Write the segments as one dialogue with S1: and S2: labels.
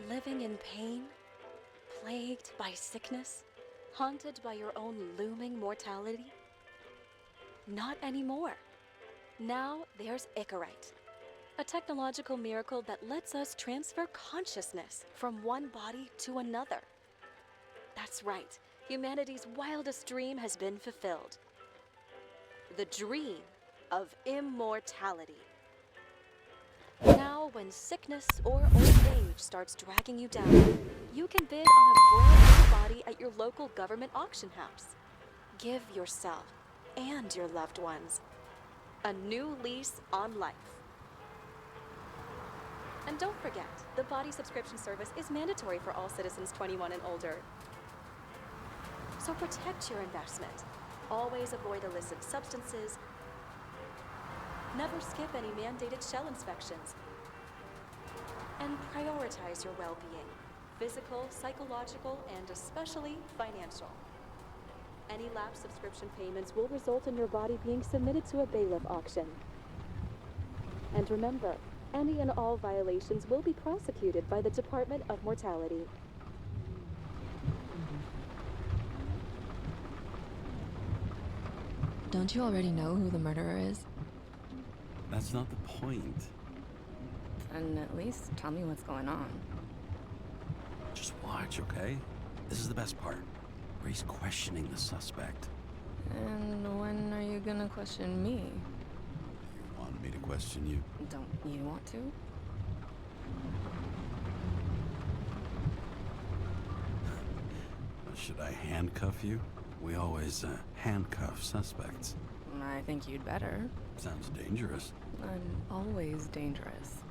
S1: Living in pain, plagued by sickness, haunted by your own looming mortality? Not anymore. Now there's Icarite, a technological miracle that lets us transfer consciousness from one body to another. That's right, humanity's wildest dream has been fulfilled. The dream of immortality. Now, when sickness or old age starts dragging you down, you can bid on a brand new body at your local government auction house. Give yourself and your loved ones a new lease on life. And don't forget, the body subscription service is mandatory for all citizens 21 and older. So protect your investment. Always avoid illicit substances. Never skip any mandated shell inspections. And prioritize your well-being, physical, psychological, and especially financial. Any lapsed subscription payments will result in your body being submitted to a bailiff auction. And remember, any and all violations will be prosecuted by the Department of Mortality.
S2: Don't you already know who the murderer is?
S3: That's not the point.
S2: Then at least tell me what's going on.
S3: Just watch, okay? This is the best part, where he's questioning the suspect.
S2: And when are you gonna question me?
S3: You want me to question you?
S2: Don't you want to?
S3: Should I handcuff you? We always handcuff suspects.
S2: I think you'd better.
S3: Sounds dangerous.
S2: I'm always dangerous.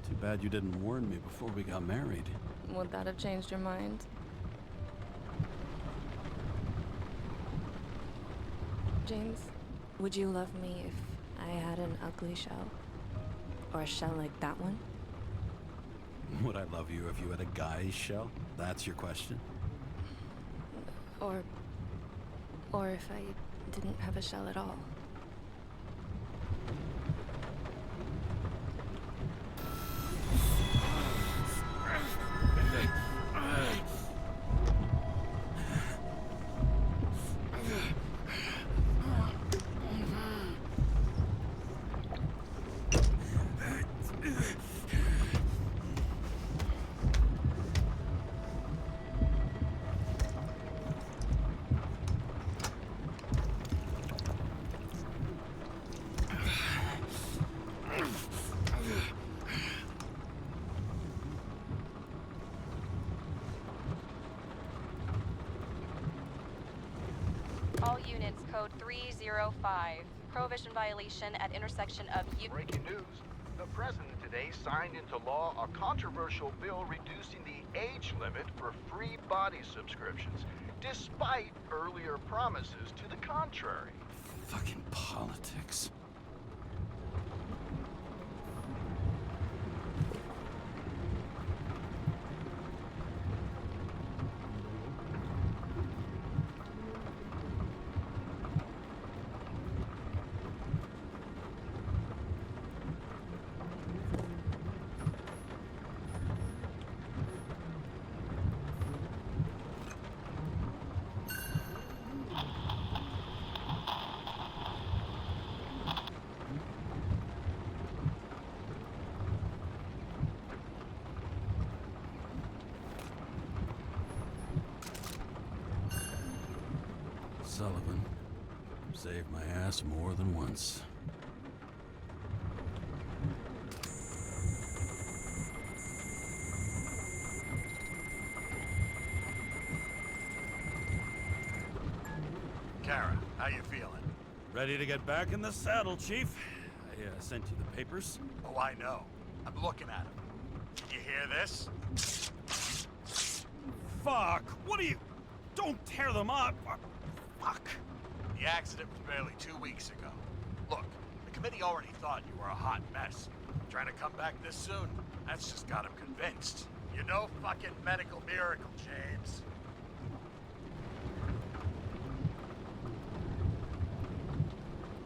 S3: Too bad you didn't warn me before we got married.
S2: Would that have changed your mind? James, would you love me if I had an ugly shell? Or a shell like that one?
S3: Would I love you if you had a guy's shell? That's your question?
S2: Or if I didn't have a shell at all?
S1: All units, code 305. Prohibition violation at intersection of
S4: Breaking news. The president today signed into law a controversial bill reducing the age limit for free body subscriptions, despite earlier promises to the contrary.
S3: Fucking politics. Sullivan saved my ass more than once.
S4: Karra, how you feeling?
S3: Ready to get back in the saddle, Chief. I sent you the papers.
S4: Oh, I know. I'm looking at them. You hear this?
S3: Fuck! What are you... Don't tear them up! Fuck!
S4: The accident was barely 2 weeks ago. Look, the committee already thought you were a hot mess. Trying to come back this soon, that's just got them convinced. You're no fucking medical miracle, James.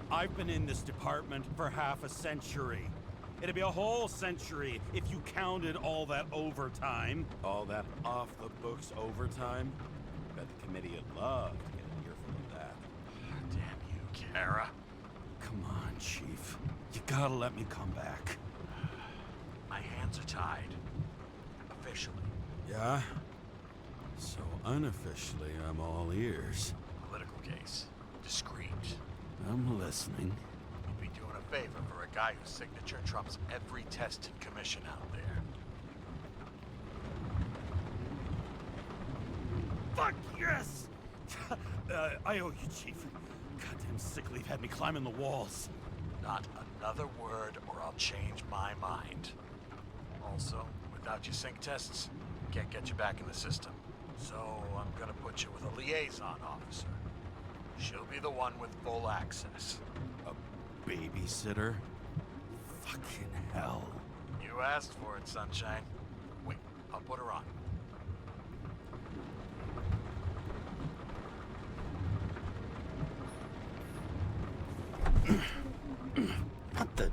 S3: I've been in this department for half a century. It'd be a whole century if you counted all that overtime. All that off-the-books overtime. Bet the committee would love to get an earful of that.
S4: Damn you, Karra.
S3: Come on, Chief. You gotta let me come back.
S4: My hands are tied. Officially.
S3: Yeah? So unofficially, I'm all ears.
S4: Political case. Discreet.
S3: I'm listening.
S4: You'd be doing a favor for a guy whose signature trumps every tested commission out there.
S3: Fuck yes! I owe you, Chief. Goddamn sick leave had me climbing the walls.
S4: Not another word or I'll change my mind. Also, without your sync tests, can't get you back in the system. So I'm gonna put you with a liaison officer. She'll be the one with full access.
S3: A babysitter? Fucking hell.
S4: You asked for it, Sunshine. Wait, I'll put her on.
S3: What the...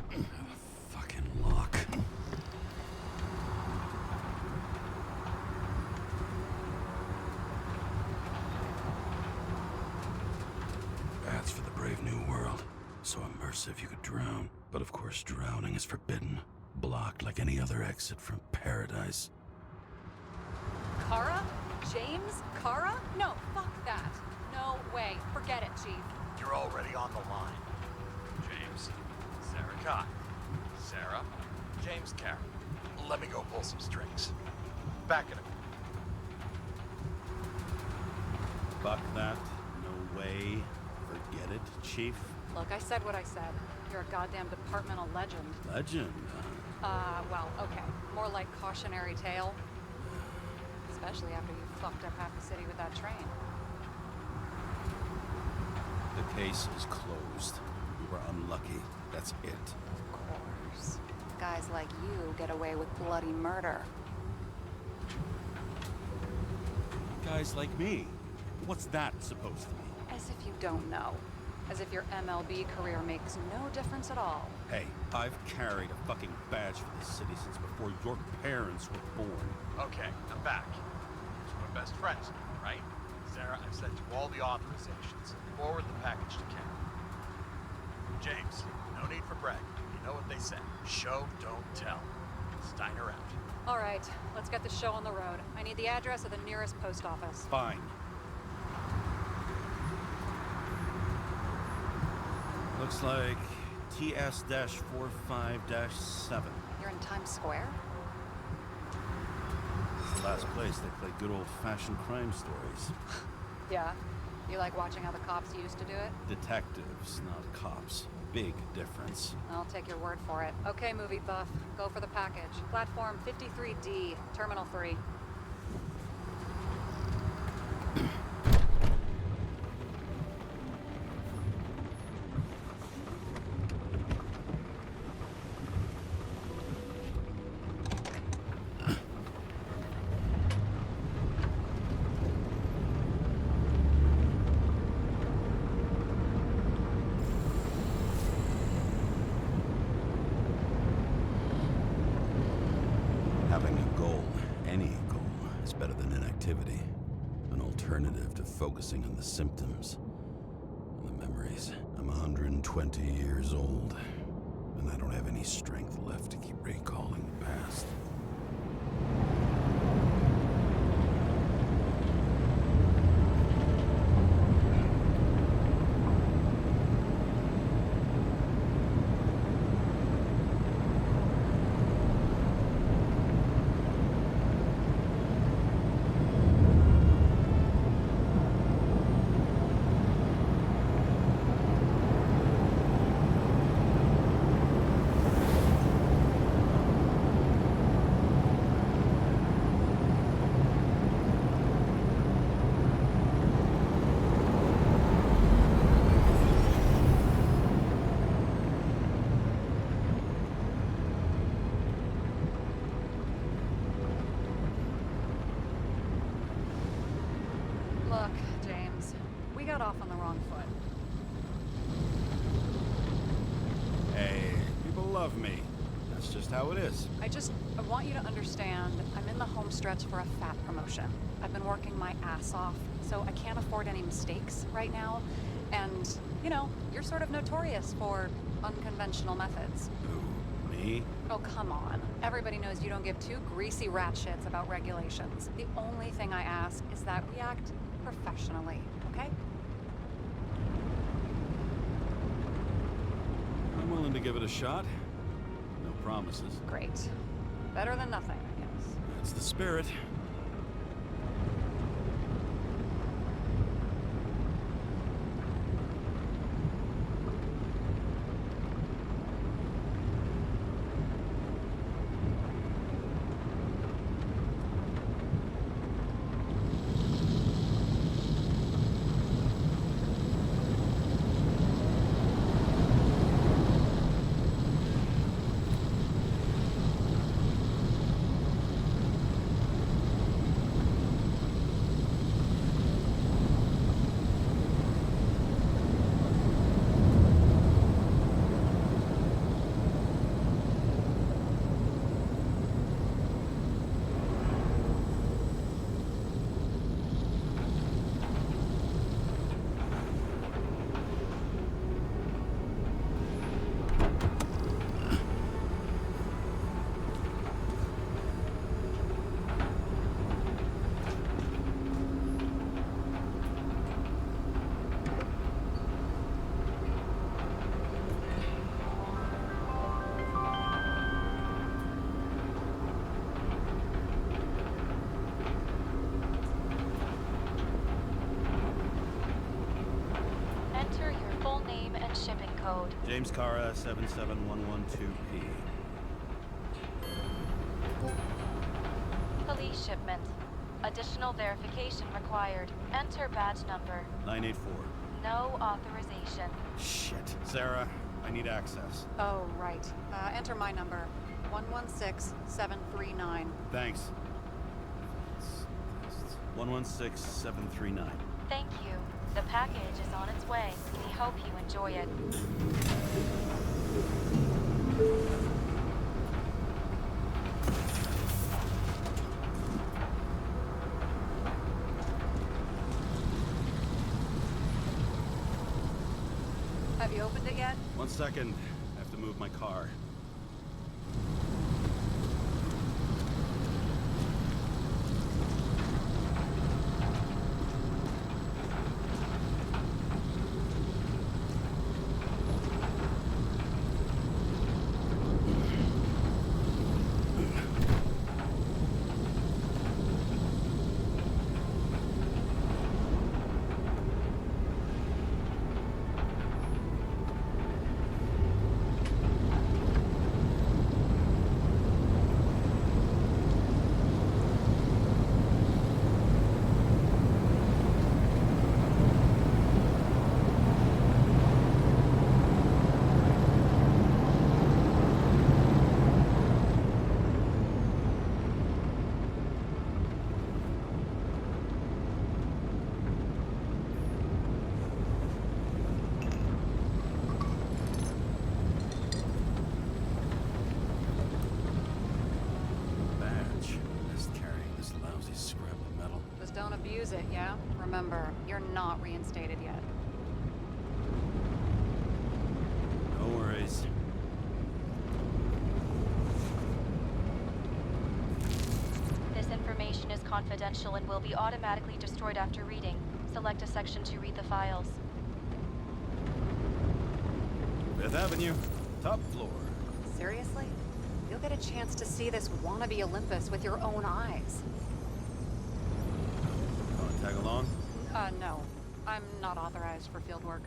S3: fucking lock. That's for the brave new world. So immersive you could drown. But of course drowning is forbidden. Blocked like any other exit from paradise.
S5: Karra? James Karra? No, fuck that. No way. Forget it, Chief.
S4: You're already on the line. James, Sarah Kai. Sarah, James Karra. Let me go pull some strings. Back in a minute.
S3: Fuck that. No way. Forget it, Chief.
S5: Look, I said what I said. You're a goddamn departmental legend.
S3: Legend.
S5: Well, okay. More like cautionary tale. Especially after you fucked up half the city with that train.
S3: The case is closed. We were unlucky. That's it.
S5: Of course. Guys like you get away with bloody murder.
S3: Guys like me. What's that supposed to be?
S5: As if you don't know. As if your MLB career makes no difference at all.
S3: Hey, I've carried a fucking badge for this city since before your parents were born.
S4: Okay, I'm back. So we're best friends now, right? Sarah, I've sent you all the authorizations. Forward the package to Karen. James, no need for bragging. You know what they say. Show, don't tell. Steiner out.
S5: All right, let's get the show on the road. I need the address of the nearest post office.
S3: Fine. Looks like TS-45-7.
S5: You're in Times Square?
S3: It's the last place they play good old-fashioned crime stories.
S5: Yeah. You like watching how the cops used to do it?
S3: Detectives, not cops. Big difference.
S5: I'll take your word for it. Okay, movie buff. Go for the package. Platform 53D, Terminal 3.
S3: Having a goal, any goal, is better than inactivity. An alternative to focusing on the symptoms and the memories. I'm 120 years old, and I don't have any strength left to keep recalling the past. love me. That's just how it is.
S5: I want you to understand, I'm in the home stretch for a fat promotion. I've been working my ass off, so I can't afford any mistakes right now. And, you know, you're sort of notorious for unconventional methods.
S3: Who, me?
S5: Oh, come on. Everybody knows you don't give two greasy rat shits about regulations. The only thing I ask is that we act professionally, okay?
S3: I'm willing to give it a shot. No promises.
S5: Great. Better than nothing, I guess.
S3: That's the spirit.
S1: Enter your full name and shipping code.
S3: James Karra, 77112P.
S1: Police shipment. Additional verification required. Enter badge number.
S3: 984.
S1: No authorization.
S3: Shit. Sarah, I need access.
S5: Oh, right. Enter my number. 116739.
S3: Thanks. 116739.
S1: Thank you. The package is on its way. We hope you enjoy it.
S5: Have you opened it yet?
S3: 1 second. I have to move my car.
S5: Don't abuse it, yeah? Remember, you're not reinstated yet.
S3: No worries.
S1: This information is confidential and will be automatically destroyed after reading. Select a section to read the files.
S3: 5th Avenue, top floor.
S5: Seriously? You'll get a chance to see this wannabe Olympus with your own eyes.
S3: Tag along?
S5: No. I'm not authorized for field work.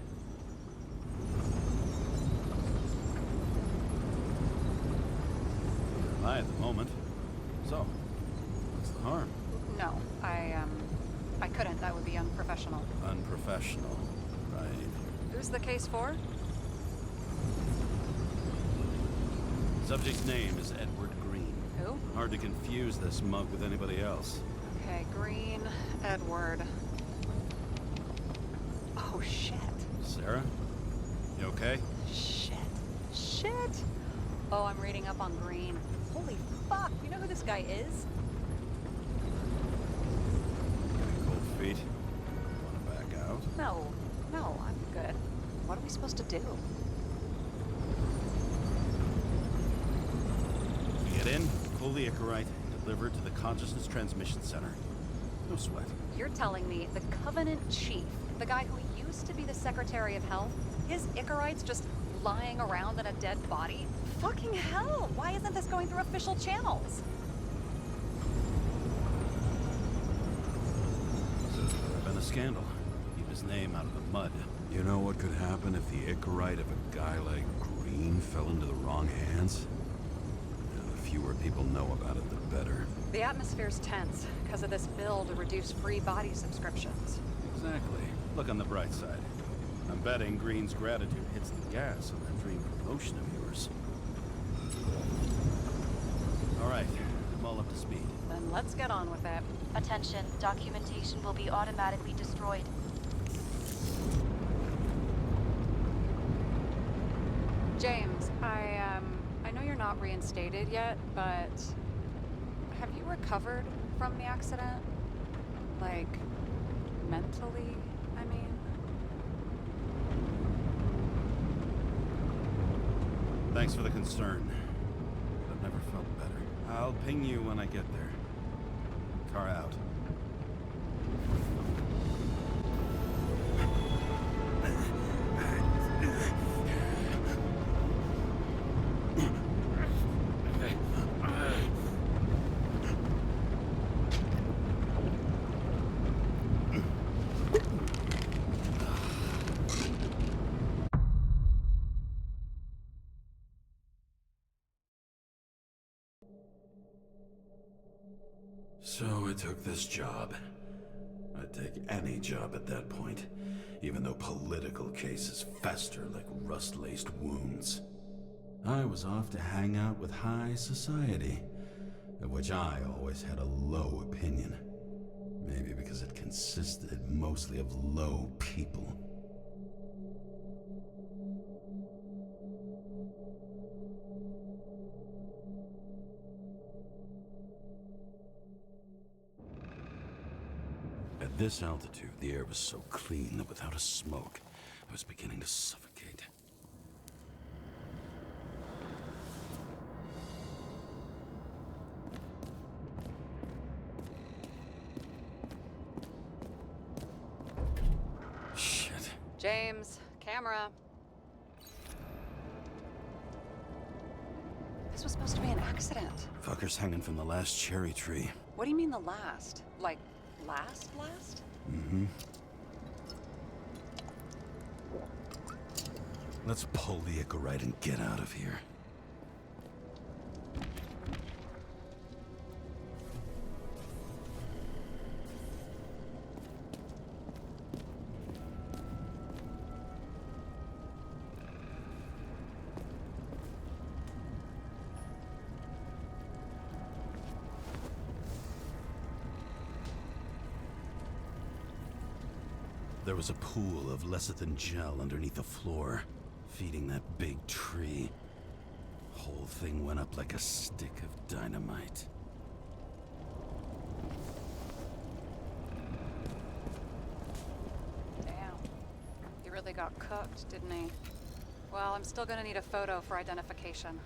S3: You're high at the moment. So, what's the harm?
S5: No, I couldn't. That would be unprofessional.
S3: Unprofessional, right?
S5: Who's the case for?
S3: Subject's name is Edward Green.
S5: Who?
S3: Hard to confuse this mug with anybody else.
S5: Okay, Green, Edward. Oh, shit.
S3: Sarah? You okay?
S5: Shit. Oh, I'm reading up on Green. Holy fuck, you know who this guy is?
S3: Getting cold feet. Wanna back out?
S5: No, I'm good. What are we supposed to do?
S6: We get in, pull the Icarite, and deliver it to the Consciousness Transmission Center. No sweat.
S5: You're telling me the Covenant Chief, the guy who used to be the Secretary of Health, his Icarite's just lying around in a dead body? Fucking hell! Why isn't this going through official channels?
S6: There's been a scandal. Keep his name out of the mud.
S3: You know what could happen if the Icarite of a guy like Green fell into the wrong hands? The fewer people know about it, the better.
S5: The atmosphere's tense because of this bill to reduce free body subscriptions.
S6: Exactly. Look on the bright side. I'm betting Green's gratitude hits the gas on that dream promotion of yours. All right, I'm all up to speed.
S5: Then let's get on with it.
S1: Attention, documentation will be automatically destroyed.
S5: James, I know you're not reinstated yet, but have you recovered from the accident? Like, mentally, I mean?
S6: Thanks for the concern. I've never felt better. I'll ping you when I get there. Car out.
S3: So I took this job. I'd take any job at that point, even though political cases fester like rust-laced wounds. I was off to hang out with high society, of which I always had a low opinion. Maybe because it consisted mostly of low people. At this altitude, the air was so clean that without a smoke, I was beginning to suffocate. Shit.
S5: James, camera. This was supposed to be an accident.
S3: Fucker's hanging from the last cherry tree.
S5: What do you mean the last? Like, last?
S3: Mm-hmm. Let's pull the Icarite and get out of here. There was a pool of lecithin gel underneath the floor, feeding that big tree. Whole thing went up like a stick of dynamite.
S5: Damn. He really got cooked, didn't he? Well, I'm still gonna need a photo for identification.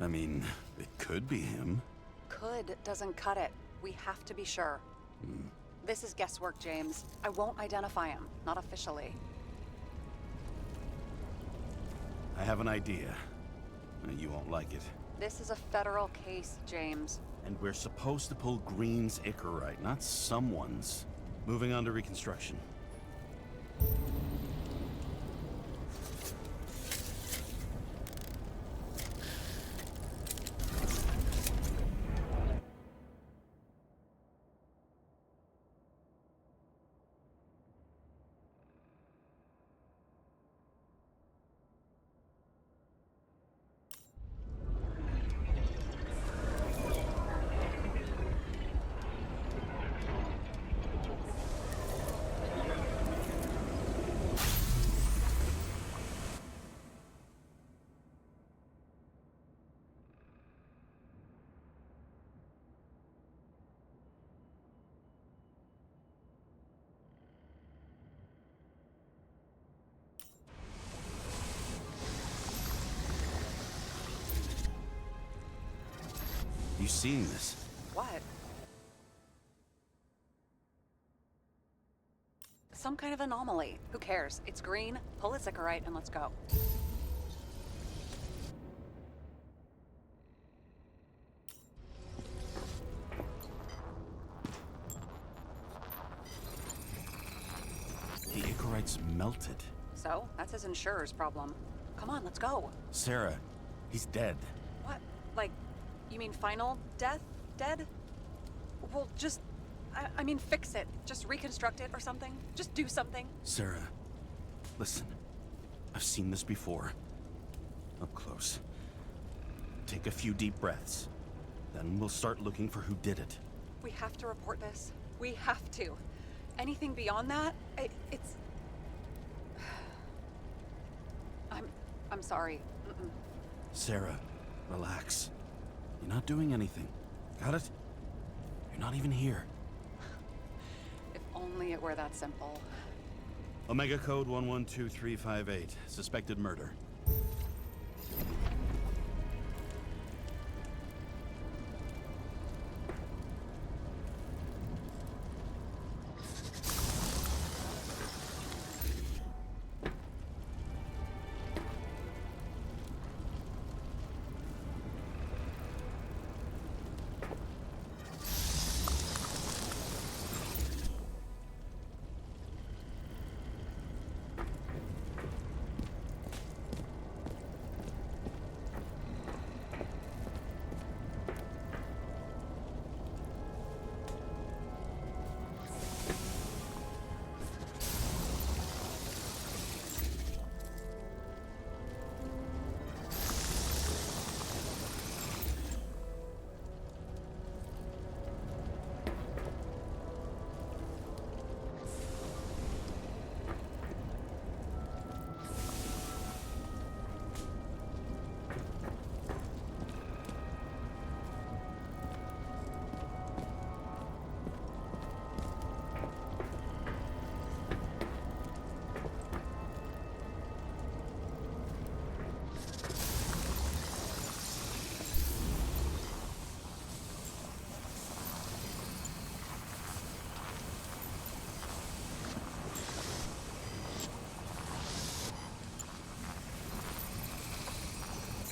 S3: I mean, it could be him.
S5: Could doesn't cut it. We have to be sure. This is guesswork, James. I won't identify him. Not officially.
S6: I have an idea. You won't like it.
S5: This is a federal case, James.
S6: And we're supposed to pull Green's Icarite, not someone's. Moving on to reconstruction. You seeing this?
S5: What? Some kind of anomaly. Who cares? It's green. Pull a Sychorite and let's go.
S6: The Ichorite's melted.
S5: So, that's his insurer's problem. Come on, let's go.
S6: Sarah, he's dead.
S5: What? Like, you mean final death? Dead? Well, just... I mean, fix it. Just reconstruct it or something. Just do something.
S6: Sarah, listen. I've seen this before. Up close. Take a few deep breaths. Then we'll start looking for who did it.
S5: We have to report this. We have to. Anything beyond that, it's... I'm sorry. Mm-mm.
S6: Sarah, relax. You're not doing anything. Got it? You're not even here.
S5: If only it were that simple.
S6: Omega code 112358. Suspected murder.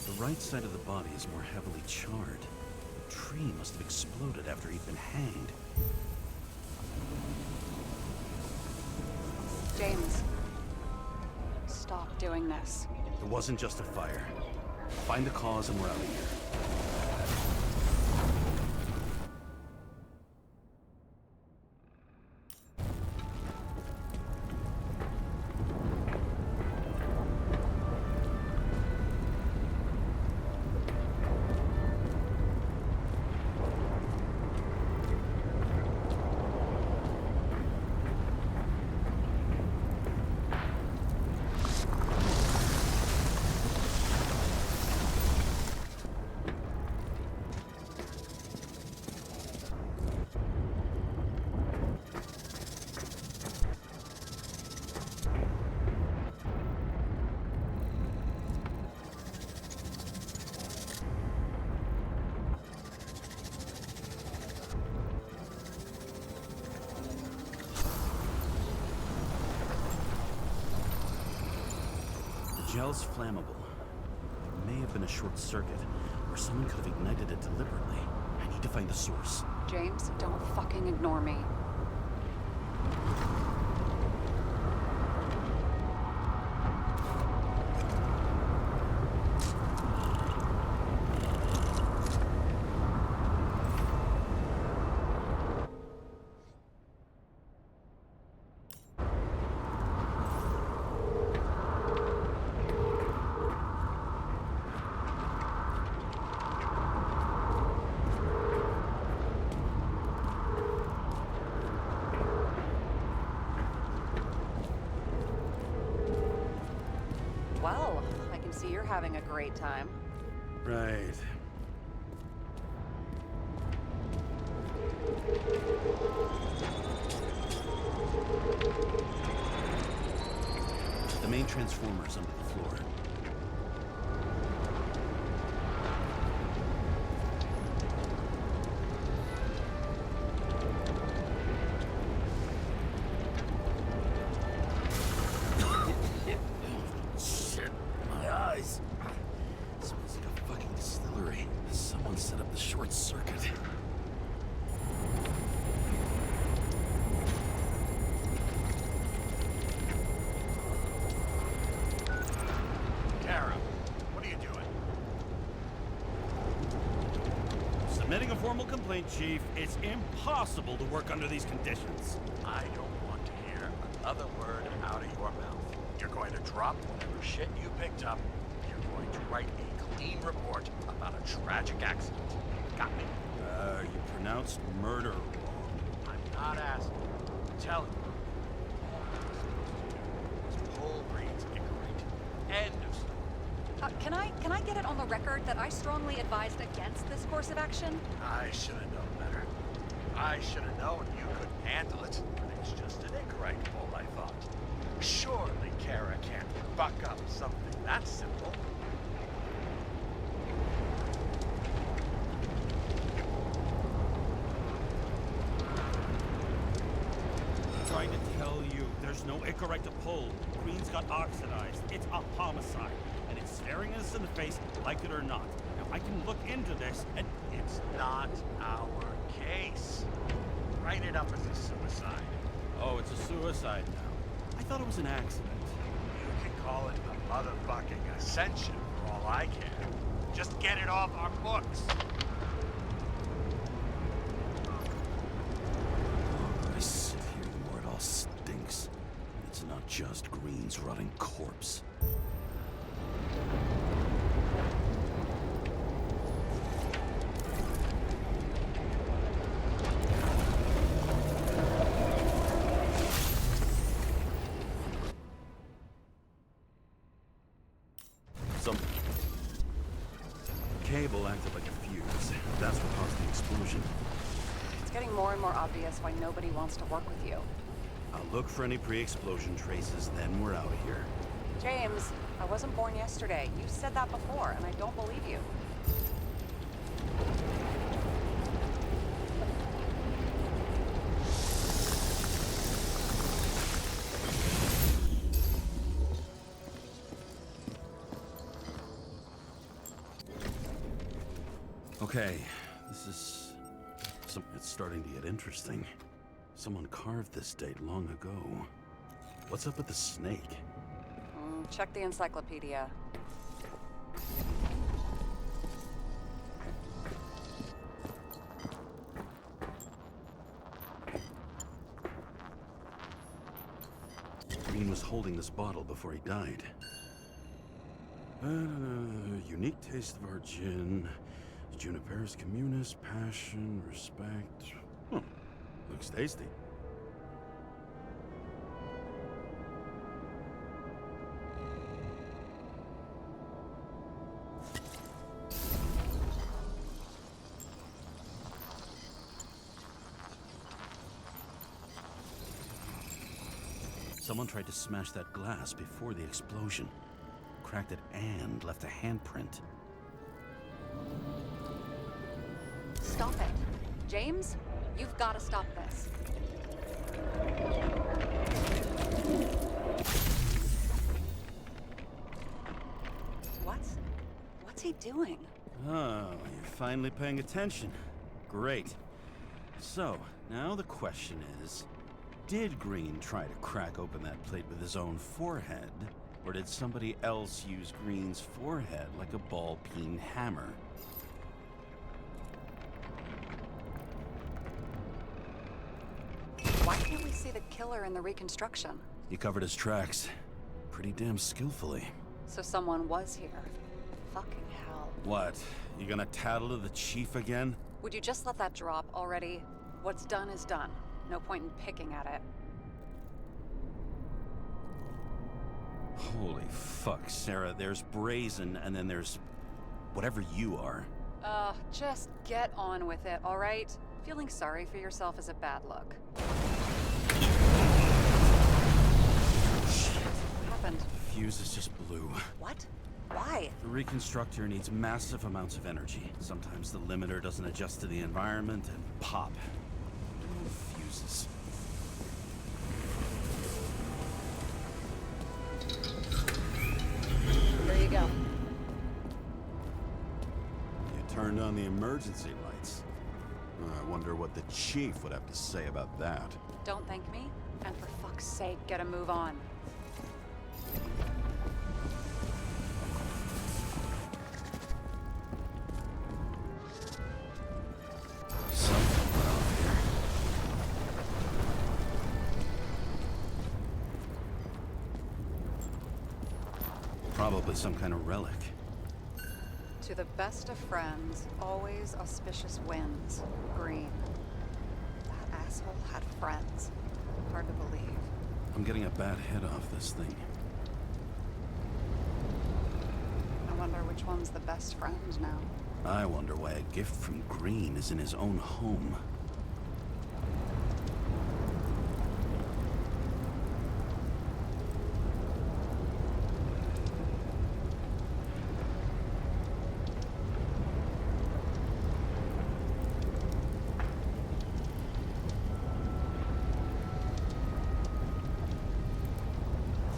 S6: The right side of the body is more heavily charred. The tree must have exploded after he'd been hanged.
S5: James, stop doing this.
S6: It wasn't just a fire. Find the cause and we're out of here. The gel's flammable. It may have been a short circuit, or someone could have ignited it deliberately. I need to find the source.
S5: James, don't fucking ignore me. Well, I can see you're having a great time.
S6: Right. The main transformer's under the floor. complaint, Chief. It's impossible to work under these conditions.
S4: I don't want to hear another word out of your mouth. You're going to drop whatever shit you picked up. You're going to write a clean report about a tragic accident. Got me?
S6: You pronounced murder wrong.
S4: I'm not asking. I'm telling you. Pull Green's Icarite. End of story.
S5: Can I get it on the record that I strongly advised against this course of action?
S4: I should have known better. I should have known you couldn't handle it. But it's just an Icarite pull, I thought. Surely Kara can't fuck up something that simple.
S6: Trying to tell you, there's no Icarite to pull. Green's got oxidized. It's a homicide. And it's staring us in the face, like it or not. Now, I can look into this, and
S4: It's not our case. Write it up as a suicide.
S6: oh, it's a suicide now. I thought it was an accident.
S4: You can call it a motherfucking ascension for all I care. Just get it off our books.
S3: I sit here where it all stinks. It's not just Green's rotting corpse. Some cable acted like a fuse. That's what caused the explosion.
S5: It's getting more and more obvious why nobody wants to work with you.
S3: I'll look for any pre-explosion traces, then we're out of here.
S5: James, I wasn't born yesterday. You said that before, and I don't believe you.
S3: Okay, it's starting to get interesting. Someone carved this date long ago. What's up with the snake?
S5: Check the encyclopedia.
S3: Green was holding this bottle before he died. Unique taste of our gin. Juniperus communis, passion, respect. Looks tasty. Someone tried to smash that glass before the explosion. Cracked it and left a handprint.
S5: Stop it. James, you've got to stop this. What's he doing?
S3: Oh, you're finally paying attention. Great. So, now the question is, did Green try to crack open that plate with his own forehead, or did somebody else use Green's forehead like a ball-peen hammer?
S5: Why can't we see the killer in the reconstruction?
S3: He covered his tracks pretty damn skillfully.
S5: So someone was here. Fucking hell.
S3: What? You gonna tattle to the chief again?
S5: Would you just let that drop already? What's done is done. No point in picking at it.
S3: Holy fuck, Sarah. There's brazen, and then there's whatever you are.
S5: Just get on with it, all right? Feeling sorry for yourself is a bad look. What happened?
S3: The fuse is just blue.
S5: What? Why?
S3: The reconstructor needs massive amounts of energy. Sometimes the limiter doesn't adjust to the environment, and pop. Fuses.
S5: Here you go.
S3: You turned on the emergency lights. I wonder what the chief would have to say about that.
S5: Don't thank me, and for fuck's sake, get a move on.
S6: Probably some kind of relic.
S5: To the best of friends, always auspicious winds. Green. That asshole had friends. Hard to believe.
S6: I'm getting a bad head off this thing.
S5: I wonder which one's the best friend now.
S6: I wonder why a gift from Green is in his own home.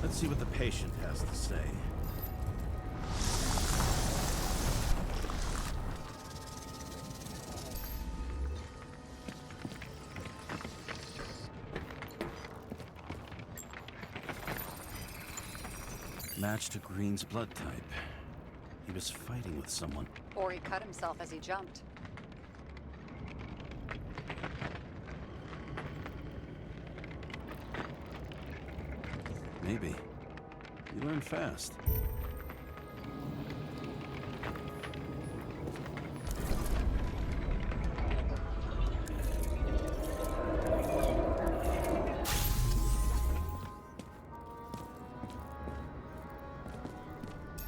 S6: Let's see what the patient has to say. Match to Green's blood type. He was fighting with someone.
S5: Or he cut himself as he jumped.
S6: Maybe. You learn fast.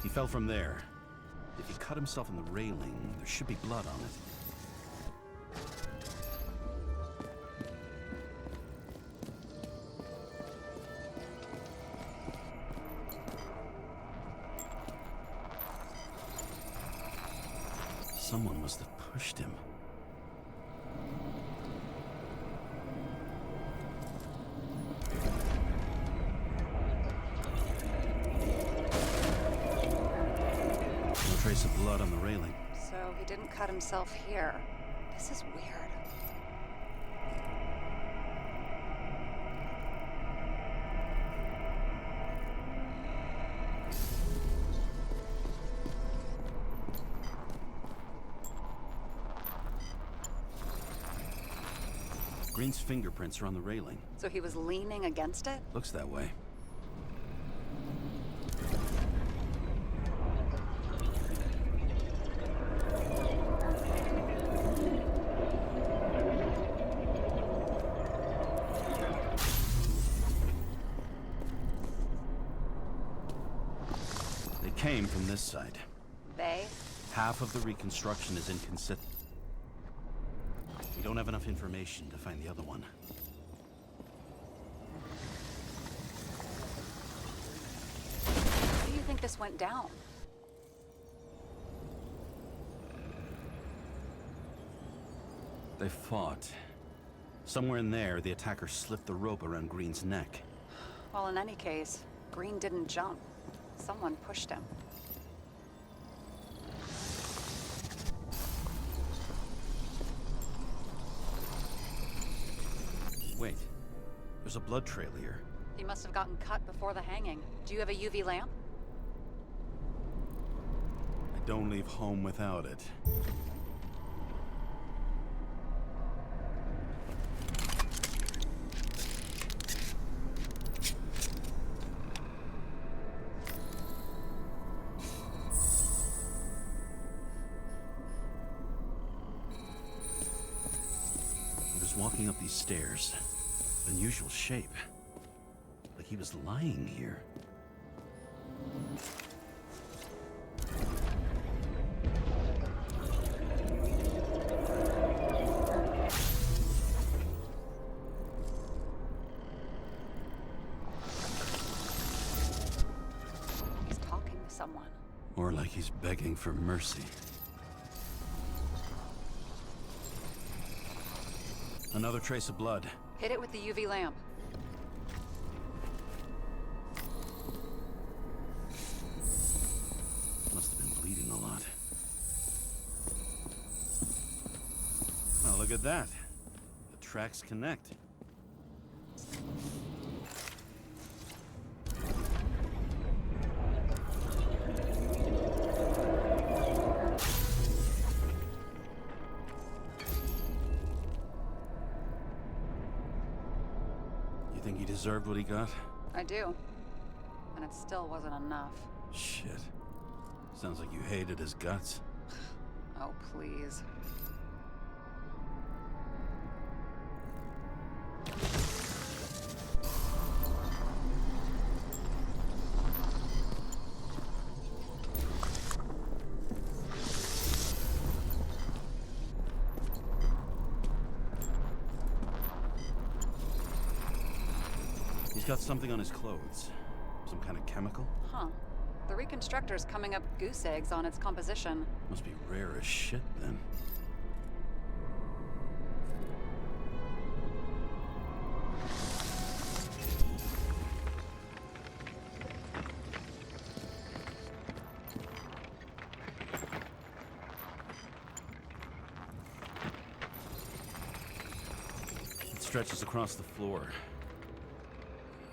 S6: He fell from there. If he cut himself in the railing, there should be blood on it. Someone must have pushed him. No trace of blood on the railing.
S5: So he didn't cut himself here. This is weird.
S6: Green's fingerprints are on the railing.
S5: So he was leaning against it?
S6: Looks that way. They came from this side.
S5: They?
S6: Half of the reconstruction is inconsistent. We don't have enough information to find the other one.
S5: How do you think this went down?
S6: They fought. Somewhere in there, the attacker slipped the rope around Green's neck.
S5: Well, in any case, Green didn't jump. Someone pushed him.
S6: Wait, there's a blood trail here.
S5: He must have gotten cut before the hanging. Do you have a UV lamp?
S6: I don't leave home without it. He was walking up these stairs. Unusual shape. Like he was lying here.
S5: He's talking to someone.
S6: Or like he's begging for mercy. Another trace of blood.
S5: Hit it with the UV lamp.
S6: Must have been bleeding a lot. Well, look at that. The tracks connect. You think he deserved what he got?
S5: I do. And it still wasn't enough.
S3: Shit. Sounds like you hated his guts.
S5: Oh, please.
S3: He's got something on his clothes. Some kind of chemical?
S5: Huh. The reconstructor's coming up goose eggs on its composition.
S3: Must be rare as shit, then. It stretches across the floor.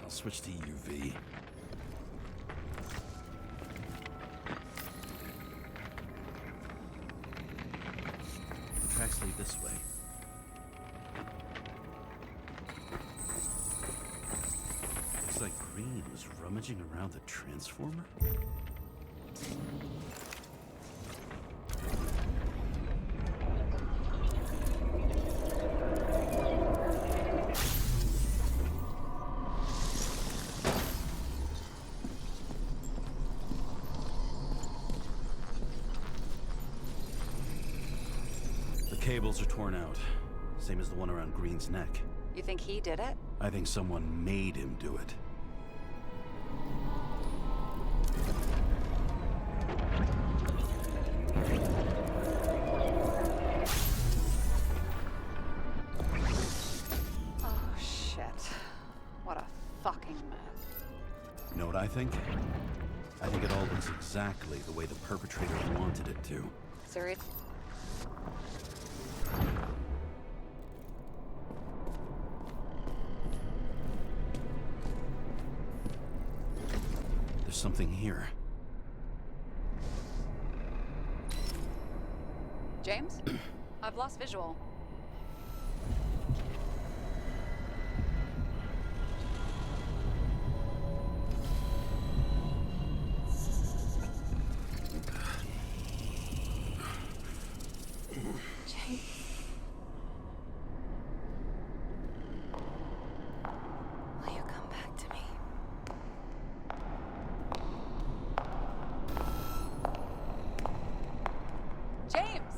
S3: I'll switch to UV. Tracks lead this way. Looks like Green was rummaging around the transformer. Cables are torn out, same as the one around Green's neck.
S5: You think he did it?
S3: I think someone made him do it.
S5: Oh, shit. What a fucking mess.
S3: You know what I think? I think it all looks exactly the way the perpetrator wanted it to.
S5: Serious?
S3: There's something here.
S5: James? I've lost visual.
S2: James. Will you come back to me?
S5: James!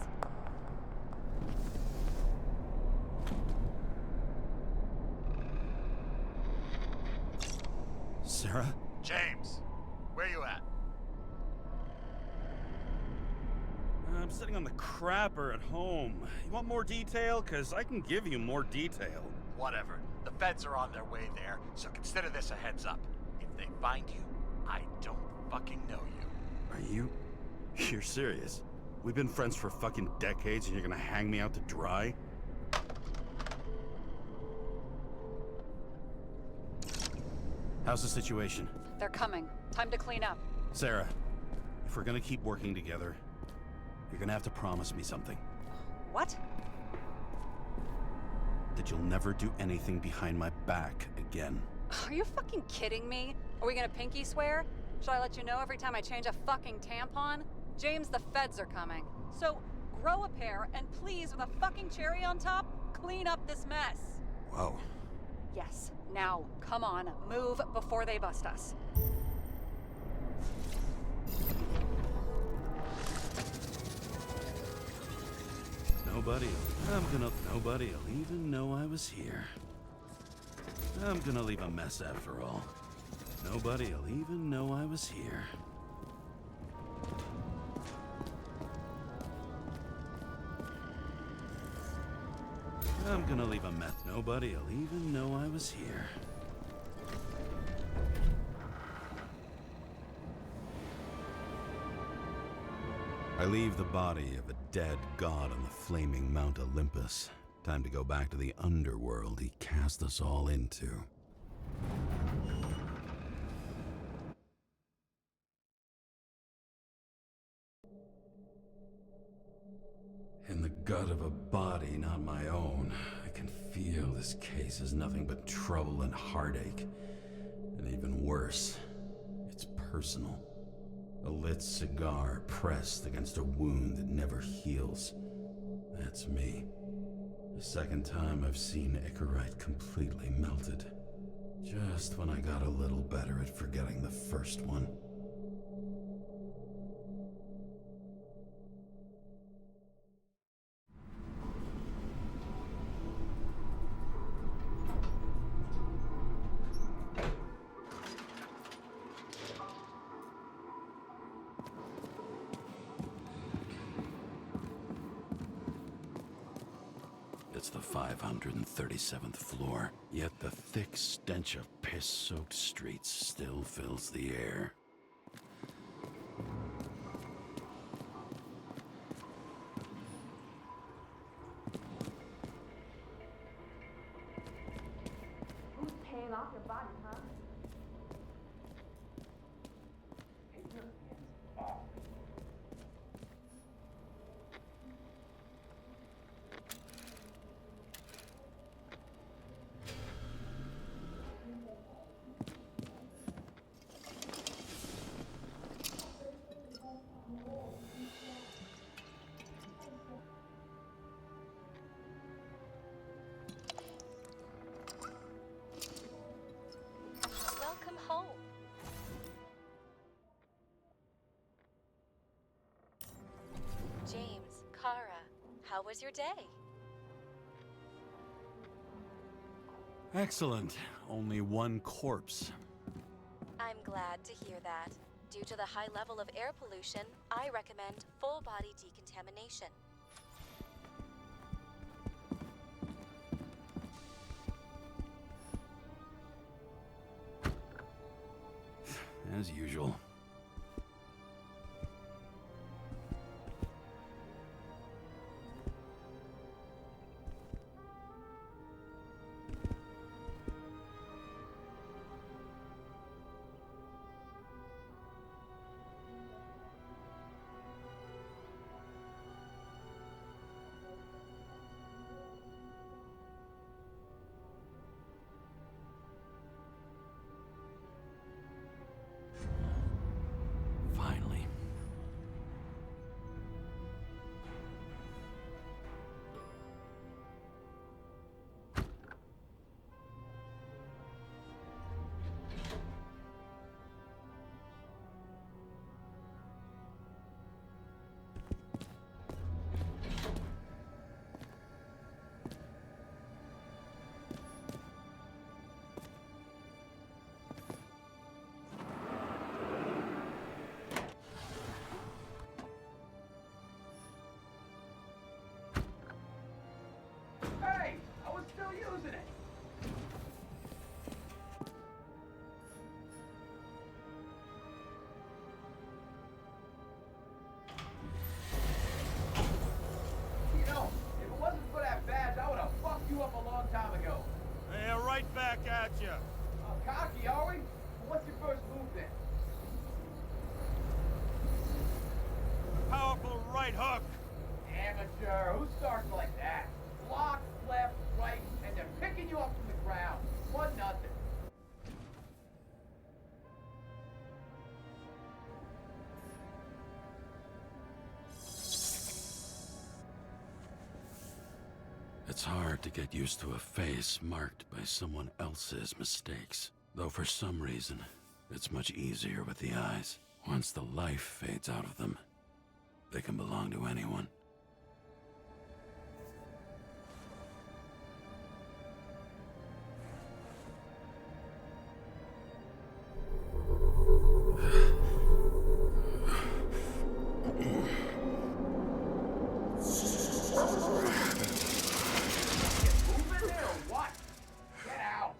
S3: Sarah?
S4: James, where you at?
S6: I'm sitting on the crapper at home. You want more detail? Because I can give you more detail.
S4: Whatever. The feds are on their way there, so consider this a heads up. If they find you, I don't fucking know you.
S3: Are you? You're serious? We've been friends for fucking decades and you're gonna hang me out to dry? How's the situation?
S5: They're coming. Time to clean up.
S3: Sarah, if we're gonna keep working together, you're gonna have to promise me something.
S5: What?
S3: That you'll never do anything behind my back again.
S5: Are you fucking kidding me? Are we gonna pinky swear? Should I let you know every time I change a fucking tampon? James, the feds are coming. So, grow a pair, and please, with a fucking cherry on top, clean up this mess.
S3: Whoa.
S5: Yes. Now, come on, move before they bust us.
S3: Nobody'll even know I was here. I'm gonna leave a mess after all. Nobody'll even know I was here. I'm gonna leave a mess. Nobody'll even know I was here. I leave the body of a dead god on the flaming Mount Olympus. Time to go back to the underworld he cast us all into. In the gut of a body not my own, I can feel this case is nothing but trouble and heartache. And even worse, it's personal. A lit cigar pressed against a wound that never heals. That's me. The second time I've seen Icarite completely melted. Just when I got a little better at forgetting the first one. It's the 537th floor, yet the thick stench of piss-soaked streets still fills the air.
S7: Who's paying off your body, huh?
S1: Welcome home. James Karra, how was your day?
S3: Excellent. Only one corpse.
S1: I'm glad to hear that. Due to the high level of air pollution, I recommend full body decontamination.
S3: As usual. Finally.
S8: Hey! I was still using it! You know, if it wasn't for that badge, I would have fucked you up a long time ago.
S4: Yeah, right back at you.
S8: Cocky, are we? Well, what's your first move then?
S4: Powerful right hook.
S8: Amateur, who starts like that? Block, left, right, and they're picking you up from the ground. 1-0.
S3: It's hard to get used to a face marked by someone else's mistakes. Though for some reason, it's much easier with the eyes. Once the life fades out of them, they can belong to anyone.
S8: Move in there or what? Get out.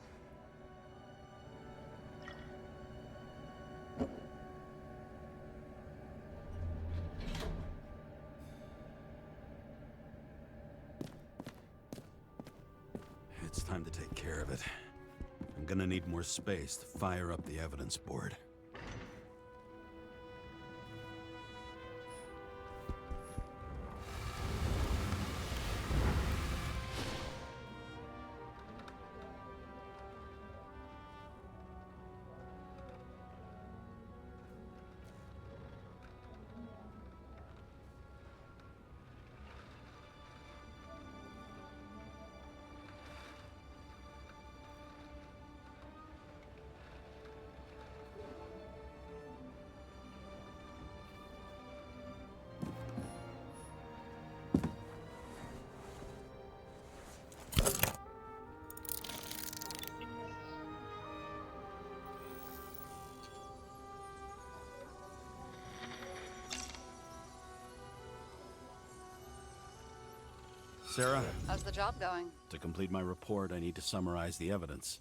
S3: It's time to take care of it. I'm gonna need more space to fire up the evidence board. Sarah,
S5: How's the job going?
S3: to complete my report, I need to summarize the evidence.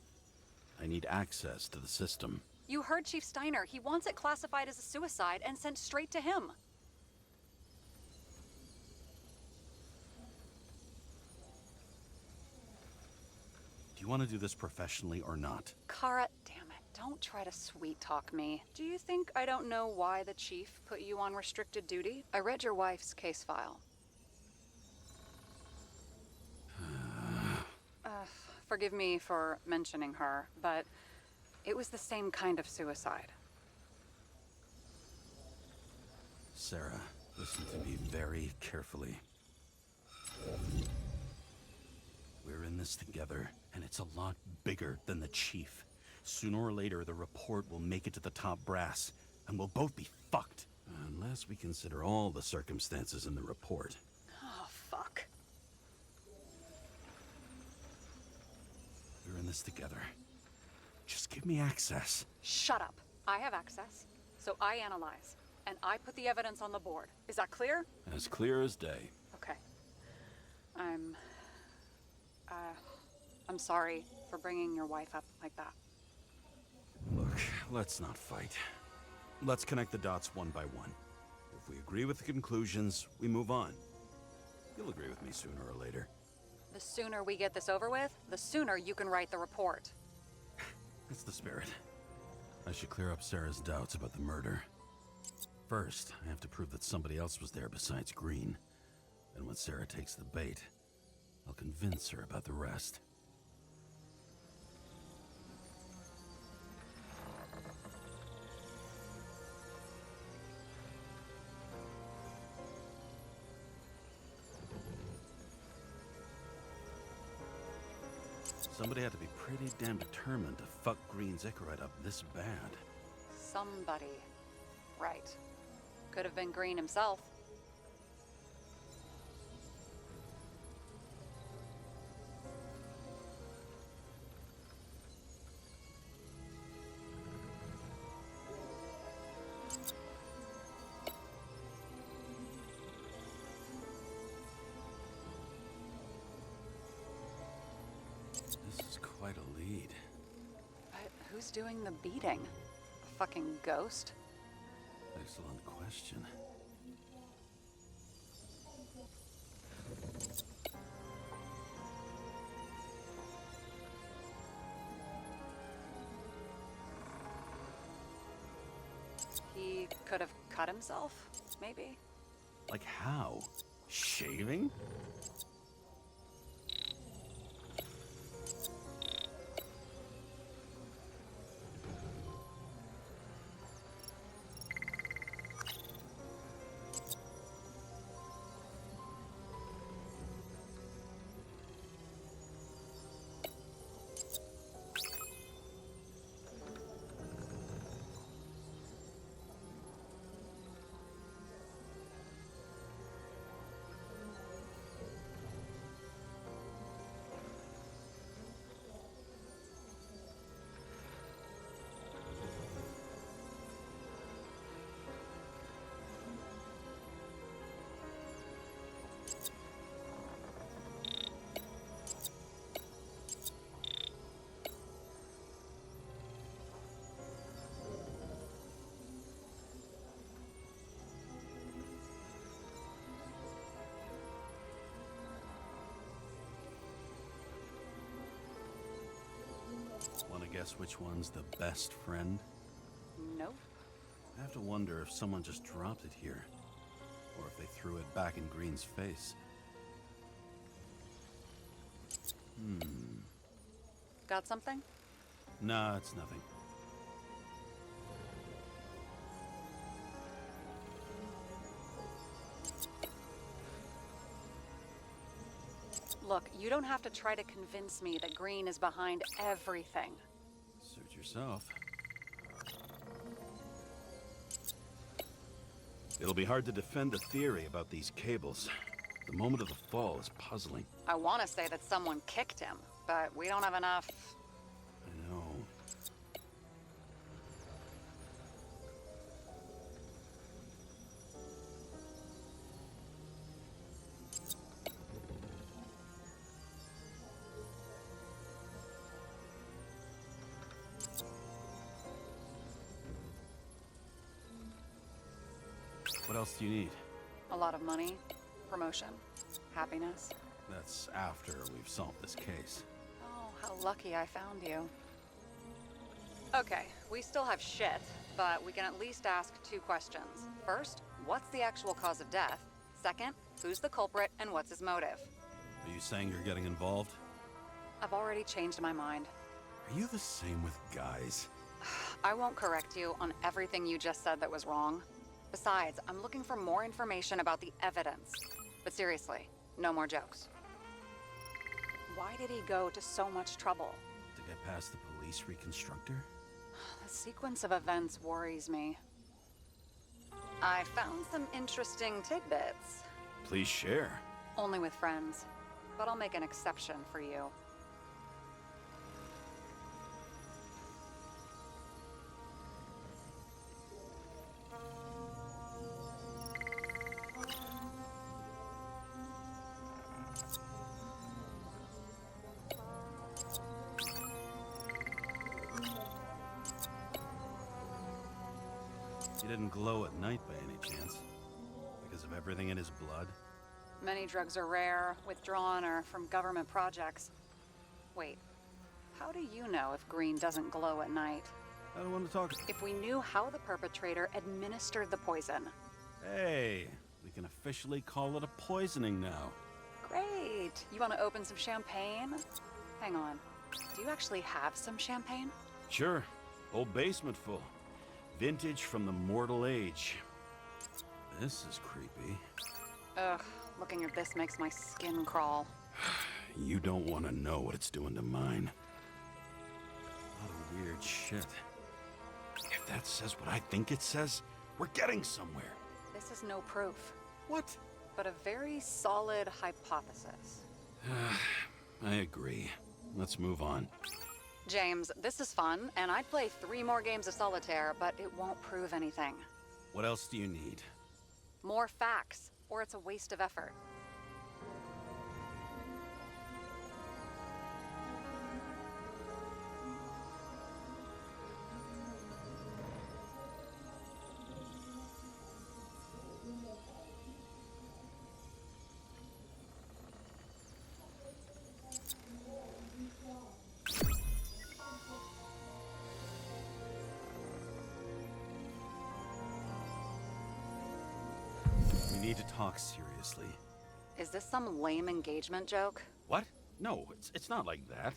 S3: I need access to the system.
S5: You heard Chief Steiner. He wants it classified as a suicide and sent straight to him.
S6: Do you want to do this professionally or not?
S5: Kara, damn it. Don't try to sweet talk me. Do you think I don't know why the chief put you on restricted duty? I read your wife's case file. Forgive me for mentioning her, but it was the same kind of suicide.
S6: Sarah, listen to me very carefully. We're in this together, and it's a lot bigger than the chief. Sooner or later, the report will make it to the top brass, and we'll both be fucked.
S3: Unless we consider all the circumstances in the report.
S5: Oh, fuck.
S6: We're in this together. Just give me access.
S5: Shut up. I have access, so I analyze, and I put the evidence on the board. Is that clear?
S3: As clear as day.
S5: Okay. I'm sorry for bringing your wife up like that.
S6: Look, let's not fight. Let's connect the dots one by one. If we agree with the conclusions, we move on. You'll agree with me sooner or later.
S5: The sooner we get this over with, the sooner you can write the report.
S6: That's the spirit.
S3: I should clear up Sarah's doubts about the murder.
S6: First, I have to prove that somebody else was there besides Green.
S3: Then when Sarah takes the bait, I'll convince her about the rest. Somebody had to be pretty damn determined to fuck Green's Icarite up this bad.
S5: Somebody. Right. Could have been Green himself.
S3: This is quite a lead.
S5: But who's doing the beating? A fucking ghost?
S3: Excellent question.
S5: He could have cut himself, maybe?
S6: Like how? Shaving?
S3: Want to guess which one's the best friend?
S5: Nope.
S3: I have to wonder if someone just dropped it here. Or if they threw it back in Green's face.
S5: Got something?
S3: Nah, it's nothing.
S5: Look, you don't have to try to convince me that Green is behind everything.
S3: Suit yourself. It'll be hard to defend a theory about these cables. The moment of the fall is puzzling.
S5: I want to say that someone kicked him, but we don't have enough.
S3: I know.
S6: What else do you need?
S5: A lot of money, promotion, happiness.
S6: That's after we've solved this case.
S5: Oh, how lucky I found you. Okay, we still have shit, but we can at least ask 2 questions. First, what's the actual cause of death? Second, who's the culprit and what's his motive?
S6: Are you saying you're getting involved?
S5: I've already changed my mind.
S6: Are you the same with guys?
S5: I won't correct you on everything you just said that was wrong. Besides, I'm looking for more information about the evidence. But seriously, no more jokes. Why did he go to so much trouble?
S6: To get past the police reconstructor?
S5: The sequence of events worries me. I found some interesting tidbits.
S6: Please share.
S5: Only with friends. But I'll make an exception for you.
S6: He didn't glow at night by any chance? Because of everything in his blood?
S5: Many drugs are rare, withdrawn, or from government projects. Wait, how do you know if green doesn't glow at night?
S6: I don't want to talk.
S5: If we knew how the perpetrator administered the poison.
S6: Hey, we can officially call it a poisoning now.
S5: Great. You want to open some champagne? Hang on. Do you actually have some champagne?
S6: Sure. Whole basement full. Vintage from the mortal age. This is creepy.
S5: Ugh, looking at this makes my skin crawl.
S6: You don't want to know what it's doing to mine. A lot of weird shit. If that says what I think it says, we're getting somewhere.
S5: This is no proof,
S6: What?
S5: but a very solid hypothesis.
S6: I agree. Let's move on.
S5: James, this is fun, and I'd play 3 more games of solitaire, but it won't prove anything.
S6: What else do you need?
S5: More facts, or it's a waste of effort.
S6: We need to talk seriously.
S5: Is this some lame engagement joke?
S6: What? No, it's not like that.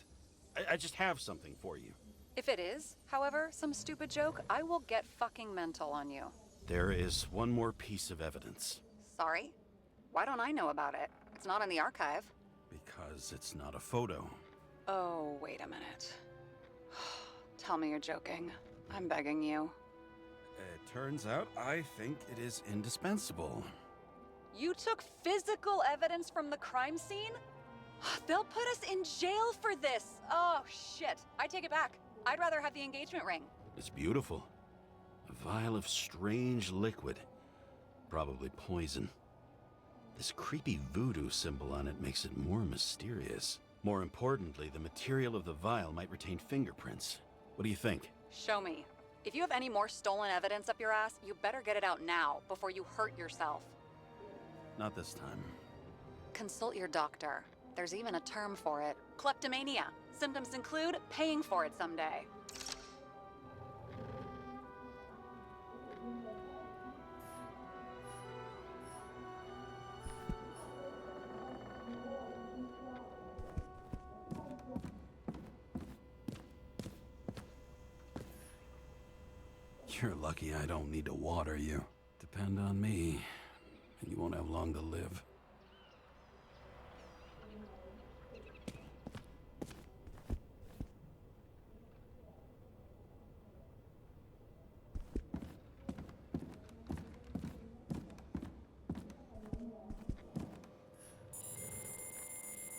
S6: I just have something for you.
S5: If it is, however, some stupid joke, I will get fucking mental on you.
S6: There is one more piece of evidence.
S5: Sorry? Why don't I know about it? It's not in the archive.
S6: Because it's not a photo.
S5: Oh, wait a minute. Tell me you're joking. I'm begging you.
S6: It turns out I think it is indispensable.
S5: You took physical evidence from the crime scene? They'll put us in jail for this! Oh, shit. I take it back. I'd rather have the engagement ring.
S6: It's beautiful. A vial of strange liquid. Probably poison. This creepy voodoo symbol on it makes it more mysterious. More importantly, the material of the vial might retain fingerprints. What do you think?
S5: Show me. If you have any more stolen evidence up your ass, you better get it out now, before you hurt yourself.
S6: Not this time.
S5: Consult your doctor. There's even a term for it. Kleptomania. Symptoms include paying for it someday.
S6: You're lucky I don't need to water you. Depend on me, and you won't have long to live.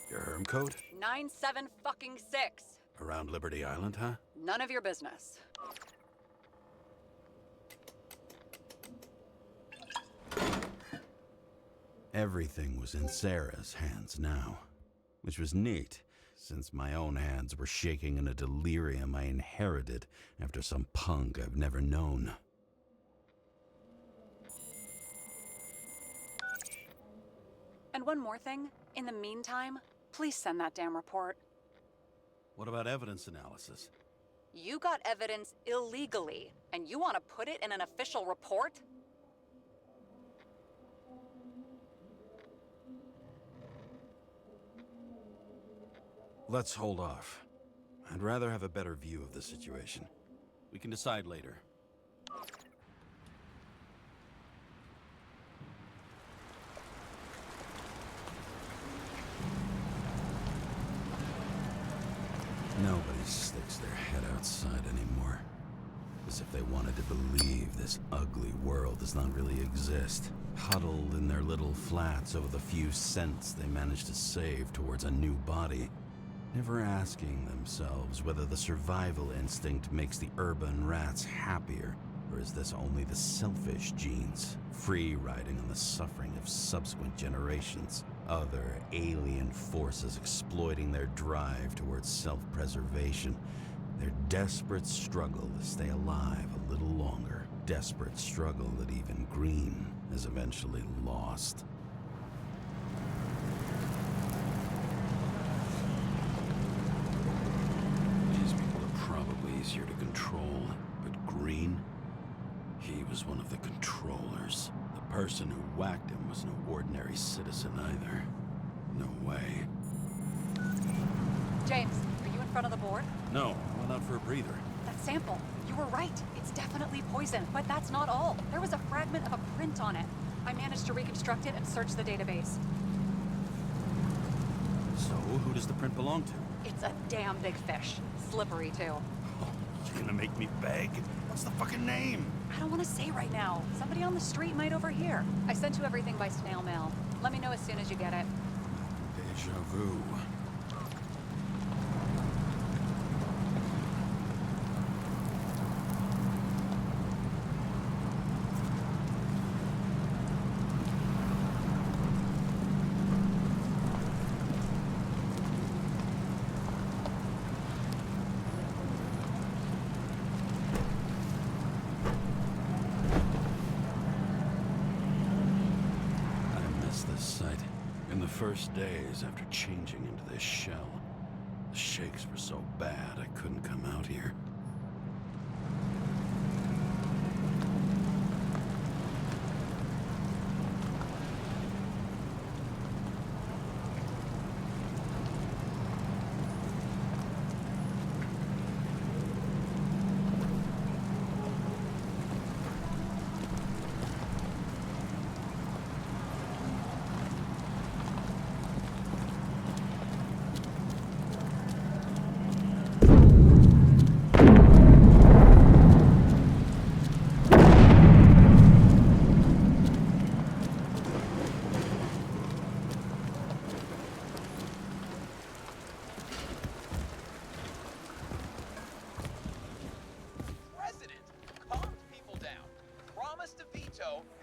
S6: Your herm code?
S5: 97-fucking-6.
S6: Around Liberty Island, huh?
S5: None of your business.
S3: Everything was in Sarah's hands now, which was neat, since my own hands were shaking in a delirium I inherited after some punk I've never known.
S5: And one more thing. In the meantime, please send that damn report.
S6: What about evidence analysis?
S5: You got evidence illegally, and you want to put it in an official report?
S6: Let's hold off. I'd rather have a better view of the situation. We can decide later. Nobody sticks their head outside anymore. As if they wanted to believe this ugly world does not really exist. Huddled in their little flats over the few cents they managed to save towards a new body. Never asking themselves whether the survival instinct makes the urban rats happier, or is this only the selfish genes, free riding on the suffering of subsequent generations? Other alien forces exploiting their drive towards self-preservation, their desperate struggle to stay alive a little longer, desperate struggle that even Green has eventually lost. These people are probably easier to control, but Green, he was one of the controllers. The person who whacked him was no ordinary citizen either. No way.
S5: James, are you in front of the board?
S6: No, I went out for a breather.
S5: That sample. You were right. It's definitely poison, but that's not all. There was a fragment of a print on it. I managed to reconstruct it and search the database.
S6: So, who does the print belong to?
S5: It's a damn big fish. Slippery, too.
S6: Oh, you're gonna make me beg? What's the fucking name?
S5: I don't want to say right now. Somebody on the street might overhear. I sent you everything by snail mail. Let me know as soon as you get it.
S6: Deja vu. In the first days after changing into this shell, the shakes were so bad I couldn't come out here.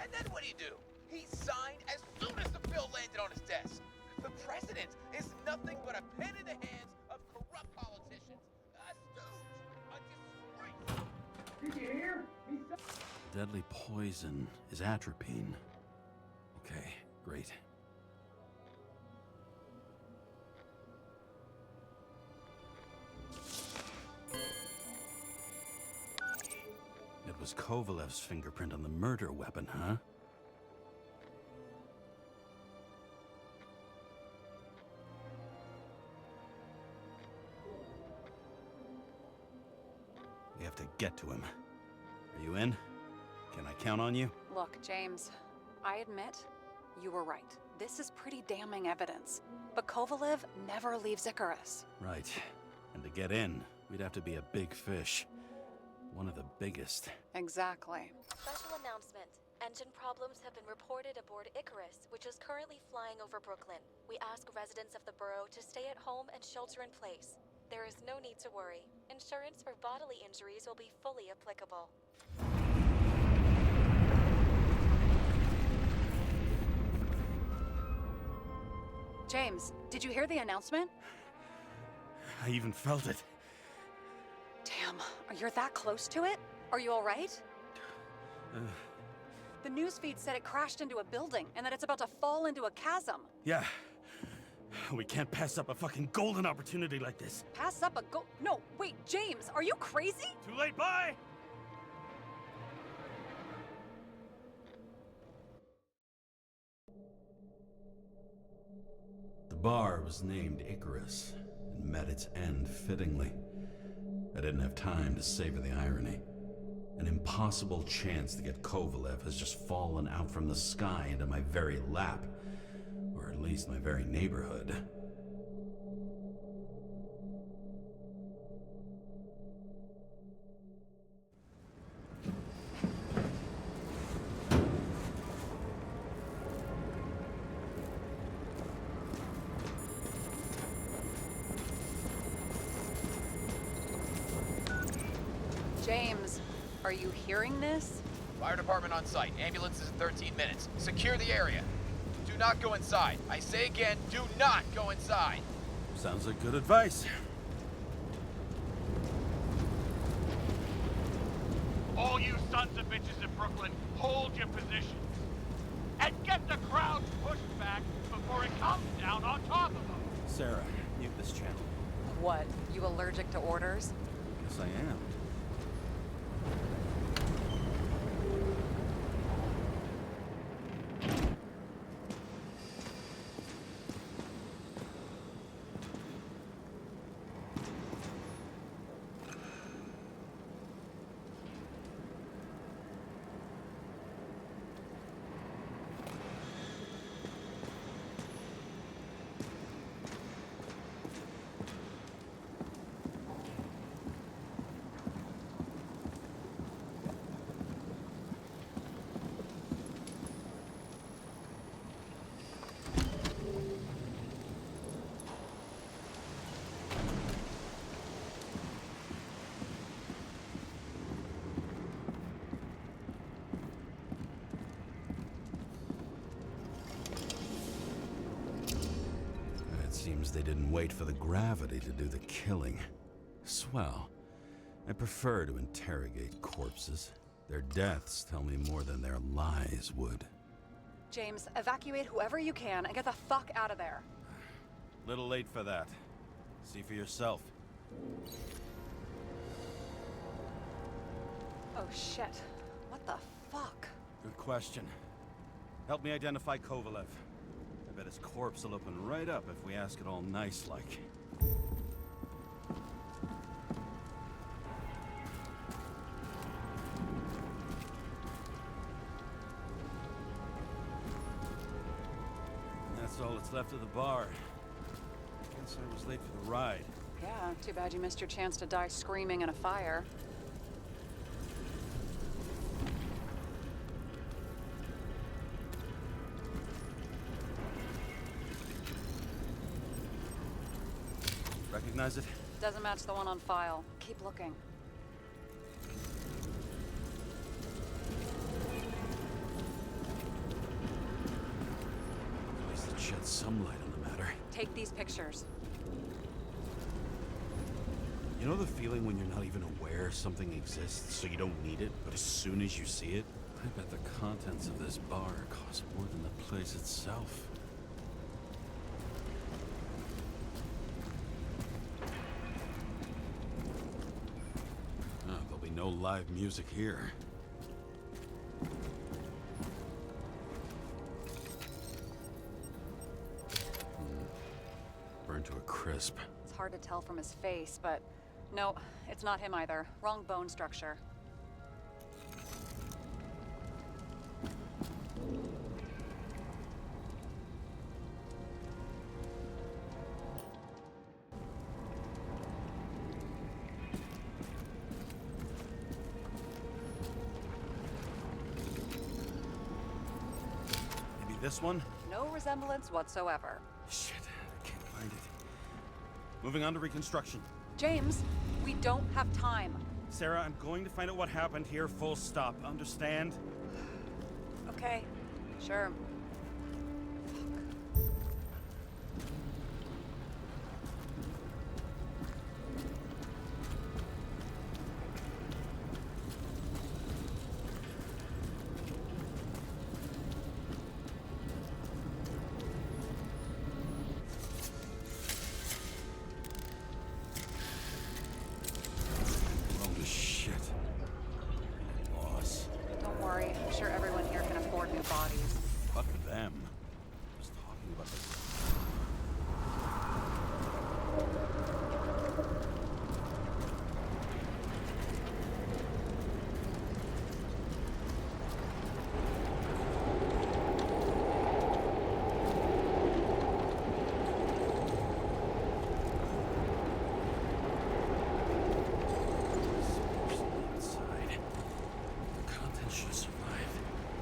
S8: And then what do? He signed as soon as the bill landed on his desk. The president is nothing but a pen in the hands of corrupt politicians. A stooge. A disgrace. Did you hear?
S6: Deadly poison is atropine. Okay, great. It was Kovalev's fingerprint on the murder weapon, huh? We have to get to him. Are you in? Can I count on you?
S5: Look, James, I admit, you were right. This is pretty damning evidence. But Kovalev never leaves Icarus.
S6: Right. And to get in, we'd have to be a big fish. One of the biggest.
S5: Exactly.
S1: Special announcement. Engine problems have been reported aboard Icarus, which is currently flying over Brooklyn. We ask residents of the borough to stay at home and shelter in place. There is no need to worry. Insurance for bodily injuries will be fully applicable.
S5: James, did you hear the announcement?
S6: I even felt it.
S5: Damn, you're that close to it? Are you all right? The newsfeed said it crashed into a building and that it's about to fall into a chasm.
S6: Yeah. We can't pass up a fucking golden opportunity like this.
S5: Pass up a No, wait, James, are you crazy?
S6: Too late, bye! The bar was named Icarus and met its end fittingly. I didn't have time to savor the irony. An impossible chance to get Kovalev has just fallen out from the sky into my very lap, or at least my very neighborhood.
S5: James, are you hearing this?
S8: Fire department on site. Ambulances in 13 minutes. Secure the area. Do not go inside. I say again, do not go inside.
S6: Sounds like good advice.
S4: All you sons of bitches in Brooklyn, hold your positions. And get the crowd pushed back before it comes down on top of them.
S6: Sarah, mute this channel.
S5: What, you allergic to orders?
S6: Yes, I am. Seems they didn't wait for the gravity to do the killing. Swell. I prefer to interrogate corpses. Their deaths tell me more than their lies would.
S5: James, evacuate whoever you can and get the fuck out of there.
S6: Little late for that. See for yourself.
S5: Oh shit. What the fuck?
S6: Good question. Help me identify Kovalev. I bet his corpse will open right up if we ask it all nice-like. That's all that's left of the bar. Guess I was late for the ride.
S5: Yeah, too bad you missed your chance to die screaming in a fire.
S6: Recognize it?
S5: Doesn't match the one on file. Keep looking.
S6: At least it sheds some light on the matter.
S5: Take these pictures.
S6: You know the feeling when you're not even aware something exists, so you don't need it, but as soon as you see it? I bet the contents of this bar cost more than the place itself. There'll be no live music here. Burned to a crisp.
S5: It's hard to tell from his face, but no, it's not him either. Wrong bone structure.
S6: Maybe this one?
S5: No resemblance whatsoever.
S6: Shit, I can't find it. Moving on to reconstruction.
S5: James, we don't have time.
S6: Sarah, I'm going to find out what happened here, full stop. Understand?
S5: Okay, sure. bodies.
S6: Fuck them. Just talking about this. Inside. The contents should survive.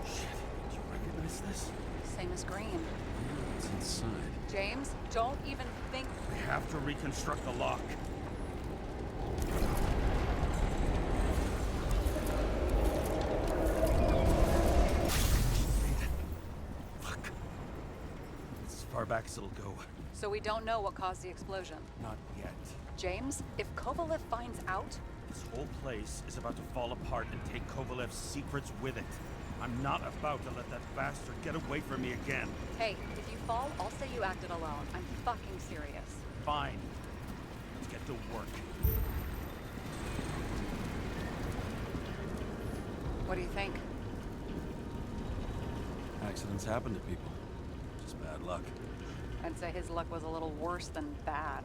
S6: Shit, do you recognize this?
S5: Same as Green.
S6: Yeah, it's inside.
S5: James, don't even think.
S6: We have to reconstruct the lock. Fuck. It's as far back as it'll go.
S5: So we don't know what caused the explosion.
S6: Not yet.
S5: James, if Kovalev finds out,
S6: This whole place is about to fall apart and take Kovalev's secrets with it. I'm not about to let that bastard get away from me again.
S5: hey, if you fall, I'll say you acted alone. I'm fucking serious.
S6: Fine. Let's get to work.
S5: What do you think?
S6: Accidents happen to people. Just bad luck.
S5: I'd say his luck was a little worse than bad.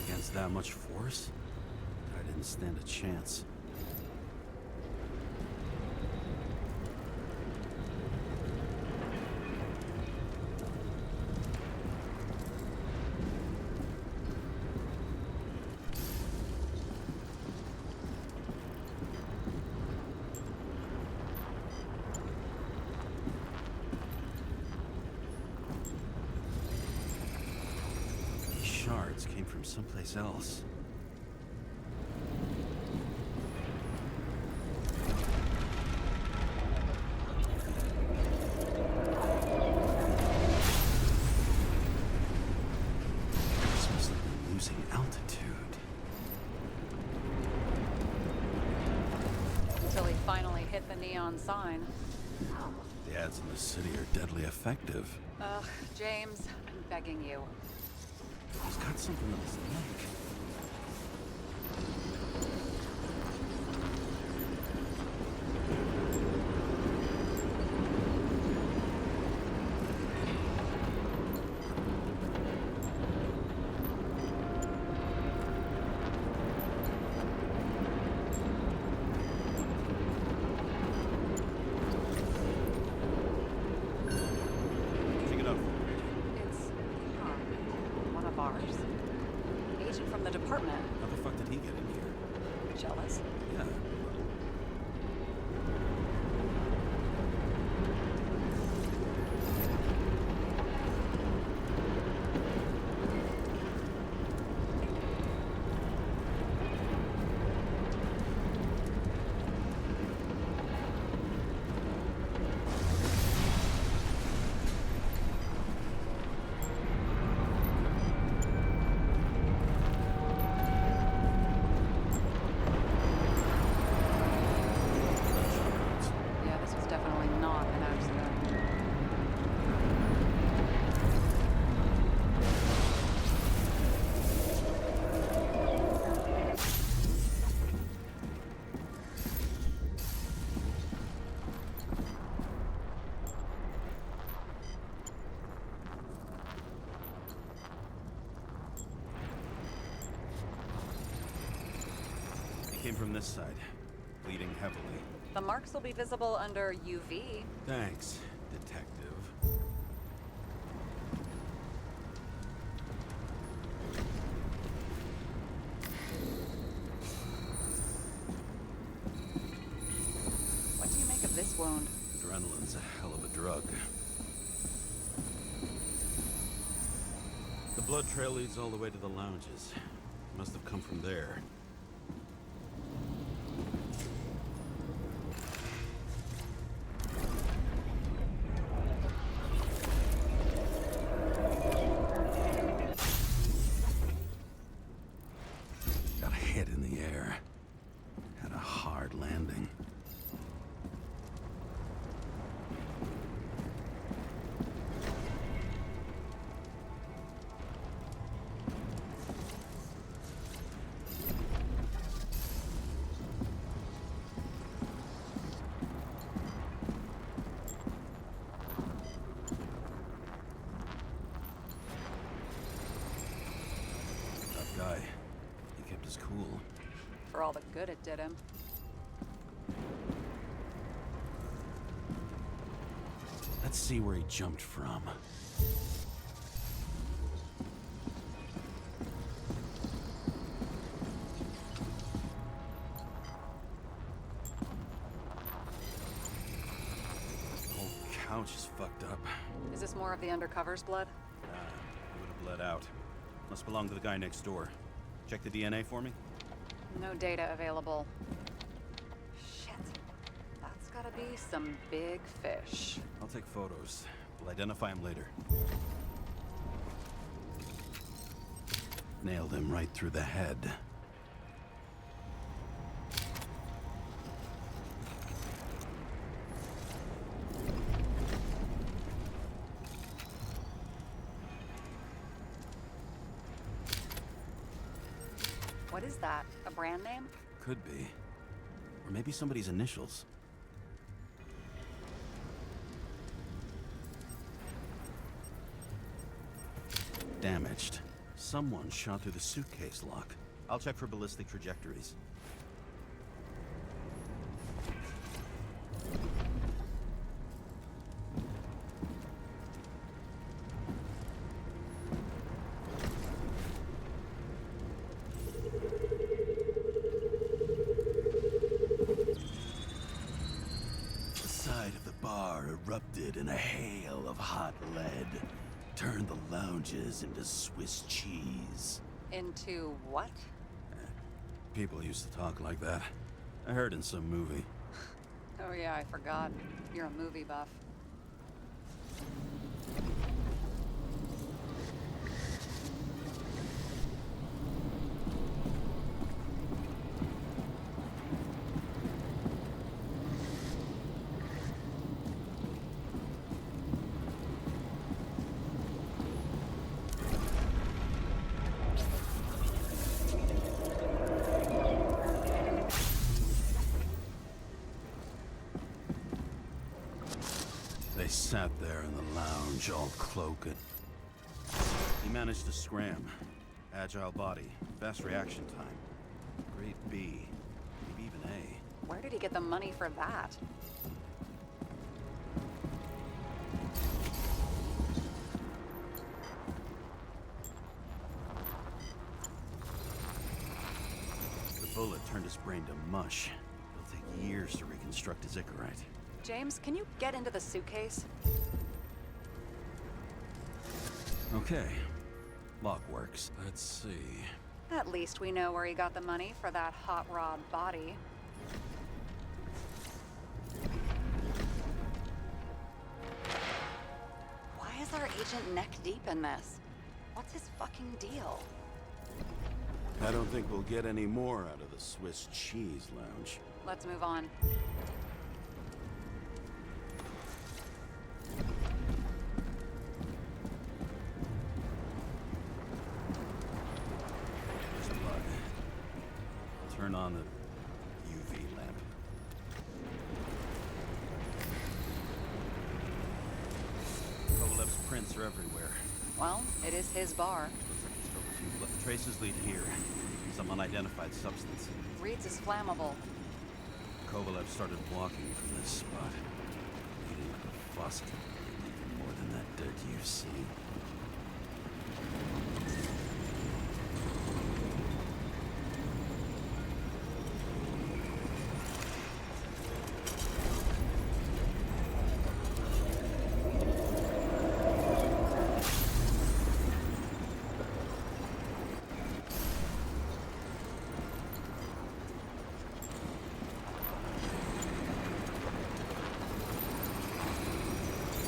S6: Against that much force? I didn't stand a chance. These shards came from someplace else. This must have been losing altitude.
S5: Until he finally hit the neon sign.
S6: The ads in the city are deadly effective.
S5: Ugh, James, I'm begging you.
S6: He's got something on his leg. Take it out.
S5: It's one of ours. Agent from the department.
S6: How the fuck did he get in here?
S5: Jealous?
S6: Yeah.
S5: Yeah, this was definitely not an accident.
S6: It came from this side, bleeding heavily.
S5: The marks will be visible under UV.
S6: Thanks, detective.
S5: What do you make of this wound?
S6: Adrenaline's a hell of a drug. The blood trail leads all the way to the lounges. Must have come from there. Got a hit in the air. Had a hard landing.
S5: good it did him.
S6: Let's see where he jumped from. The whole couch is fucked up.
S5: Is this more of the undercover's blood?
S6: It would have bled out. Must belong to the guy next door. Check the DNA for me.
S5: No data available. Shit. That's gotta be some big fish.
S6: I'll take photos. We'll identify him later. Nailed him right through the head.
S5: What is that? A brand name?
S6: Could be. Or maybe somebody's initials. Damaged. Someone shot through the suitcase lock. I'll check for ballistic trajectories. The side of the bar erupted in a hail of hot lead. Turned the lounges into Swiss cheese.
S5: Into what?
S6: People used to talk like that. I heard in some movie.
S5: Oh yeah, I forgot. You're a movie buff.
S6: They sat there in the lounge, all cloaked. He managed to scram. Agile body, fast reaction time. Grade B, maybe even A.
S5: Where did he get the money for that?
S6: The bullet turned his brain to mush. It'll take years to reconstruct his Icarite.
S5: James, can you get into the suitcase?
S6: Okay. Lock works. Let's see.
S5: At least we know where he got the money for that hot rod body. Why is our agent neck deep in this? What's his fucking deal?
S6: I don't think we'll get any more out of the Swiss cheese lounge.
S5: Let's move on.
S6: There's blood. Turn on the UV lamp. Kovalev's prints are everywhere.
S5: Well, it is his bar.
S6: Looks like he's broke a few blood. Traces lead here. Some unidentified substance.
S5: Reads is flammable.
S6: Kovalev started walking from this spot. Leading like a faucet. Even more than that dirt you see.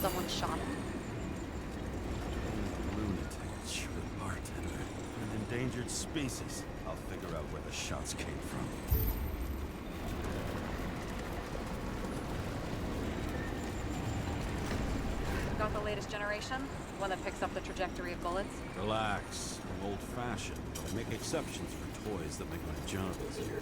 S5: Someone shot him?
S6: Lunatic, shoot a bartender. An endangered species. I'll figure out where the shots came from.
S5: Got the latest generation? One that picks up the trajectory of bullets?
S6: Relax. I'm old-fashioned, but I make exceptions for toys that make my job easier.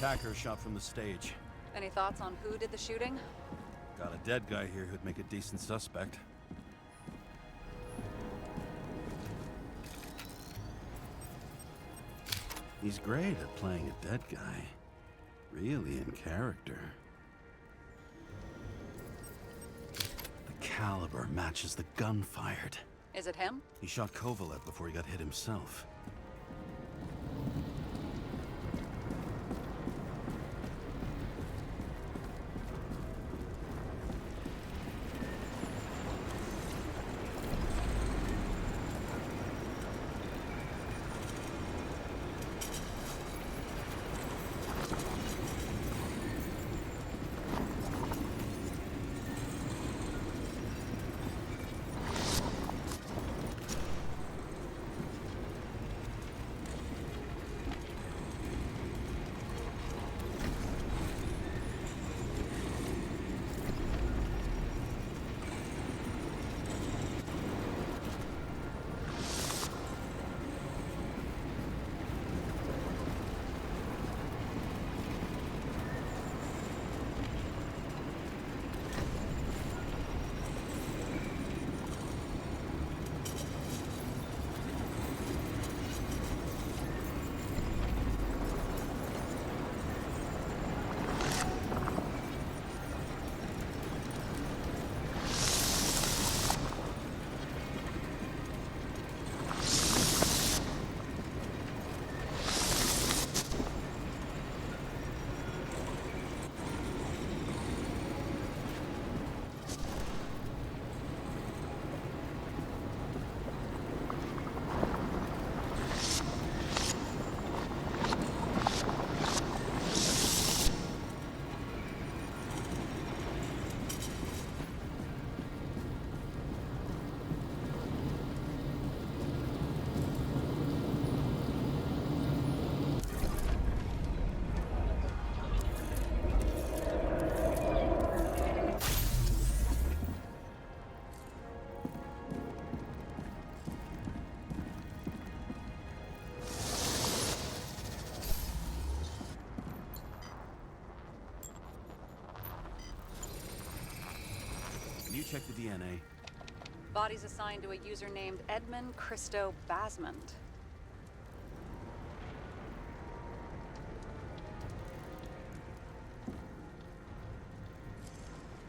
S6: attacker shot from the stage.
S5: Any thoughts on who did the shooting?
S6: Got a dead guy here who'd make a decent suspect. He's great at playing a dead guy. Really in character. The caliber matches the gun fired.
S5: Is it him?
S6: He shot Kovalev before he got hit himself. Can you check the DNA?
S5: Body's assigned to a user named Edmund Christo Basmond.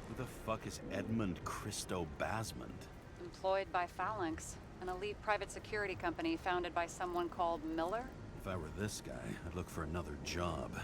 S6: Who the fuck is Edmund Christo Basmond?
S5: Employed by Phalanx, an elite private security company founded by someone called Miller.
S6: If I were this guy, I'd look for another job.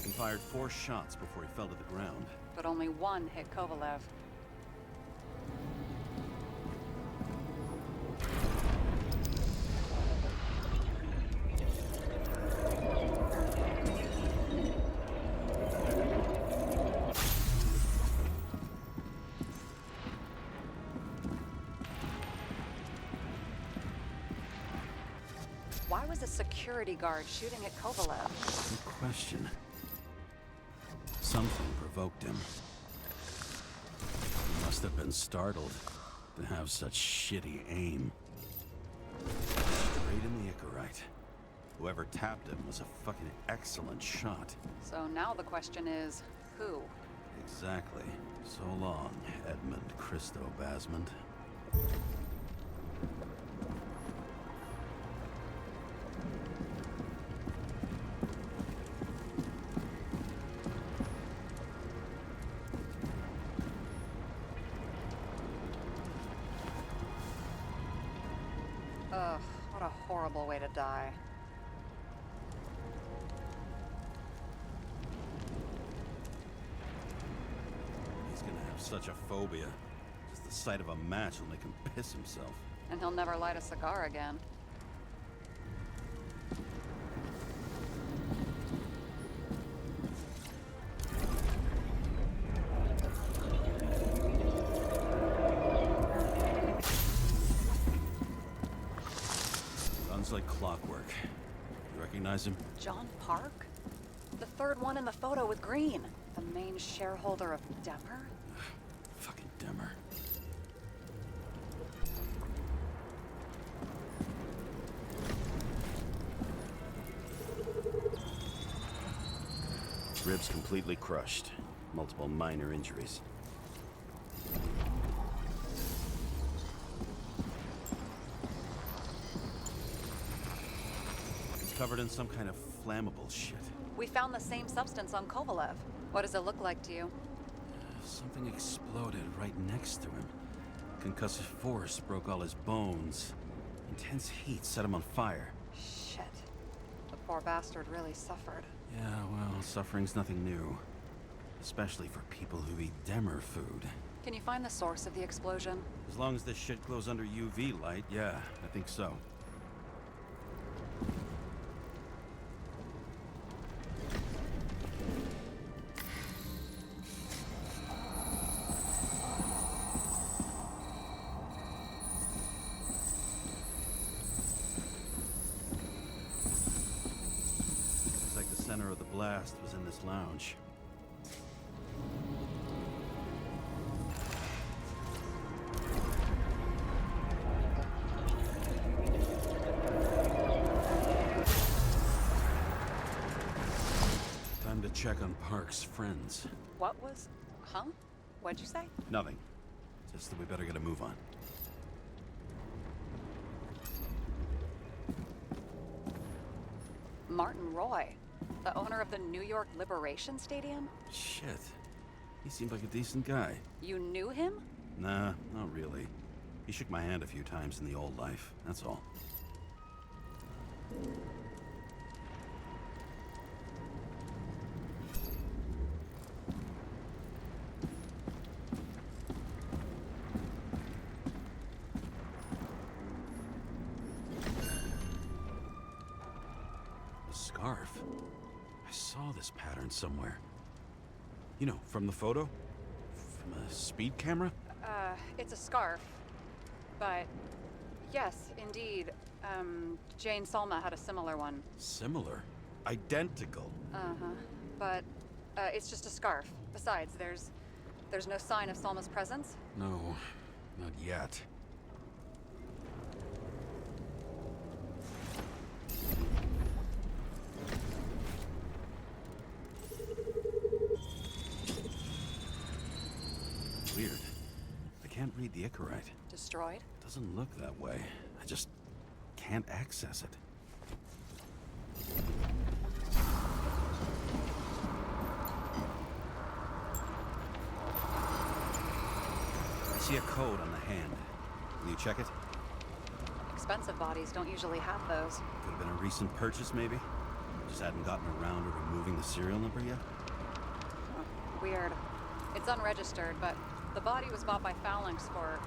S6: He fired 4 shots before he fell to the ground.
S5: But only one hit Kovalev. Why was a security guard shooting at Kovalev?
S6: Good question. Something provoked him. He must have been startled to have such shitty aim. Straight in the Icarite. Whoever tapped him was a fucking excellent shot.
S5: So now the question is, who?
S6: Exactly. So long, Edmund Christo Basmond.
S5: Ugh, what a horrible way to die.
S6: He's gonna have such a phobia. Just the sight of a match will make him piss himself.
S5: And he'll never light a cigar again.
S6: clockwork. You recognize him?
S5: John Park? The third one in the photo with Green. The main shareholder of Demmer?
S6: Fucking Demmer. Ribs completely crushed. Multiple minor injuries. It's covered in some kind of flammable shit.
S5: We found the same substance on Kovalev. What does it look like to you?
S6: Something exploded right next to him. Concussive force broke all his bones. Intense heat set him on fire.
S5: Shit. The poor bastard really suffered.
S6: Yeah, well, suffering's nothing new. Especially for people who eat Demmer food.
S5: Can you find the source of the explosion?
S6: As long as this shit glows under UV light, yeah, I think so. Looks like the center of the blast was in this lounge. Time to check on Park's friends.
S5: What was... Huh? What'd you say?
S6: Nothing. Just that we better get a move on.
S5: Martin Roy, the owner of the New York Liberation Stadium?
S6: Shit. He seemed like a decent guy.
S5: You knew him?
S6: Nah, not really. He shook my hand a few times in the old life, that's all. A scarf. I saw this pattern somewhere. You know, from the photo? From a speed camera?
S5: It's a scarf. But, yes, indeed. Jane Salma had a similar one.
S6: Similar? Identical?
S5: Uh-huh. But, it's just a scarf. Besides, there's no sign of Salma's presence.
S6: No, not yet. Weird. I can't read the Icarite.
S5: Destroyed?
S6: Doesn't look that way. I just can't access it. I see a code on the hand. Will you check it?
S5: Expensive bodies don't usually have those.
S6: Could have been a recent purchase, maybe? Just hadn't gotten around to removing the serial number yet?
S5: Oh, weird. It's unregistered, but the body was bought by Phalanx for...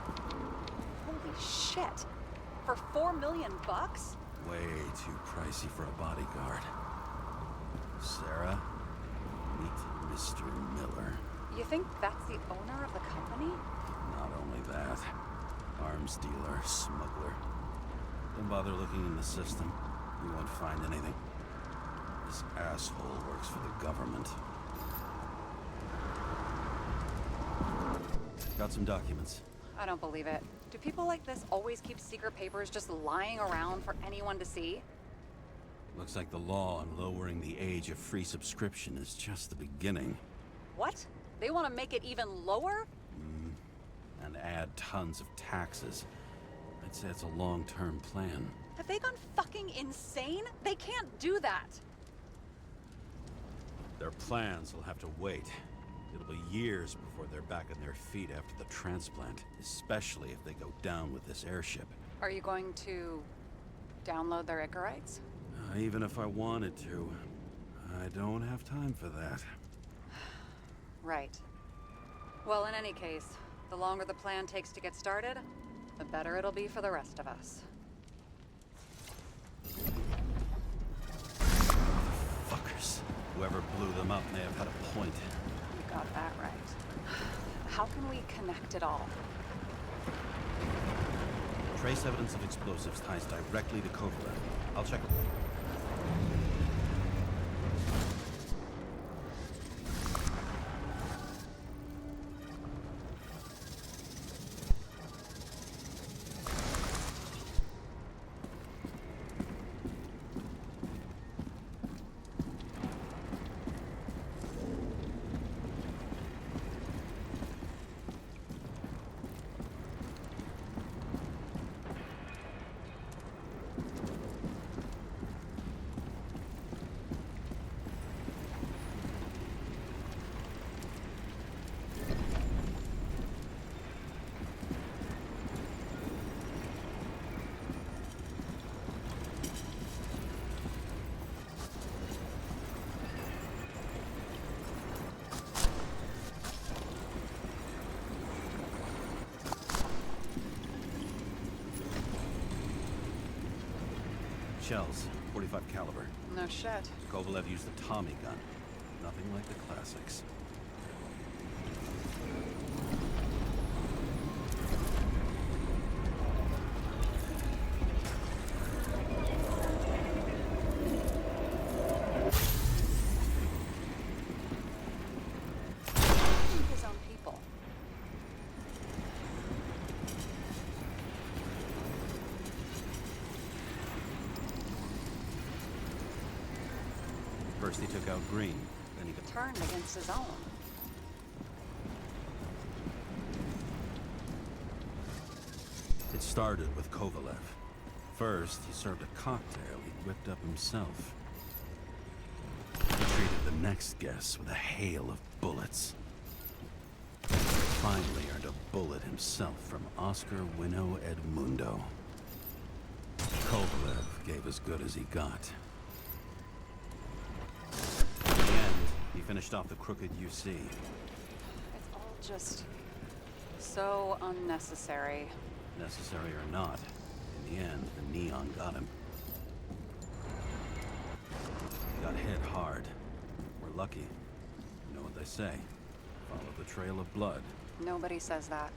S5: Holy shit! For $4 million bucks?
S6: Way too pricey for a bodyguard. Sarah, meet Mr. Miller.
S5: You think that's the owner of the company?
S6: Not only that, arms dealer, smuggler. Don't bother looking in the system. You won't find anything. This asshole works for the government. Got some documents.
S5: I don't believe it. Do people like this always keep secret papers just lying around for anyone to see?
S6: Looks like the law on lowering the age of free subscription is just the beginning.
S5: What? They want to make it even lower?
S6: And add tons of taxes. I'd say it's a long-term plan.
S5: Have they gone fucking insane? They can't do that!
S6: Their plans will have to wait. It'll be years before they're back on their feet after the transplant, especially if they go down with this airship.
S5: Are you going to download their Icarites?
S6: Even if I wanted to, I don't have time for that.
S5: Right. Well, in any case, the longer the plan takes to get started, the better it'll be for the rest of us.
S6: Fuckers. Whoever blew them up may have had a point.
S5: You got that right. How can we connect it all?
S6: Trace evidence of explosives ties directly to Kovalev. I'll check. Shells, 45 caliber.
S5: No shit.
S6: Kovalev used the Tommy gun. Nothing like the classics.
S5: His own people.
S6: First he took out Green, then he
S5: Turned against his own.
S6: It started with Kovalev. First, he served a cocktail he'd whipped up himself. He treated the next guest with a hail of bullets. Finally earned a bullet himself from Oscar Winnow Edmundo. Kovalev gave as good as he got. In the end, he finished off the crooked UC.
S5: It's all just so unnecessary.
S6: Necessary or not, in the end, the neon got him. He got hit hard. We're lucky. You know what they say. Follow the trail of blood.
S5: Nobody says that.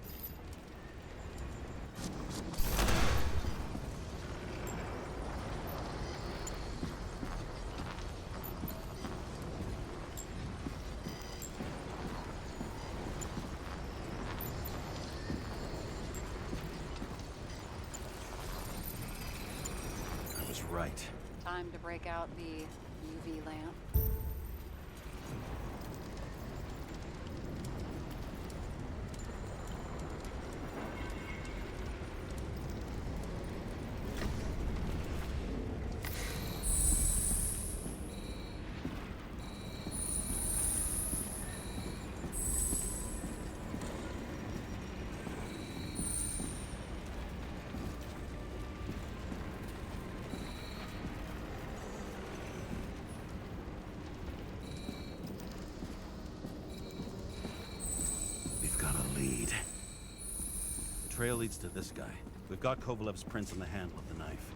S6: I was right.
S5: Time to break out the UV lamp.
S6: We've got a lead. The trail leads to this guy. We've got Kovalev's prints on the handle of the knife.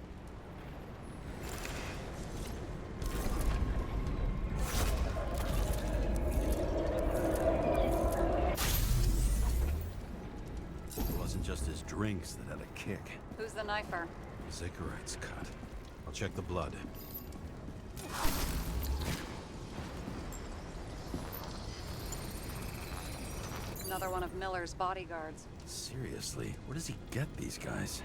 S6: It wasn't just his drinks that had a kick.
S5: Who's the knifer?
S6: Zacharites cut. I'll check the blood.
S5: Another one of Miller's bodyguards.
S6: Seriously, where does he get these guys?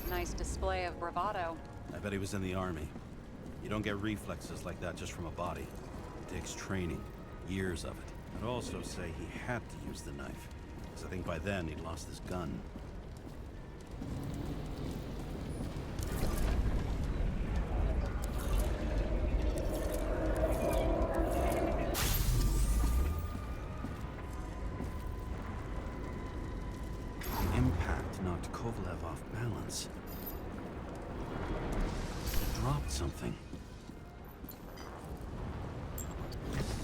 S5: Nice display of bravado.
S6: I bet he was in the army. You don't get reflexes like that just from a body. It takes training, years of it. I'd also say he had to use the knife, because I think by then he'd lost his gun. The impact knocked Kovalev off balance. It dropped something.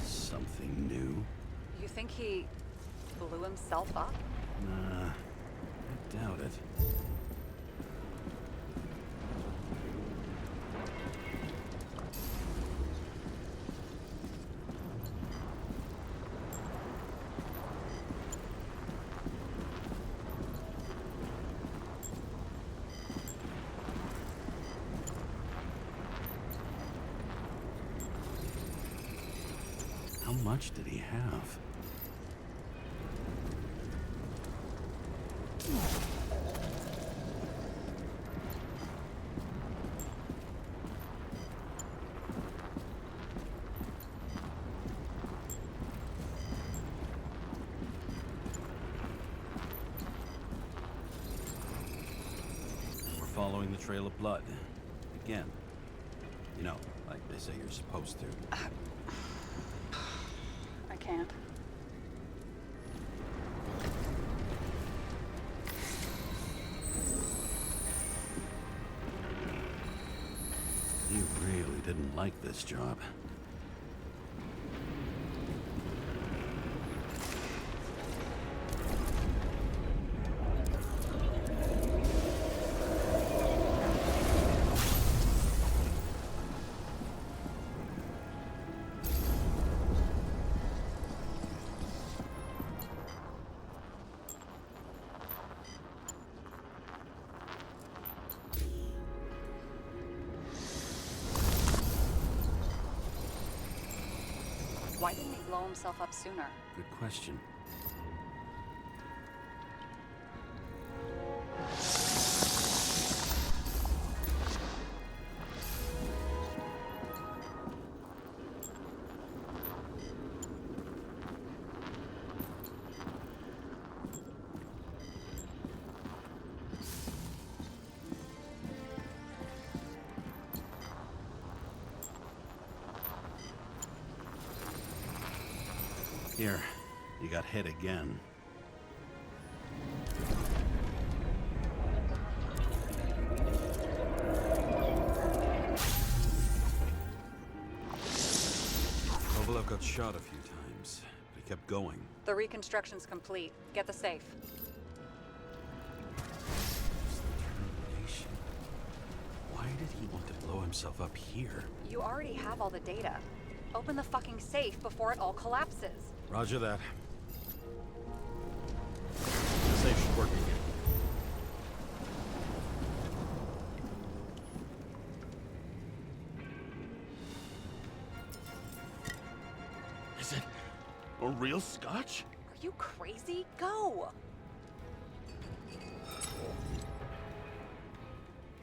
S6: Something new?
S5: You think he blew himself up?
S6: Nah, I doubt it. How much did he have? We're following the trail of blood. Again. You know, like they say you're supposed to.
S5: I can't.
S6: You really didn't like this job.
S5: Why didn't he blow himself up sooner?
S6: Good question. Here, you got hit again. Kovalev got shot a few times, but he kept going.
S5: The reconstruction's complete. Get the safe.
S6: Determination. Why did he want to blow himself up here?
S5: You already have all the data. Open the fucking safe before it all collapses.
S6: Roger that. The safe should work again. Is it a real scotch?
S5: Are you crazy? Go!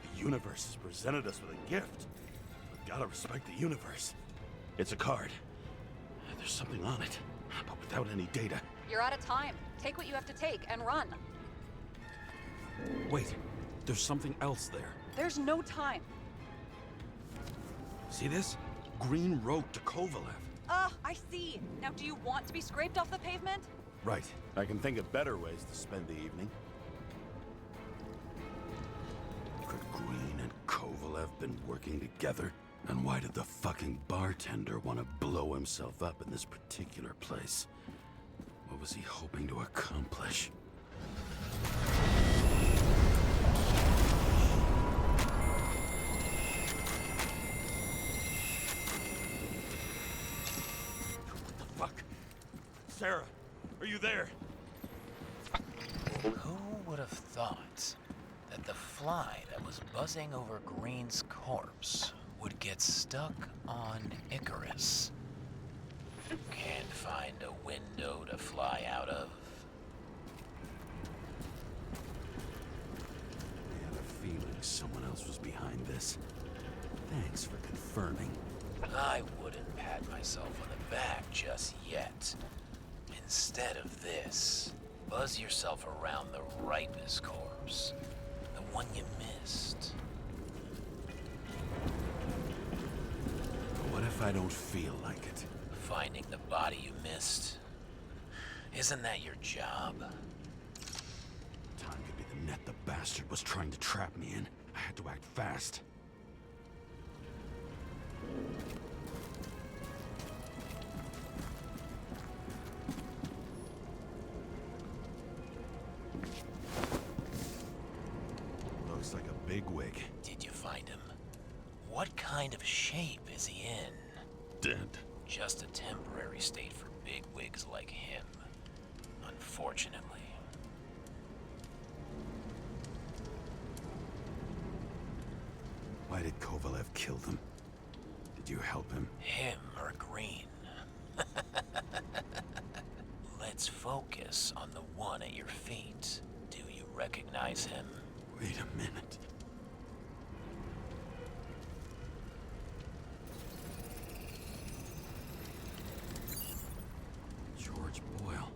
S6: The universe has presented us with a gift. We've got to respect the universe. It's a card. There's something on it, but without any data.
S5: You're out of time. Take what you have to take and run.
S6: Wait, there's something else there.
S5: There's no time.
S6: See this? Green wrote to Kovalev.
S5: I see. Now do you want to be scraped off the pavement?
S6: Right. I can think of better ways to spend the evening. Could Green and Kovalev been working together? And why did the fucking bartender want to blow himself up in this particular place? What was he hoping to accomplish? What the fuck? Sarah, are you there?
S9: Who would have thought that the fly that was buzzing over Green's corpse would get stuck on Icarus? Can't find a window to fly out of.
S6: I had a feeling someone else was behind this. Thanks for confirming.
S9: I wouldn't pat myself on the back just yet. Instead of this, buzz yourself around the Ripus corpse. The one you missed.
S6: What if I don't feel like it?
S9: Finding the body you missed. Isn't that your job?
S6: Time could be the net the bastard was trying to trap me in. I had to act fast. Looks like a bigwig.
S9: Did you find him? What kind of shape is he in?
S6: Dead.
S9: Just a temporary state for bigwigs like him. Unfortunately.
S6: Why did Kovalev kill them? Did you help him?
S9: Him or Green? focus on the one at your feet. Do you recognize him?
S6: Wait a minute. George Boyle,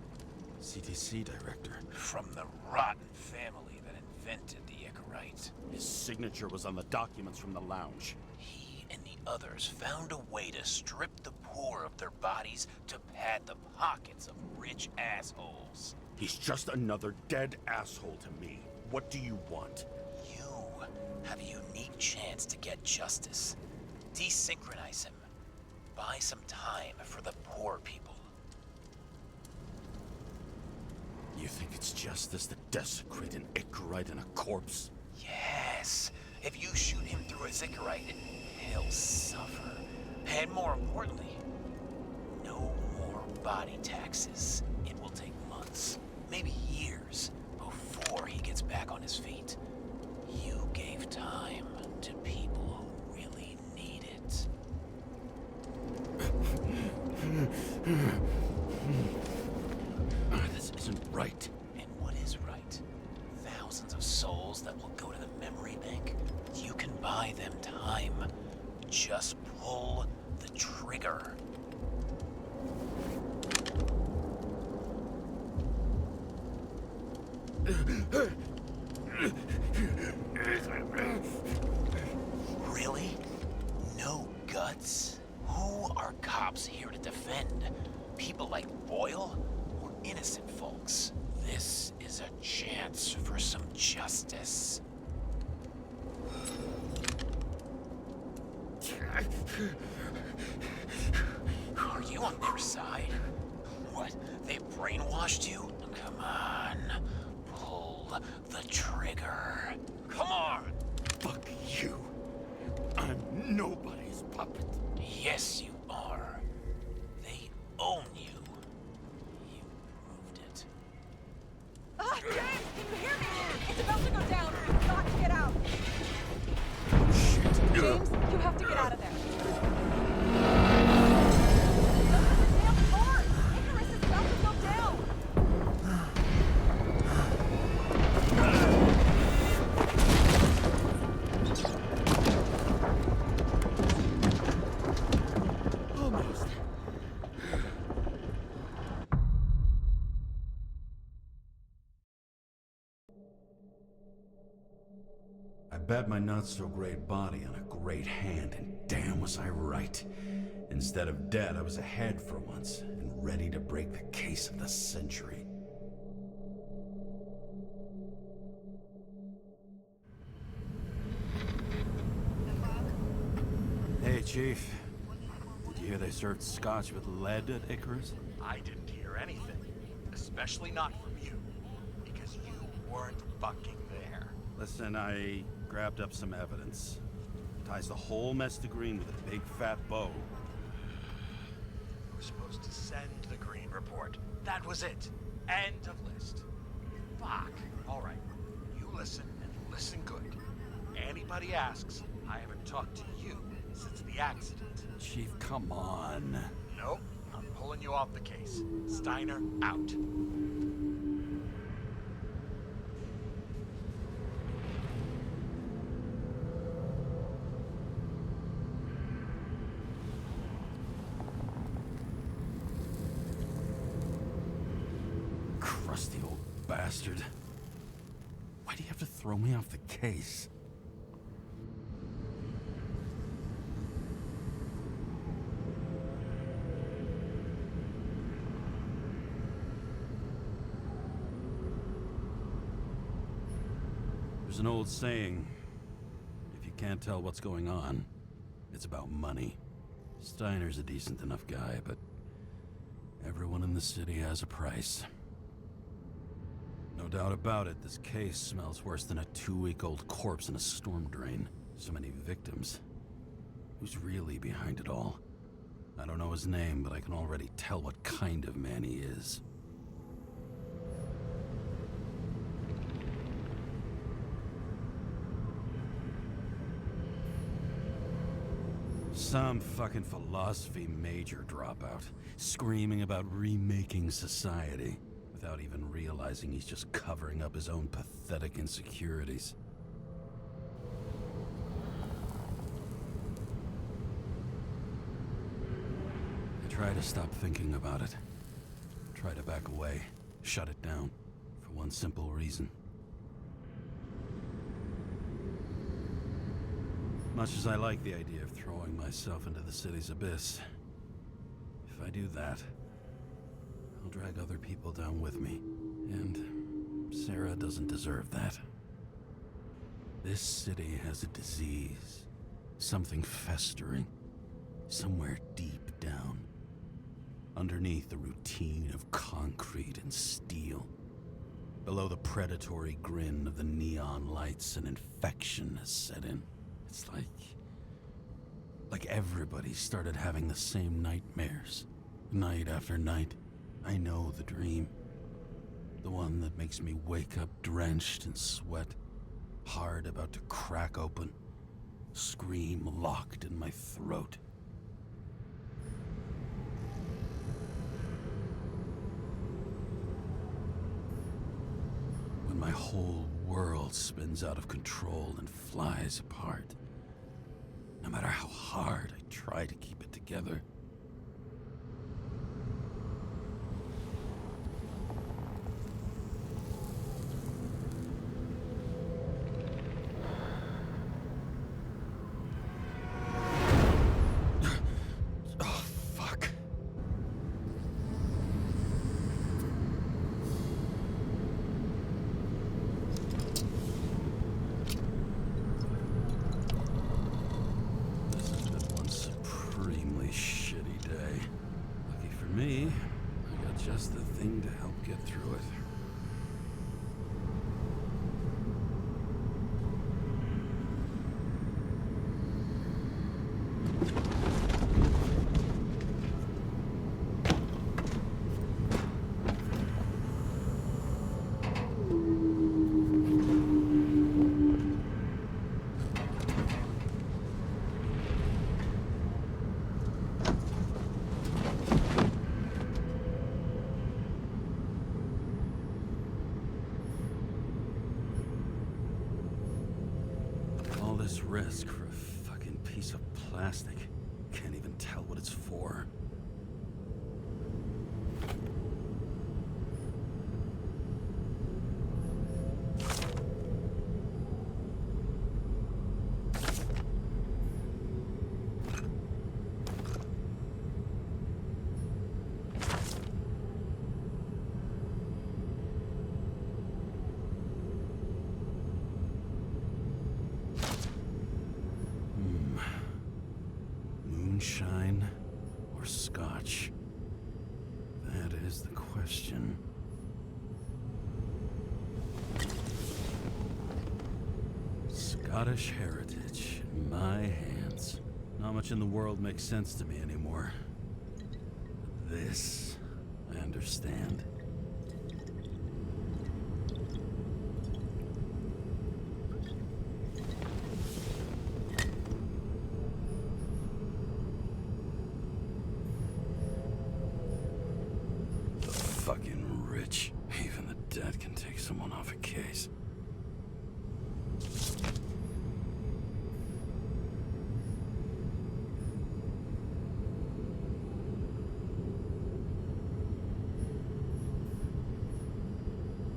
S6: CDC director.
S9: From the rotten family that invented the Icarite.
S6: His signature was on the documents from the lounge.
S9: He and the others found a way to strip the poor of their bodies to pad the pockets of rich assholes.
S6: He's just another dead asshole to me. What do you want?
S9: You have a unique chance to get justice. Desynchronize him. Buy some time for the poor people.
S6: You think it's justice to desecrate an Icarite and a corpse?
S9: Yes. If you shoot him through a Icarite, he'll suffer. And more importantly, no more body taxes. It will take months, maybe years, before he gets back on his feet. You gave time to people who really need it.
S6: This isn't right.
S9: And what is right? Thousands of souls that will go to the memory bank. You can buy them time. Just pull the trigger. Really? No guts? Who are cops here to defend? People like Boyle or innocent folks? This is a chance for some justice. Are you on their side? What? They brainwashed you? Come on. Pull the trigger. Come on!
S6: Fuck you. I'm nobody's puppet.
S9: Yes, you are. They own you. You proved it.
S7: Ah, James, can you hear me? It's about to go down. We've got to get out.
S6: Shit.
S7: James, you have to get out of there. Damn car! Icarus is about to go down.
S6: Almost. I bet my not-so-great body on a great hand, and damn was I right. Instead of dead, I was ahead for once, and ready to break the case of the century. Hey, Chief. Did you hear they served scotch with lead at Icarus?
S4: I didn't hear anything. Especially not from you. Because you weren't fucking there.
S6: Listen, I grabbed up some evidence. Ties the whole mess to green with a big fat bow.
S4: You were supposed to send the green report. That was it. End of list. Fuck. Alright. You listen and listen good. Anybody asks, I haven't talked to you since the accident.
S6: Chief, come on.
S4: Nope. I'm pulling you off the case. Steiner, out.
S6: Crusty old bastard. Why do you have to throw me off the case? There's an old saying, if you can't tell what's going on, it's about money. Steiner's a decent enough guy, but everyone in the city has a price. No doubt about it, this case smells worse than a 2-week-old corpse in a storm drain. So many victims. Who's really behind it all? I don't know his name, but I can already tell what kind of man he is.
S3: Some fucking philosophy major dropout, screaming about remaking society, without even realizing he's just covering up his own pathetic insecurities. I try to stop thinking about it. Try to back away, shut it down, for one simple reason. Much as I like the idea of throwing myself into the city's abyss, if I do that, I'll drag other people down with me, and Sarah doesn't deserve that. This city has a disease, something festering, somewhere deep down, underneath the routine of concrete and steel. Below the predatory grin of the neon lights, an infection has set in. It's like everybody started having the same nightmares, night after night. I know the dream. The one that makes me wake up drenched in sweat, heart about to crack open, scream locked in my throat. When my whole world spins out of control and flies apart. No matter how hard I try to keep it together. Oh, fuck. Me, I got just the thing to help get through it. This risk for a fucking piece of plastic. Can't even tell what it's for. Moonshine or scotch? That is the question. Scottish heritage in my hands. Not much in the world makes sense to me anymore. But this, I understand. Fucking rich. Even the dead can take someone off a case.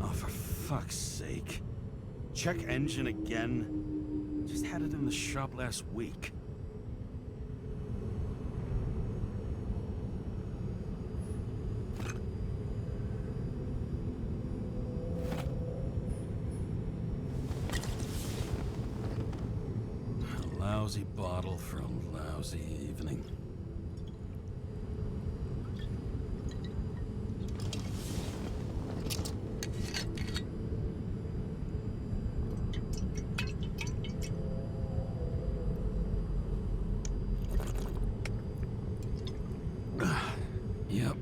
S3: Oh, for fuck's sake. Check engine again? Just had it in the shop last week. Lousy bottle for a lousy evening. Yep.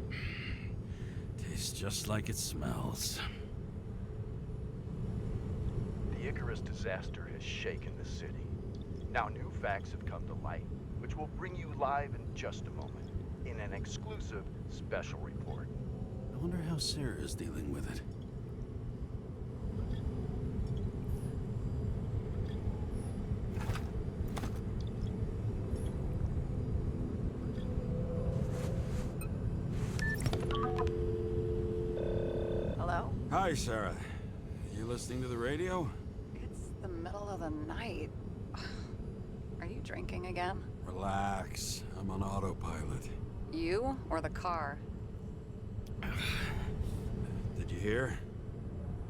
S3: Tastes just like it smells.
S10: The Icarus disaster has shaken the city. Now new facts have come to light, which which will bring you live in just a moment, in an exclusive special report.
S6: I wonder how Sarah is dealing with it.
S5: Hello?
S6: Hi, Sarah. You listening to the radio?
S5: It's the middle of the night. Are you drinking again?
S6: Relax. I'm on autopilot.
S5: You or the car?
S6: Did you hear?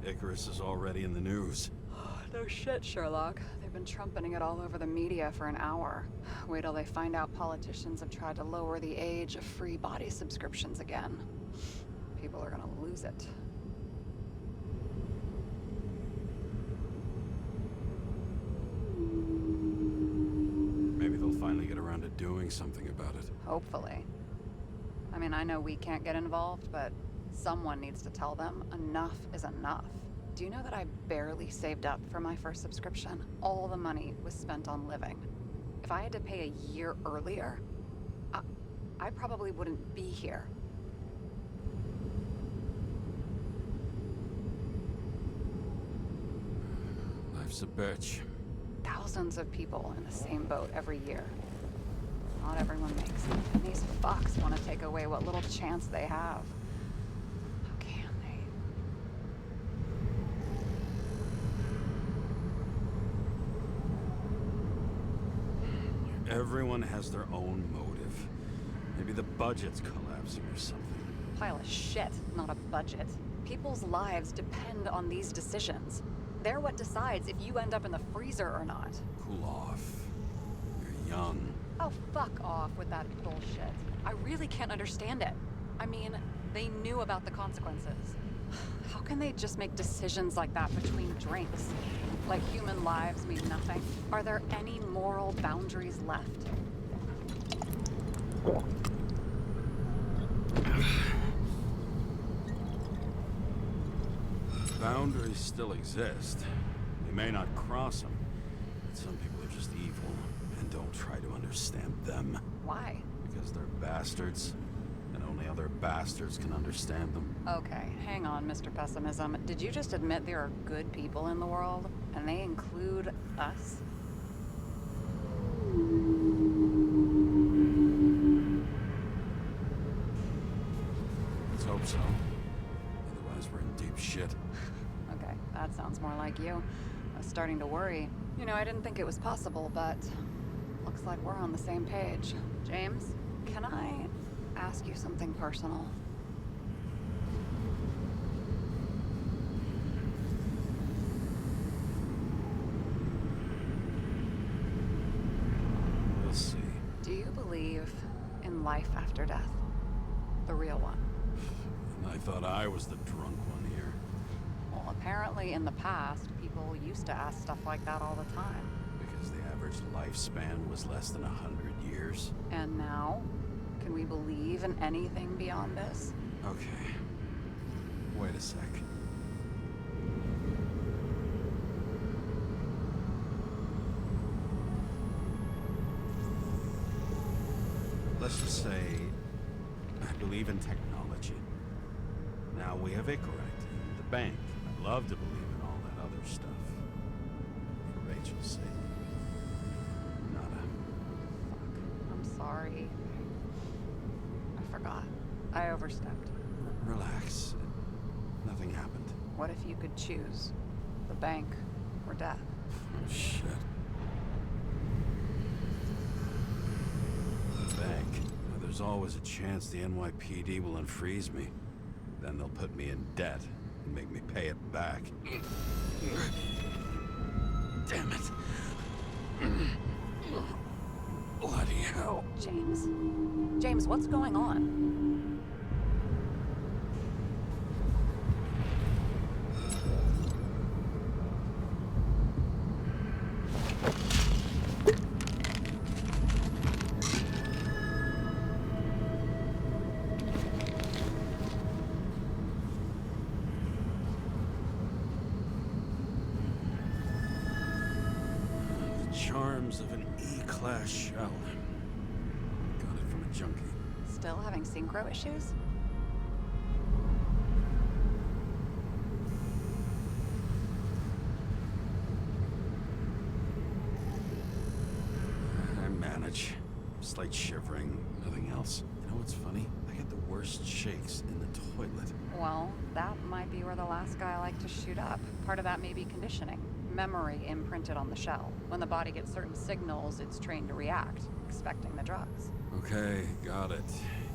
S6: Icarus is already in the news.
S5: No shit, Sherlock. They've been trumpeting it all over the media for an hour. Wait till they find out politicians have tried to lower the age of free body subscriptions again. People are gonna lose it.
S6: Maybe they'll finally get around to doing something about it.
S5: Hopefully. I mean, I know we can't get involved, but someone needs to tell them enough is enough. Do you know that I barely saved up for my first subscription? All the money was spent on living. If I had to pay a year earlier, I probably wouldn't be here.
S6: Life's a bitch.
S5: Thousands of people in the same boat every year. Not everyone makes it, and these fucks want to take away what little chance they have. How can they?
S6: Everyone has their own motive. Maybe the budget's collapsing or something.
S5: Pile of shit, not a budget. People's lives depend on these decisions. They're what decides if you end up in the freezer or not.
S6: Cool off. You're young.
S5: Oh, fuck off with that bullshit. I really can't understand it. I mean, they knew about the consequences. How can they just make decisions like that between drinks? Like human lives mean nothing? Are there any moral boundaries left?
S6: Boundaries still exist. We may not cross them, but some people are just evil and don't try to understand them.
S5: Why?
S6: Because they're bastards, and only other bastards can understand them.
S5: Okay, hang on, Mr. Pessimism. Did you just admit there are good people in the world, and they include us?
S6: Let's hope so. Otherwise, we're in deep shit.
S5: Okay, that sounds more like you. I was starting to worry. You know, I didn't think it was possible, but looks like we're on the same page. James, can I ask you something personal?
S6: We'll see.
S5: Do you believe in life after death? The real one?
S6: I thought I was the drunk one here.
S5: Well, apparently in the past, people used to ask stuff like that all the time.
S6: Because the average lifespan was less than 100 years.
S5: And now? Can we believe in anything beyond this?
S6: Okay. Wait a sec. Let's just say I believe in technology. Now we have Icarite, the bank. I'd love to believe in all that other stuff. For Rachel's sake. Nada.
S5: I'm sorry. I forgot. I overstepped.
S6: Relax. Nothing happened.
S5: What if you could choose? The bank or death?
S6: Oh, shit. The bank. Now, there's always a chance the NYPD will unfreeze me. Then they'll put me in debt and make me pay it back. Damn it. Bloody hell.
S5: James? James, what's going on?
S6: The charms of an E-class shell.
S5: still having synchro issues?
S6: I manage. Slight shivering, nothing else. You know what's funny? I get the worst shakes in the toilet.
S5: Well, that might be where the last guy liked to shoot up. Part of that may be conditioning. Memory imprinted on the shell. When the body gets certain signals, it's trained to react, expecting the drugs.
S6: Okay, got it.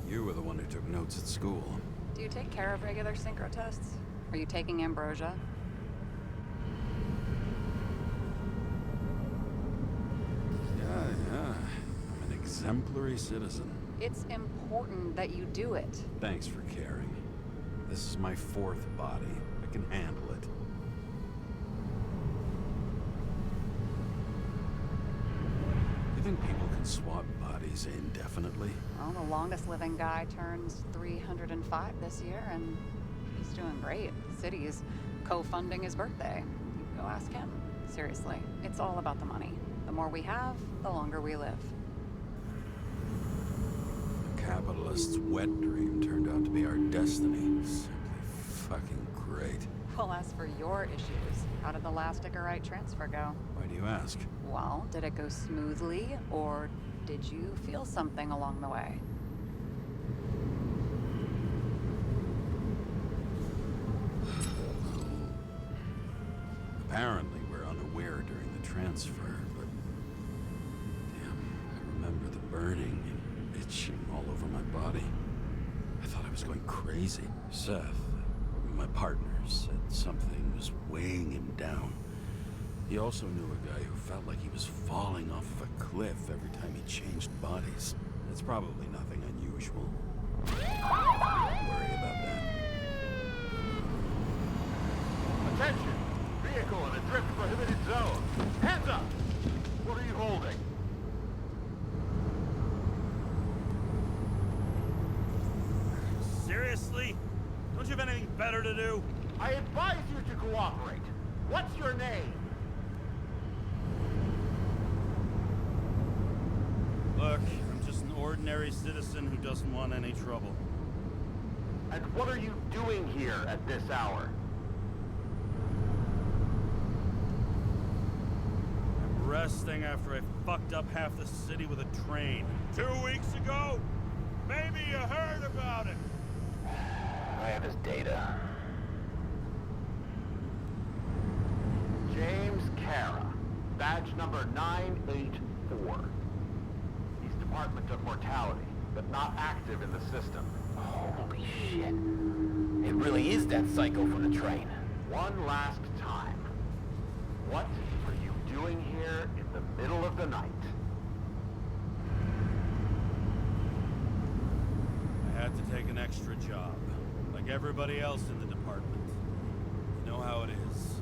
S6: You were the one who took notes at school.
S5: Do you take care of regular synchro tests? Are you taking ambrosia?
S6: Yeah. I'm an exemplary citizen.
S5: It's important that you do it.
S6: Thanks for caring. This is my fourth body. I can handle it. You think people can swap bodies indefinitely?
S5: Well, the longest living guy turns 305 this year, and he's doing great. The city's co-funding his birthday. You can go ask him. Seriously, it's all about the money. The more we have, the longer we live.
S6: The capitalist's wet dream turned out to be our destiny. Simply fucking great.
S5: Well, as for your issues, how did the last Icarite transfer go?
S6: Why do you ask?
S5: Well, did it go smoothly, or did you feel something along the way?
S6: Apparently, we're unaware during the transfer, but... Damn, I remember the burning and itching all over my body. I thought I was going crazy. Seth, my partner, said something was weighing him down. He also knew a guy who felt like he was falling off of a cliff every time he changed bodies. It's probably nothing unusual. Don't worry about that.
S11: Attention! Vehicle in a drift prohibited zone. Hands up! What are you holding?
S4: Seriously? Don't you have anything better to do?
S11: I advise you to cooperate. What's your name?
S4: Look, I'm just an ordinary citizen who doesn't want any trouble.
S11: And what are you doing here at this hour?
S4: I'm resting after I fucked up half the city with a train. 2 weeks ago? Maybe you heard about it.
S8: I have his data.
S11: James Karra, badge number 984. He's Department of Mortality, but not active in the system.
S8: Holy shit. It really is that psycho from the train.
S11: One last time. What are you doing here in the middle of the night?
S4: I had to take an extra job, like everybody else in the department. You know how it is.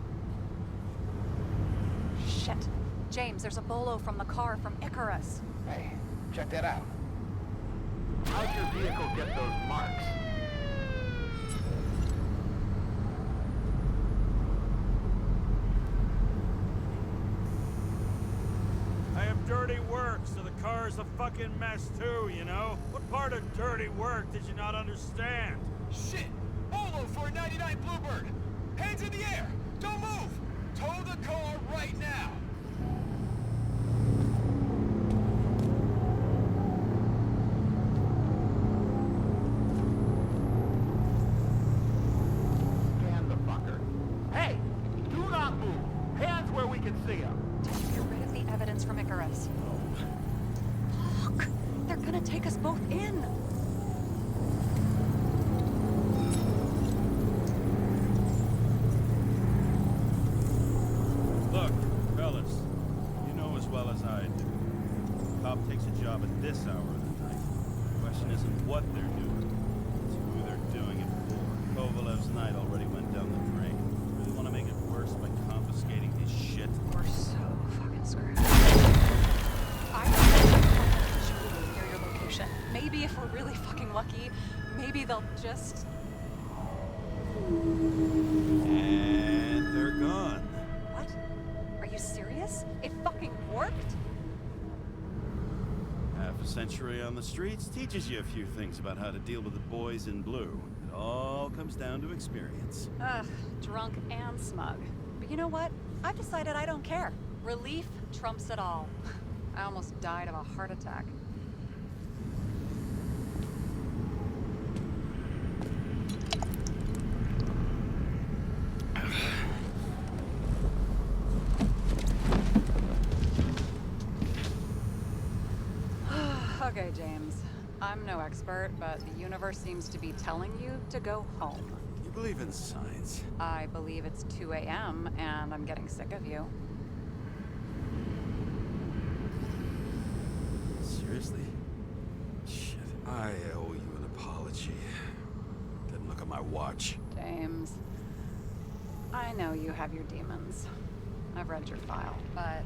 S5: Shit. James, there's a bolo from the car from Icarus.
S8: Hey, check that out.
S11: How'd your vehicle get those marks?
S4: I have dirty work, so the car's a fucking mess too, you know? What part of dirty work did you not understand?
S8: Shit! Bolo for a 99 Bluebird! Hands in the air! Don't move! Tow the car right now!
S11: Scan the fucker. Hey! Do not move! Hands where we can see him!
S5: Did you get rid of the evidence from Icarus? Look! They're gonna take us both in!
S4: Look, fellas, you know as well as I do. A cop takes a job at this hour of the night. The question isn't what they're doing, it's who they're doing it for. Kovalev's night already went down the drain. Really want to make it worse by confiscating his shit?
S5: We're so fucking screwed. I don't near your location. Maybe if we're really fucking lucky, maybe they'll just...
S6: And they're gone.
S5: What? Are you serious? It fucking worked?
S6: Half as century on the streets teaches you a few things about how to deal with the boys in blue. It all comes down to experience.
S5: Ugh, drunk and smug. But you know what? I've decided I don't care. Relief trumps it all. I almost died of a heart attack. Okay, James. I'm no expert, but the universe seems to be telling you to go home.
S6: You believe in science?
S5: I believe it's 2 a.m. and I'm getting sick of you.
S6: Seriously? Shit. I owe you an apology. Didn't look at my watch.
S5: James, I know you have your demons. I've read your file, but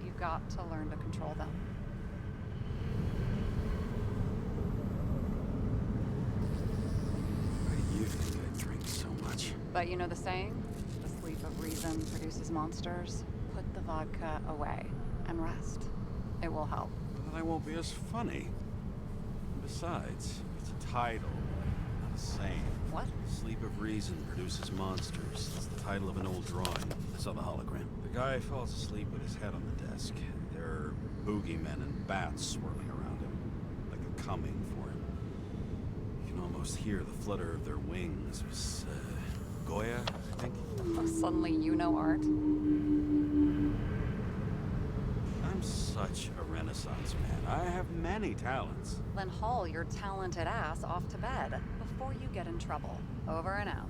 S5: you've got to learn to control them.
S6: You think I drink so much?
S5: But you know the saying? The sleep of reason produces monsters. Put the vodka away and rest. It will help.
S6: Well, then I won't be as funny. Besides, it's a title, not a saying.
S5: What?
S6: Sleep of Reason Produces Monsters. That's the title of an old drawing. I saw the hologram. The guy falls asleep with his head on the desk. There are boogeymen and bats swirling around him, like a coming for him. You can almost hear the flutter of their wings. It was, Goya, I think?
S5: Oh, suddenly you know art.
S6: I'm such a Renaissance man. I have many talents.
S5: Then haul your talented ass off to bed before you get in trouble. Over and out.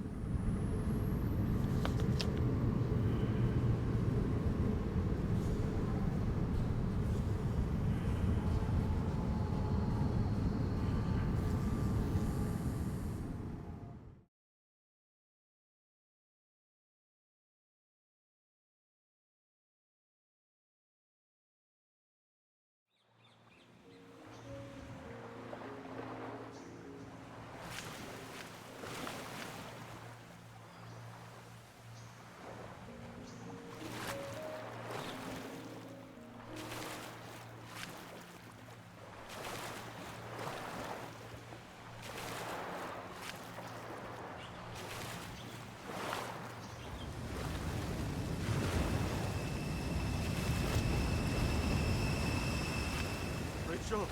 S6: Rachel!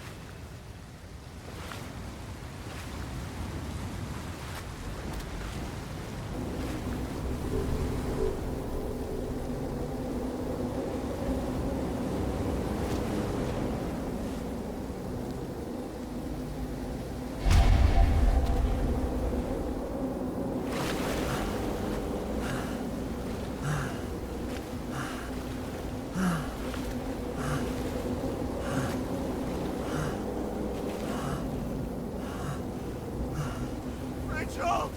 S6: Rachel!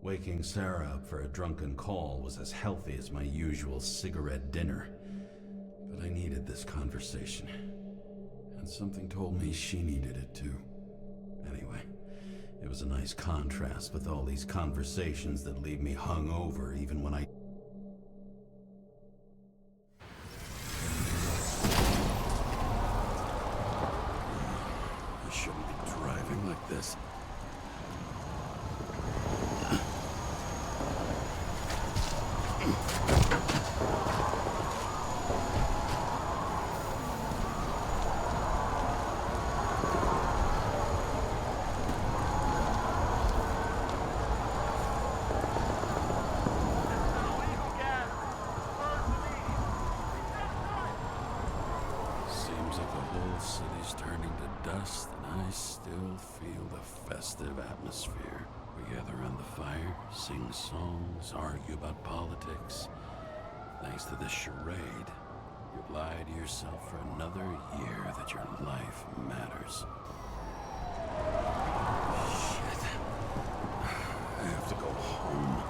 S6: Waking Sarah up for a drunken call was as healthy as my usual cigarette dinner. But I needed this conversation. And something told me she needed it too. Anyway, it was a nice contrast with all these conversations that leave me hungover even when I shouldn't be driving like this. Seems like the whole city's turning to dust, and I still feel the festive atmosphere. We gather around the fire, sing songs, argue about politics. Thanks to this charade, you lie to yourself for another year that your life matters. Shit. I have to go home.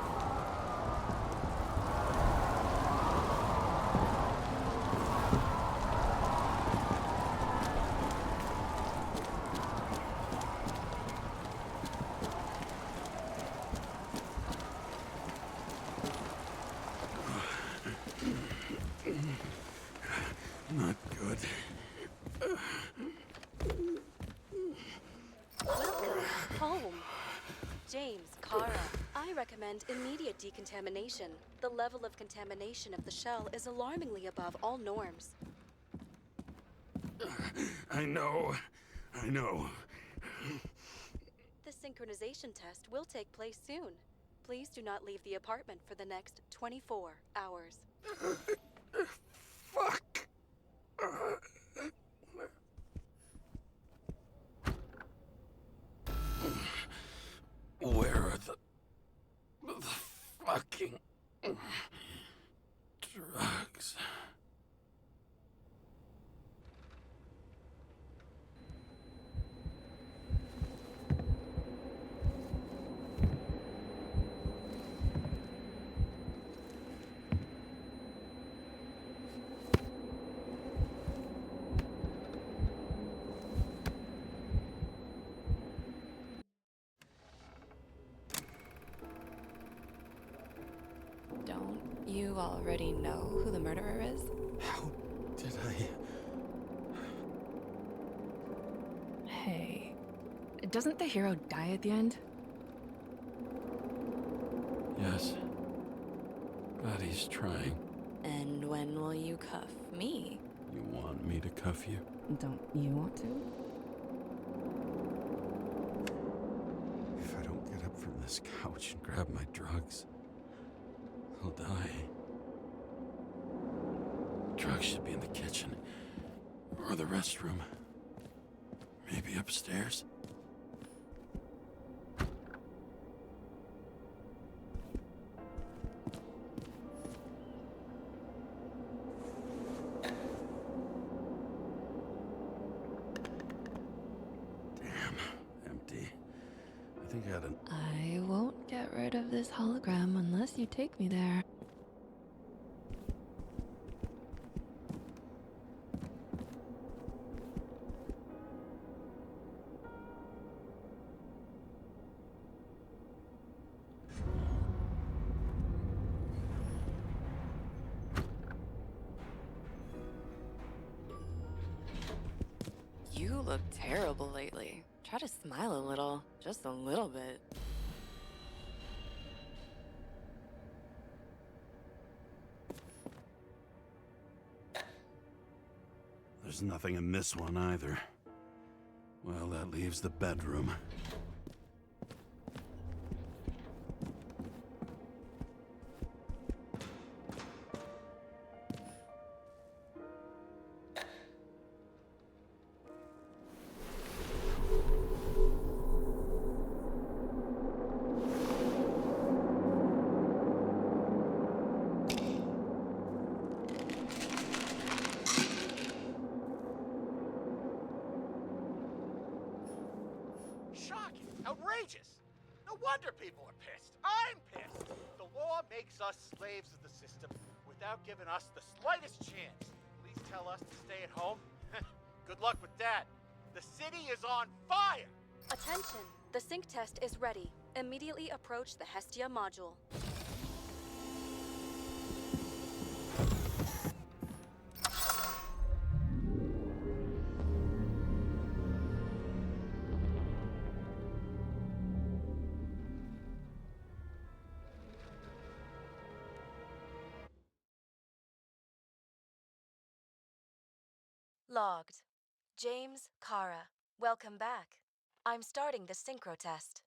S1: Karra, I recommend immediate decontamination. The level of contamination of the shell is alarmingly above all norms.
S6: I know.
S1: The synchronization test will take place soon. Please do not leave the apartment for the next 24 hours.
S6: Fuck! Where are the fucking drugs?
S2: Don't you already know who the murderer is?
S6: How did I...
S2: Hey, doesn't the hero die at the end?
S6: Yes. But he's trying.
S2: And when will you cuff me?
S6: You want me to cuff you?
S2: Don't you want to?
S6: If I don't get up from this couch and grab my drugs, I'll die. Drugs should be in the kitchen. Or the restroom. Maybe upstairs. Damn, empty. I think I had an...
S2: I won't get rid of this hologram unless you take me there. You look terrible lately. Try to smile a little, just a little bit.
S6: There's nothing in this one either. Well, that leaves the bedroom.
S4: Shocking. Outrageous. No wonder people are pissed. I'm pissed. The law makes us slaves of the system without giving us the slightest chance. Please tell us to stay at home. Good luck with that. The city is on fire.
S1: Attention! The sync test is ready. Immediately approach the Hestia module. Logged. James Karra. Welcome back. I'm starting the synchro test.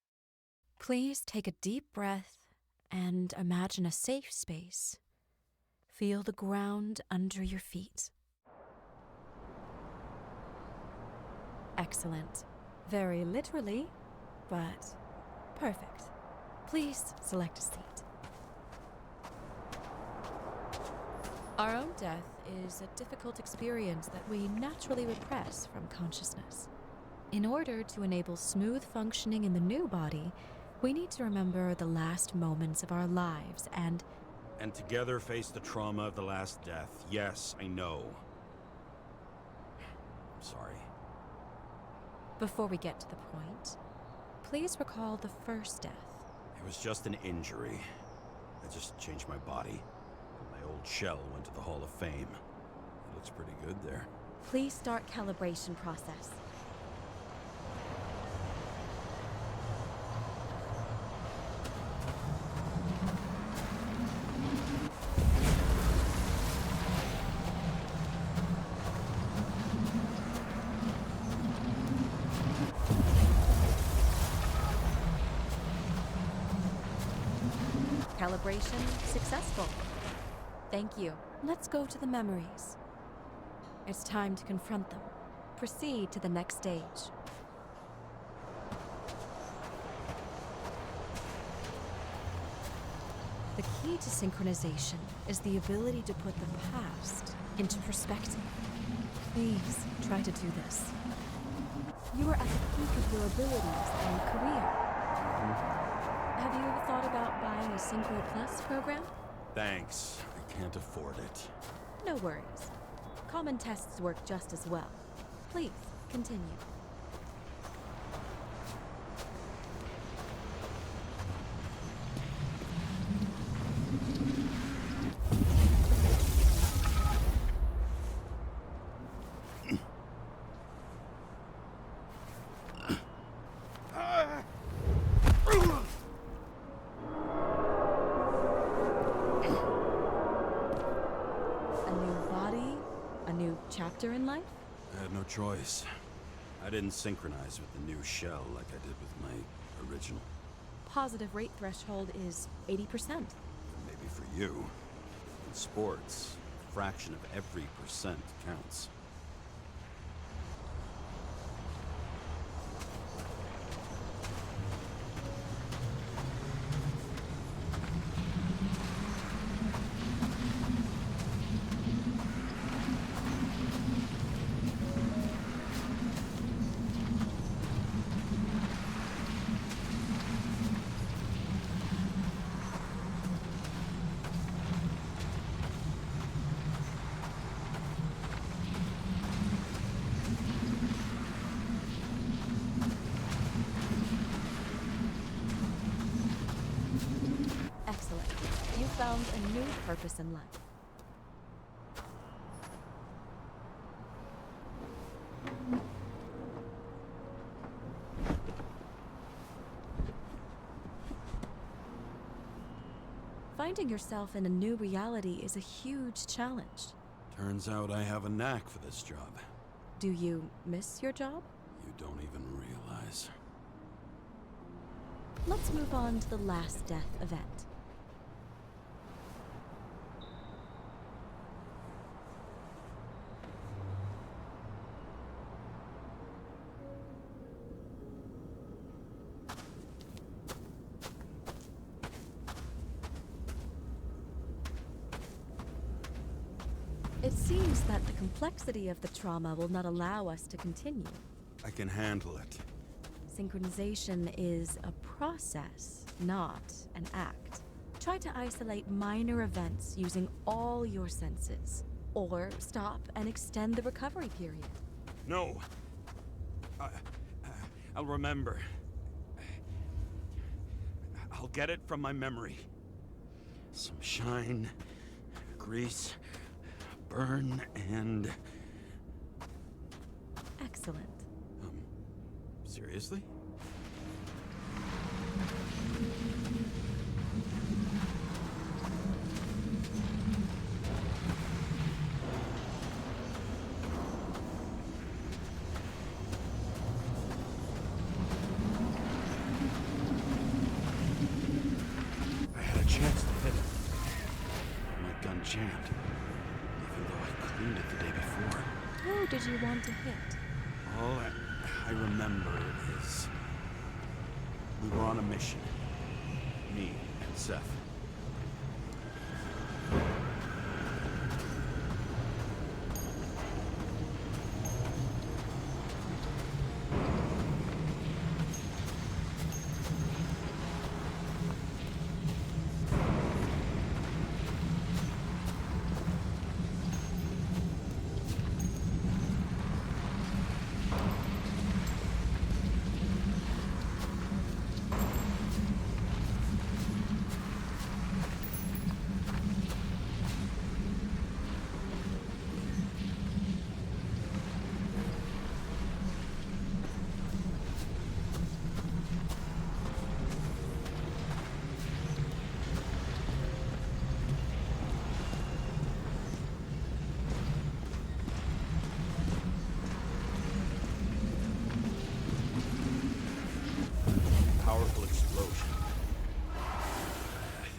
S12: Please take a deep breath and imagine a safe space. Feel the ground under your feet. Excellent. Very literally, but perfect. Please select a seat. Our own death is a difficult experience that we naturally repress from consciousness. In order to enable smooth functioning in the new body, we need to remember the last moments of our lives and
S3: together face the trauma of the last death. Yes, I know. I'm sorry.
S12: before we get to the point, please recall the first death.
S3: It was just an injury. I just changed my body. My old shell went to the Hall of Fame. It looks pretty good there.
S12: Please start calibration process. Calibration successful. Thank you. Let's go to the memories. It's time to confront them. Proceed to the next stage. The key to synchronization is the ability to put the past into perspective. Please try to do this. You are at the peak of your abilities and career. Have you ever thought about buying a Synchro Plus program?
S3: Thanks. I can't afford it.
S12: No worries. Common tests work just as well. Please, continue. A new body, a new chapter in life?
S3: I had no choice. I didn't synchronize with the new shell like I did with my original.
S12: Positive rate threshold is 80%.
S3: Maybe for you. In sports, a fraction of every percent counts.
S12: Excellent. You found a new purpose in life. Finding yourself in a new reality is a huge challenge.
S3: Turns out I have a knack for this job.
S12: Do you miss your job?
S3: You don't even realize.
S12: Let's move on to the last death event. It seems that the complexity of the trauma will not allow us to continue.
S3: I can handle it.
S12: Synchronization is a process, not an act. Try to isolate minor events using all your senses, or stop and extend the recovery period.
S3: No. I'll remember. I'll get it from my memory. Some shine, grease, burn, and...
S12: Excellent.
S3: Seriously? I had a chance to hit it. My gun jammed, even though I cleaned it the day before.
S12: Who did you want to hit?
S3: All I remember is we were on a mission. Me and Seth.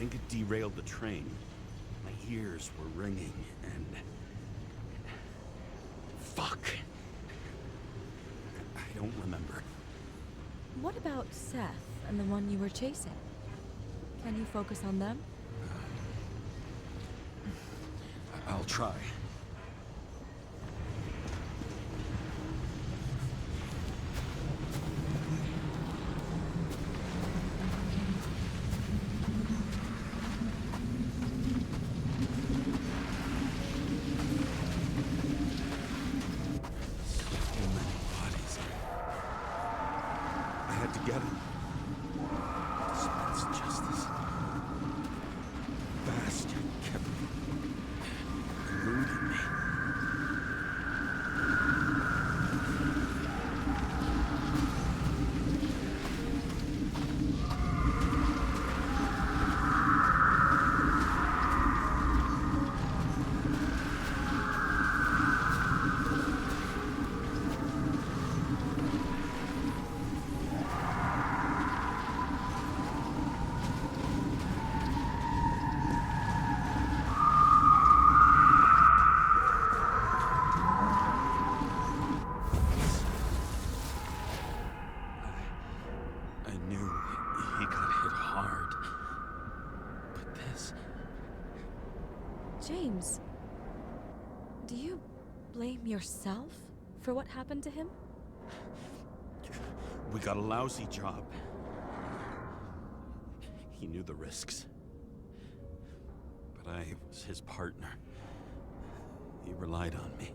S6: think it derailed the train. My ears were ringing, and... Fuck! I don't remember.
S12: What about Seth and the one you were chasing? Can you focus on them?
S6: I'll try. Get him. Dispense justice. Bastard kept eluding me.
S12: James, do you blame yourself for what happened to him?
S6: We got a lousy job. He knew the risks. But I was his partner. He relied on me.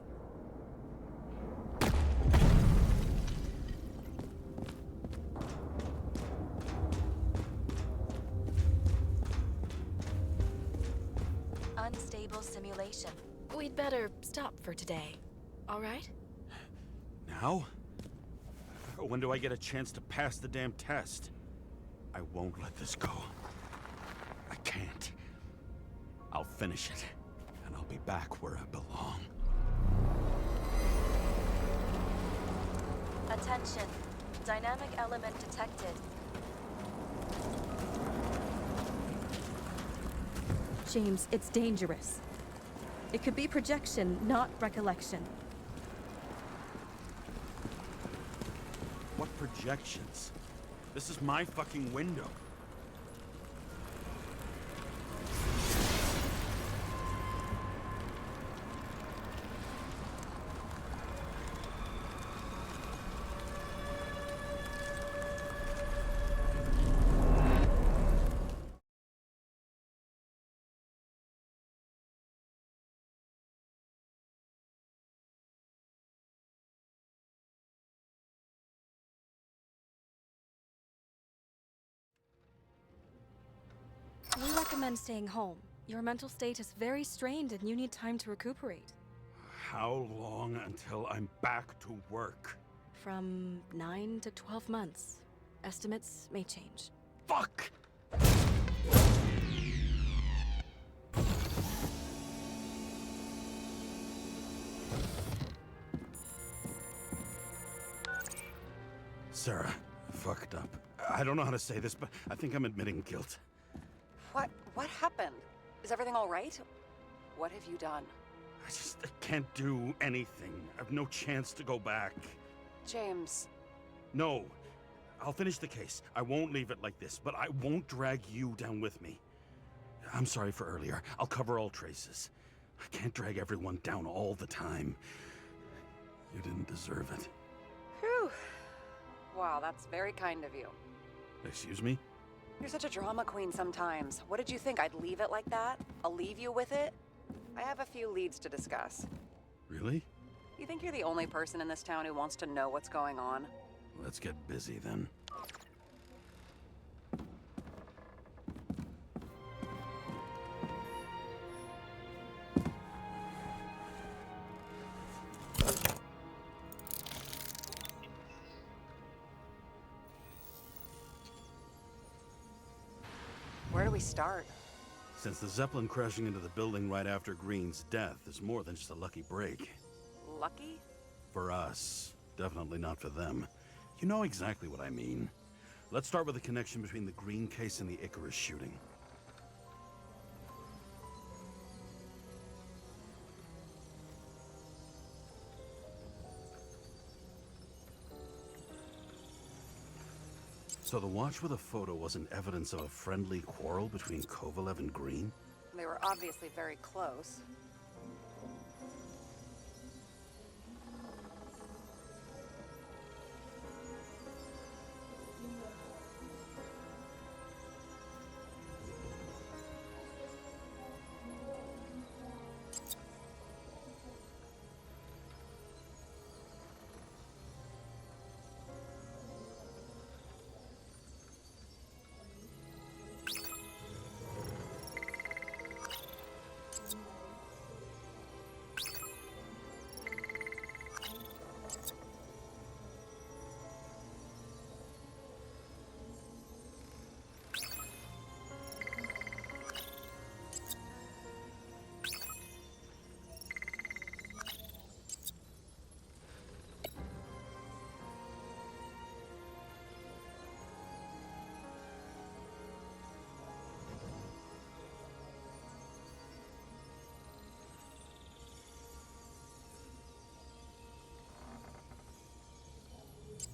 S1: Unstable simulation.
S12: We'd better stop for today, all right?
S6: Now? When do I get a chance to pass the damn test? I won't let this go. I can't. I'll finish it, and I'll be back where I belong.
S1: Attention. Dynamic element detected.
S12: James, it's dangerous. It could be projection, not recollection.
S6: What projections? This is my fucking window.
S12: We recommend staying home. Your mental state is very strained and you need time to recuperate.
S6: How long until I'm back to work?
S12: From 9 to 12 months. Estimates may change.
S6: Fuck! Sarah, fucked up. I don't know how to say this, but I think I'm admitting guilt.
S5: What happened? Is everything all right? What have you done?
S6: I can't do anything. I've no chance to go back.
S5: James.
S6: No. I'll finish the case. I won't leave it like this, but I won't drag you down with me. I'm sorry for earlier. I'll cover all traces. I can't drag everyone down all the time. You didn't deserve it.
S5: Whew. Wow, that's very kind of you.
S6: Excuse me?
S5: You're such a drama queen sometimes. What did you think? I'd leave it like that? I'll leave you with it? I have a few leads to discuss.
S6: Really?
S5: You think you're the only person in this town who wants to know what's going on?
S6: Let's get busy then.
S5: Where do we start?
S6: Since the Zeppelin crashing into the building right after Green's death is more than just a lucky break.
S5: Lucky?
S6: For us. Definitely not for them. You know exactly what I mean. Let's start with the connection between the Green case and the Icarus shooting. So the watch with a photo wasn't evidence of a friendly quarrel between Kovalev and Green?
S5: They were obviously very close.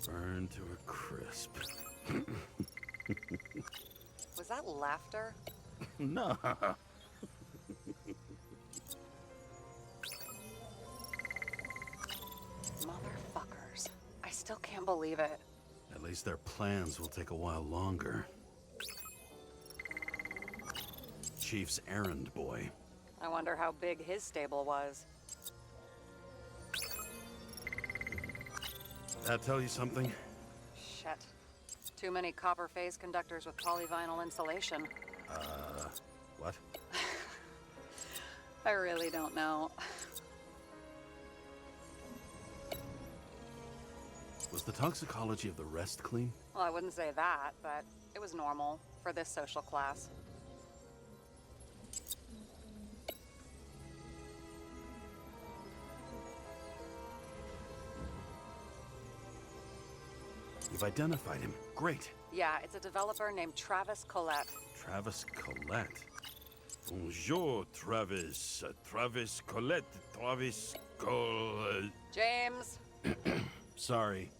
S6: Burned to a crisp.
S5: Was that laughter?
S6: No.
S5: Motherfuckers. I still can't believe it.
S6: At least their plans will take a while longer. Chief's errand boy.
S5: I wonder how big his stable was.
S6: That tell you something?
S5: Shit. Too many copper phase conductors with polyvinyl insulation.
S6: What?
S5: I really don't know.
S6: Was the toxicology of the rest clean?
S5: Well, I wouldn't say that, but it was normal for this social class.
S6: You've identified him. Great.
S5: Yeah, it's a developer named Travis Collette.
S6: Travis Collette. Bonjour, Travis. Travis Collette. Travis Collette.
S5: James!
S6: Sorry.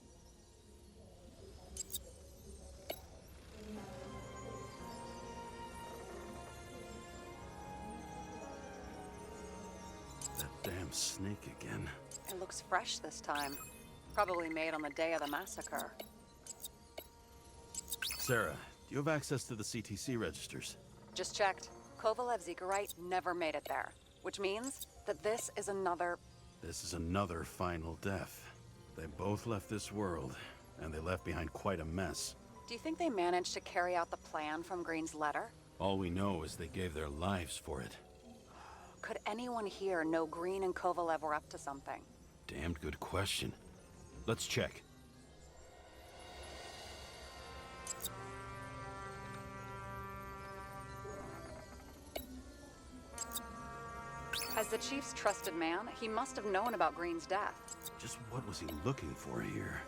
S6: That damn snake again.
S5: It looks fresh this time. Probably made on the day of the massacre.
S6: Sarah, do you have access to the CTC registers?
S5: Just checked. Kovalev Zekarite never made it there. Which means that this is another...
S6: This is another final death. They both left this world, and they left behind quite a mess.
S5: Do you think they managed to carry out the plan from Green's letter?
S6: All we know is they gave their lives for it.
S5: Could anyone here know Green and Kovalev were up to something?
S6: Damned good question. Let's check.
S5: As the chief's trusted man, he must have known about Green's death.
S6: Just what was he looking for here?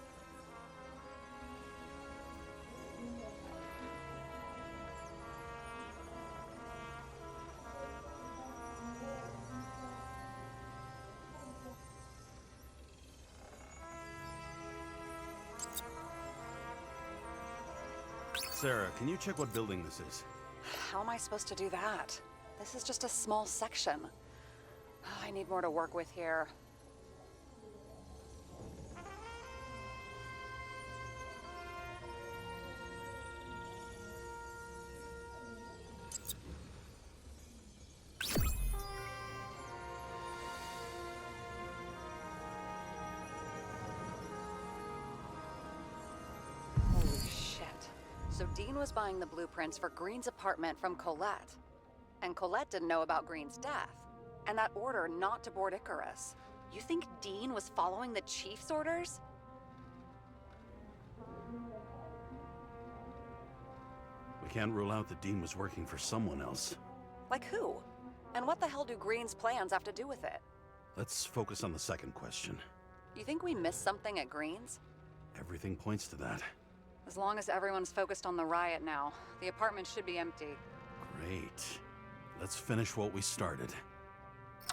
S6: Sarah, can you check what building this is?
S5: How am I supposed to do that? This is just a small section. I need more to work with here. Holy shit. So Dean was buying the blueprints for Green's apartment from Colette. And Colette didn't know about Green's death. And that order not to board Icarus. You think Dean was following the chief's orders?
S6: We can't rule out that Dean was working for someone else.
S5: Like who? And what the hell do Green's plans have to do with it?
S6: Let's focus on the second question.
S5: You think we missed something at Green's?
S6: Everything points to that.
S5: As long as everyone's focused on the riot now, the apartment should be empty.
S6: Great. Let's finish what we started.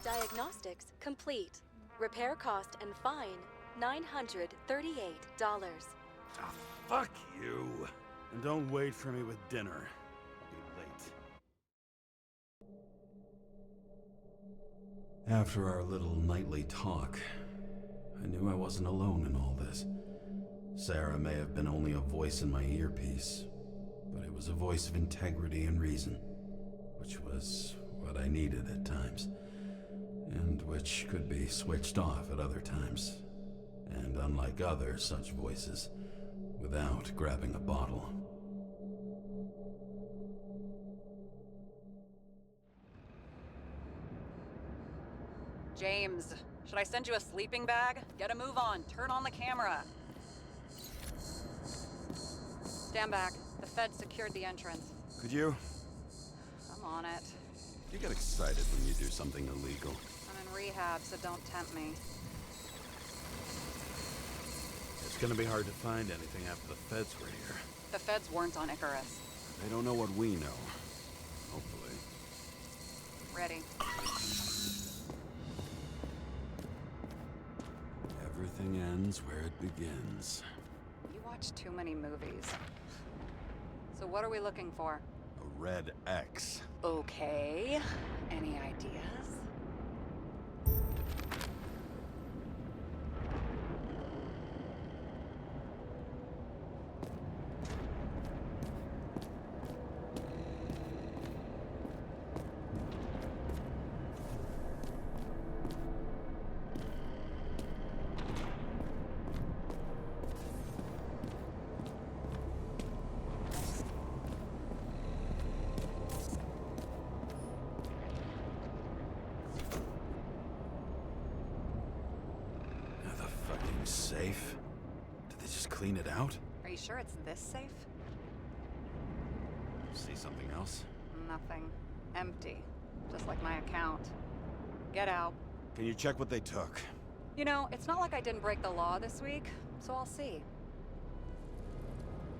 S1: Diagnostics complete. Repair cost and fine $938.
S6: Ah, fuck you. And don't wait for me with dinner. I'll be late. After our little nightly talk, I knew I wasn't alone in all this. Sarah may have been only a voice in my earpiece, but it was a voice of integrity and reason, which was what I needed at times, and which could be switched off at other times, and unlike other such voices, without grabbing a bottle.
S5: James, should I send you a sleeping bag? Get a move on. Turn on the camera. Stand back. The Fed secured the entrance.
S6: Could you?
S5: I'm on it.
S6: You get excited when you do something illegal.
S5: I'm in rehab, so don't tempt me.
S6: It's gonna be hard to find anything after the feds were here.
S5: The Feds weren't on Icarus.
S6: They don't know what we know. Hopefully.
S5: Ready.
S6: Everything ends where it begins.
S5: You watch too many movies. So what are we looking for?
S6: A red X.
S5: Okay. Any ideas?
S6: Safe? Did they just clean it out?
S5: Are you sure it's this safe?
S6: See something else?
S5: Nothing. Empty. Just like my account. Get out.
S6: Can you check what they took?
S5: You know, it's not like I didn't break the law this week, so I'll see.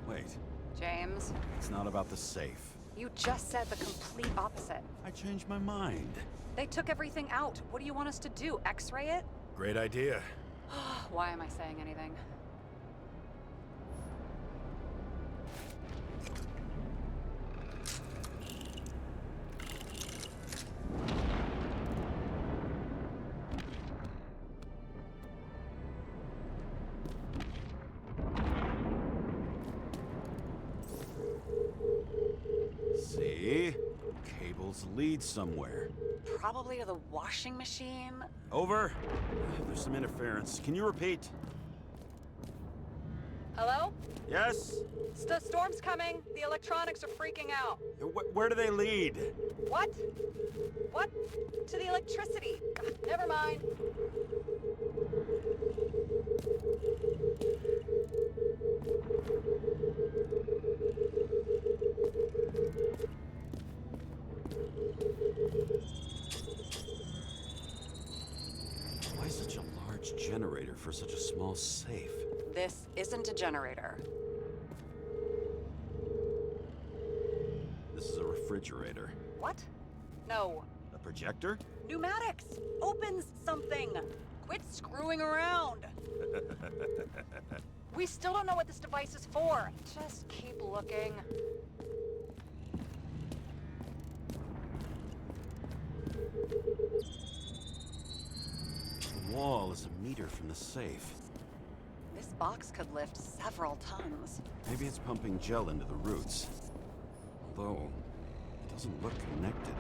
S6: Wait.
S5: James.
S6: It's not about the safe.
S5: You just said the complete opposite.
S6: I changed my mind.
S5: They took everything out. What do you want us to do? X-ray it?
S6: Great idea.
S5: Why am I saying anything?
S6: See? Cables lead somewhere.
S5: Probably to the washing machine.
S6: Over. There's some interference. Can you repeat?
S5: Hello?
S6: Yes?
S5: The storm's coming. The electronics are freaking out.
S6: Where do they lead?
S5: What? What? To the electricity. Never mind.
S6: Why such a large generator for such a small safe?
S5: This isn't a generator.
S6: This is a refrigerator.
S5: What? No.
S6: A projector?
S5: Pneumatics! Opens something! Quit screwing around! We still don't know what this device is for. Just keep looking.
S6: The wall is a meter from the safe.
S5: This box could lift several tons.
S6: Maybe it's pumping gel into the roots. Although, it doesn't look connected.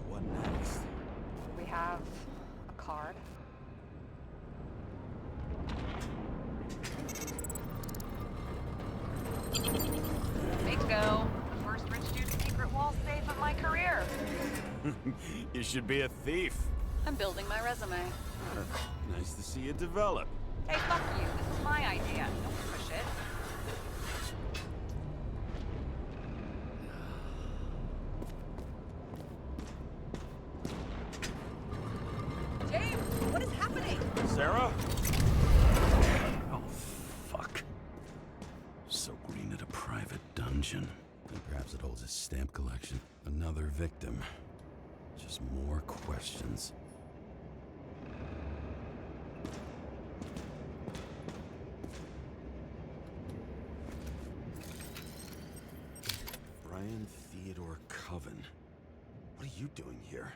S6: What next?
S5: We have a card. Bingo! The first rich dude's secret wall safe of my career.
S6: You should be a thief.
S5: I'm building my resume.
S6: Nice to see you develop.
S5: Hey, fuck you. This is my idea. Don't push it. James, what is happening?
S6: Sarah? Oh, fuck. So green at a private dungeon. And perhaps it holds his stamp collection. Another victim. Just more questions.
S3: Brian Theodore Coven. What are you doing here?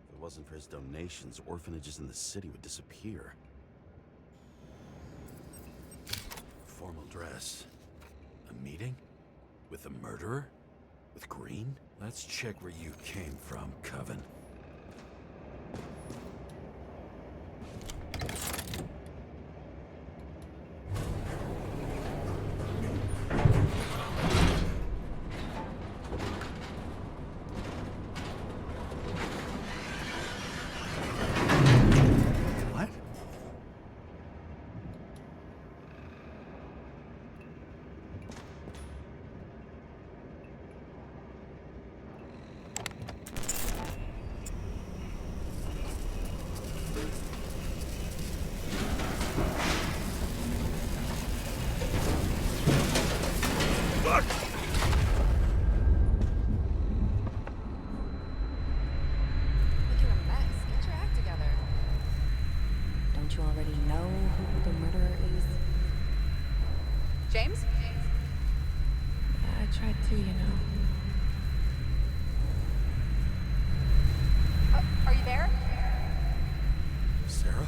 S3: If it wasn't for his donations, orphanages in the city would disappear. Formal dress. A meeting? With the murderer? With Green? Let's check where you came from, Coven. What?
S2: Look, you're a mess. Get your act together. Don't you already know who the murderer is?
S5: James?
S2: I tried to, you know.
S5: Are you there?
S3: Sarah?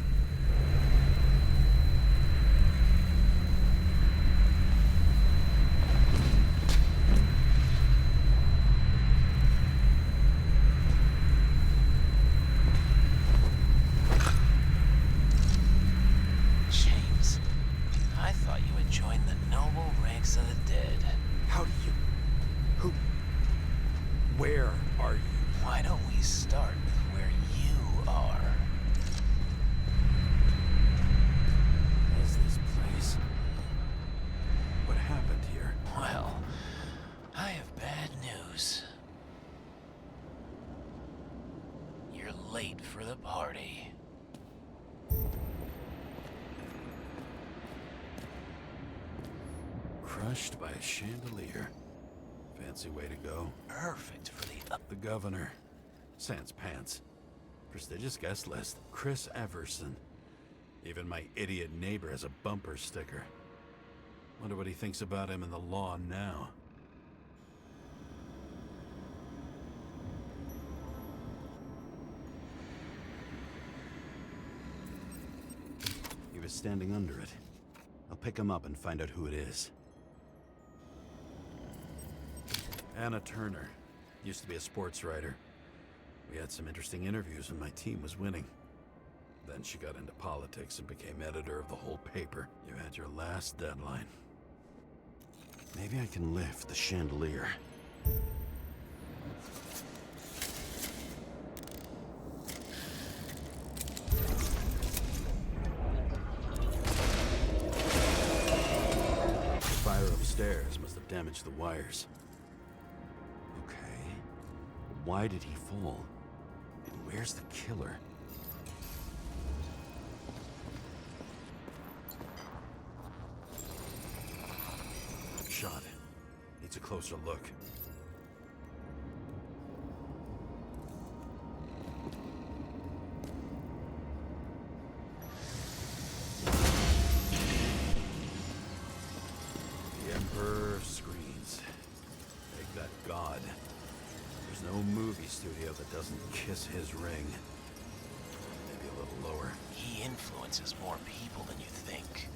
S9: James, I thought you had joined the noble ranks of the dead.
S3: How do you... Who... Where are you?
S9: Why don't we start with where you are?
S3: What is this place? What happened here?
S9: Well, I have bad news. You're late for the party.
S3: Crushed by a chandelier. Fancy way to go.
S9: Perfect for the
S3: The governor. Sans pants. Prestigious guest list. Chris Everson. Even my idiot neighbor has a bumper sticker. Wonder what he thinks about him and the law now. He was standing under it. I'll pick him up and find out who it is. Anna Turner. Used to be a sports writer. We had some interesting interviews when my team was winning. Then she got into politics and became editor of the whole paper. You had your last deadline. Maybe I can lift the chandelier. The fire upstairs must have damaged the wires. Okay. Why did he fall? And where's the killer? Shot. Needs a closer look. The Emperor of Screens. Make that god. There's no movie studio that doesn't kiss his ring. Maybe a little lower.
S9: He influences more people than you think.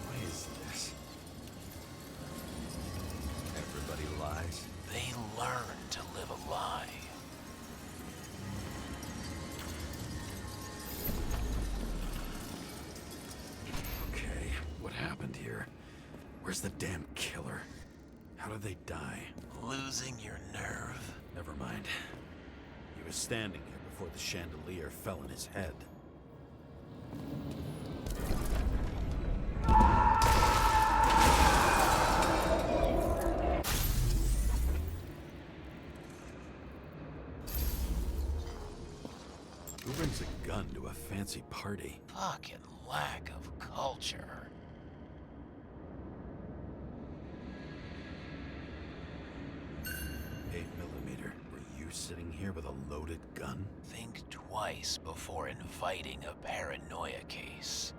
S3: What is this? Everybody lies.
S9: They learn to live a lie.
S3: Okay, what happened here? Where's the damn killer? How did they die?
S9: Losing your nerve?
S3: Never mind. He was standing here before the chandelier fell on his head. Who brings a gun to a fancy party?
S9: Fucking lack of culture.
S3: .8mm. Were you sitting here with a loaded gun?
S9: Think twice before inviting a paranoia case.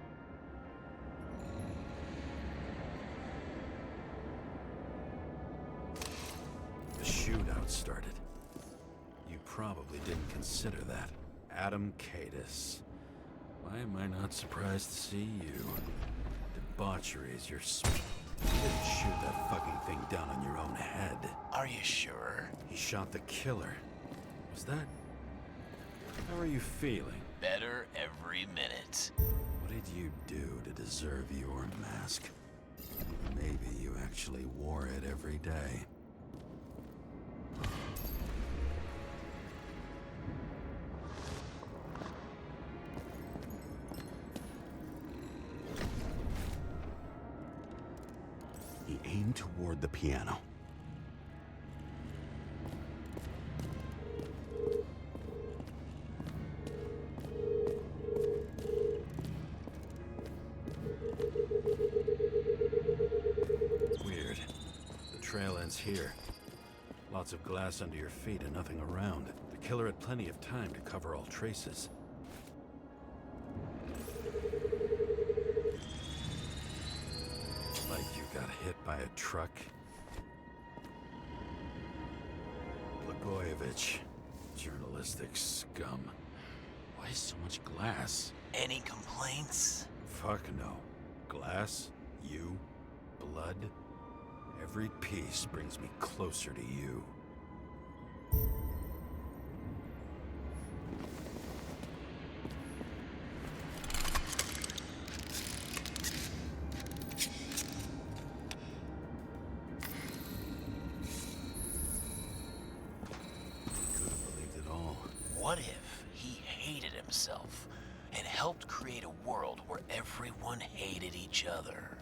S3: what started. You probably didn't consider that. Adam Cadis. Why am I not surprised to see you? Debauchery is your You didn't shoot that fucking thing down on your own head.
S9: Are you sure?
S3: He shot the killer. Was that... How are you feeling?
S9: Better every minute.
S3: What did you do to deserve your mask? Maybe you actually wore it every day. He aimed toward the piano. Weird. The trail ends here. Lots of glass under your feet and nothing around. The killer had plenty of time to cover all traces. Like you got hit by a truck. Blagojevich, journalistic scum. Why so much glass?
S9: Any complaints?
S3: Fuck no. Glass, you, blood. Every piece brings me closer to you.
S9: What if he hated himself and helped create a world where everyone hated each other?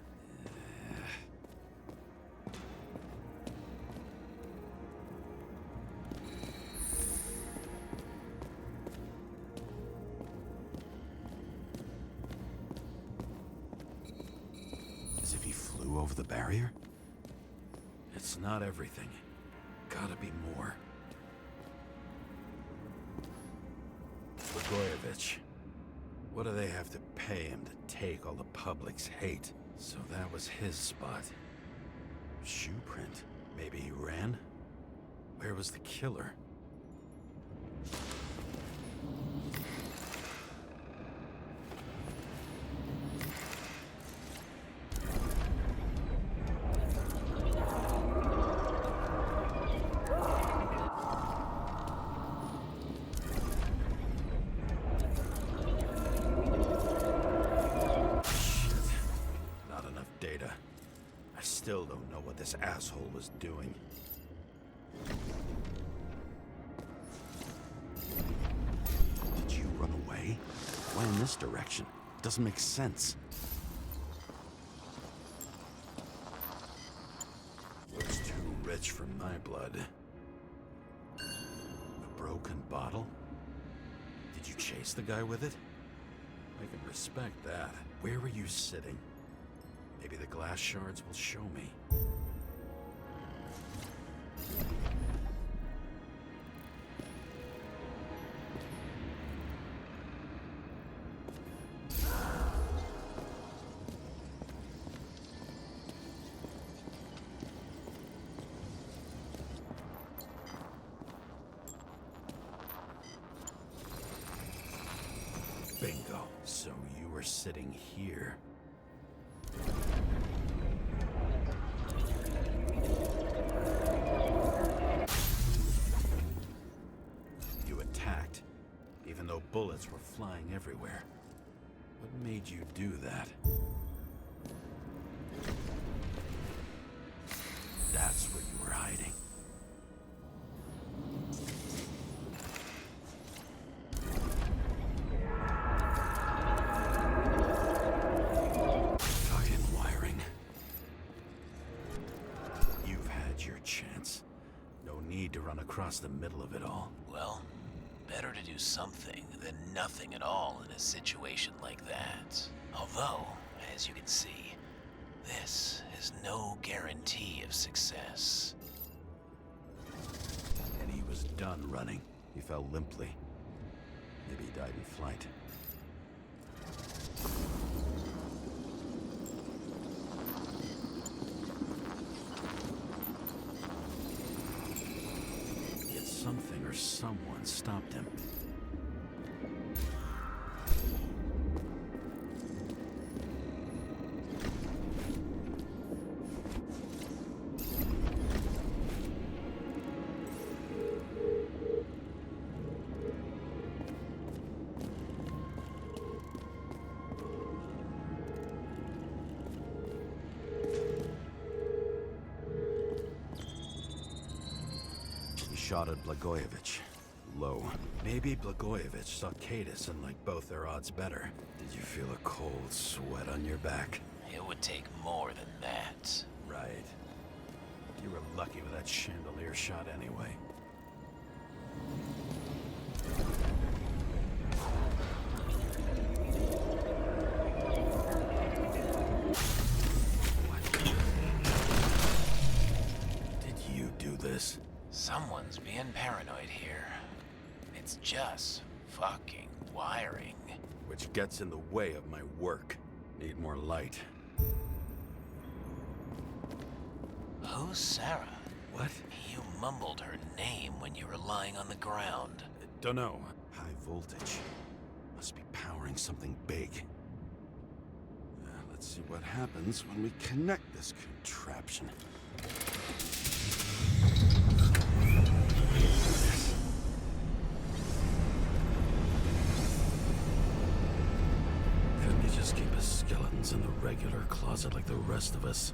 S3: As if he flew over the barrier? It's not everything. Gotta be more. Blagojevich. What do they have to pay him to take all the public's hate? So that was his spot. Shoe print. Maybe he ran? Where was the killer? Still don't know what this asshole was doing. Did you run away? Why in this direction? Doesn't make sense. Looks too rich for my blood. A broken bottle? Did you chase the guy with it? I can respect that. Where were you sitting? Maybe the glass shards will show me. Bingo. So you were sitting here. Bullets were flying everywhere. What made you do that? That's where you were hiding. Fucking wiring. You've had your chance. No need to run across the middle of it all.
S9: Well, better to do something than nothing at all in a situation like that. Although, as you can see, this is no guarantee of success.
S3: And he was done running. He fell limply. Maybe he died in flight.
S6: someone stopped him. Shot at Blagojevich. Low. Maybe Blagojevich saw Kadis and liked both their odds better. Did you feel a cold sweat on your back?
S9: It would take more than that.
S6: Right. You were lucky with that chandelier shot anyway. What? Did you do this?
S9: Someone's being paranoid here. It's just fucking wiring.
S6: Which gets in the way of my work. Need more light.
S9: Who's Sarah?
S6: What?
S9: You mumbled her name when you were lying on the ground.
S6: Dunno. High voltage. Must be powering something big. Let's see what happens when we connect this contraption. Couldn't you just keep his skeletons in the regular closet like the rest of us?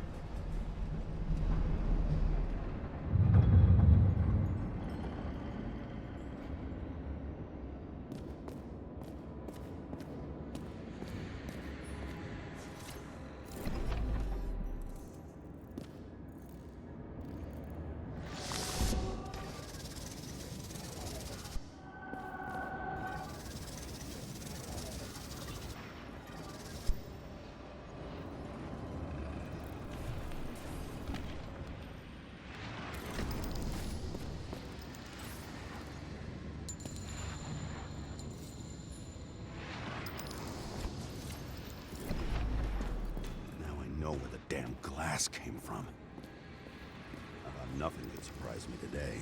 S6: Where the damn glass came from. Nothing could surprise me today.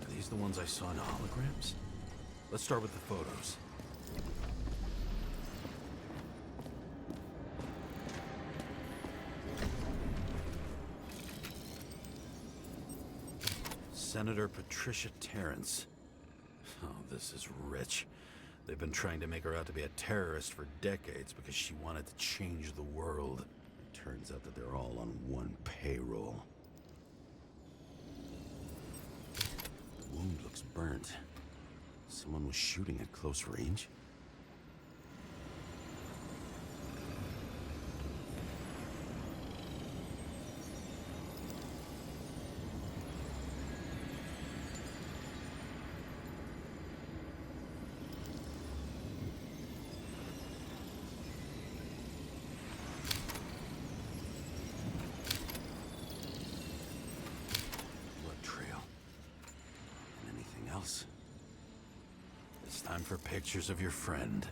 S6: Are these the ones I saw in holograms? Let's start with the photos. Senator Patricia Terrence. Oh, this is rich. They've been trying to make her out to be a terrorist for decades because she wanted to change the world. It turns out that they're all on one payroll. The wound looks burnt. Someone was shooting at close range? It's time for pictures of your friend.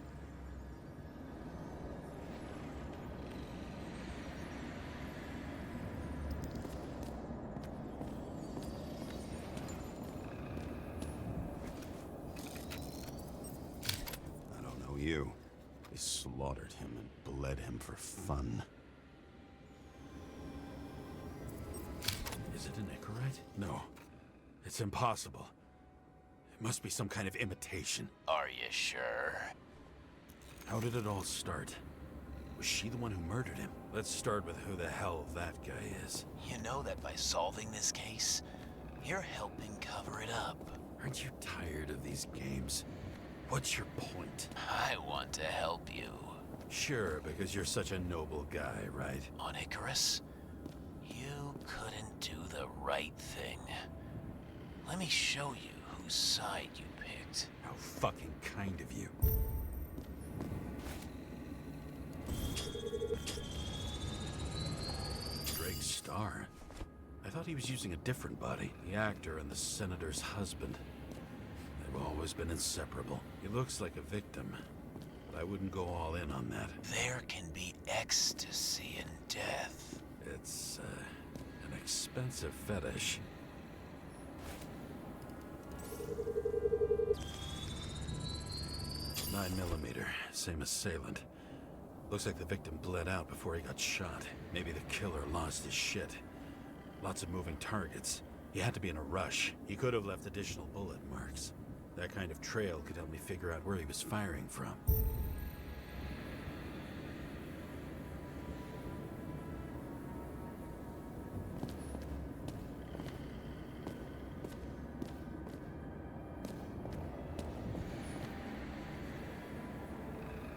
S6: I don't know you. They slaughtered him and bled him for fun. Is it an Icarite? No. It's impossible. It must be some kind of imitation.
S9: Are you sure?
S6: How did it all start? Was she the one who murdered him? Let's start with who the hell that guy is.
S9: You know that by solving this case, you're helping cover it up.
S6: Aren't you tired of these games? What's your point?
S9: I want to help you.
S6: Sure, because you're such a noble guy, right?
S9: On Icarus, you couldn't do the right thing. Let me show you whose side you picked.
S6: How fucking kind of you. Drake Starr? I thought he was using a different body. The actor and the senator's husband. They've always been inseparable. He looks like a victim, but I wouldn't go all in on that.
S9: There can be ecstasy in death.
S6: It's, an expensive fetish.
S3: 9mm, same assailant. Looks like the victim bled out before he got shot. Maybe the killer lost his shit. Lots of moving targets. He had to be in a rush. He could have left additional bullet marks. That kind of trail could help me figure out where he was firing from.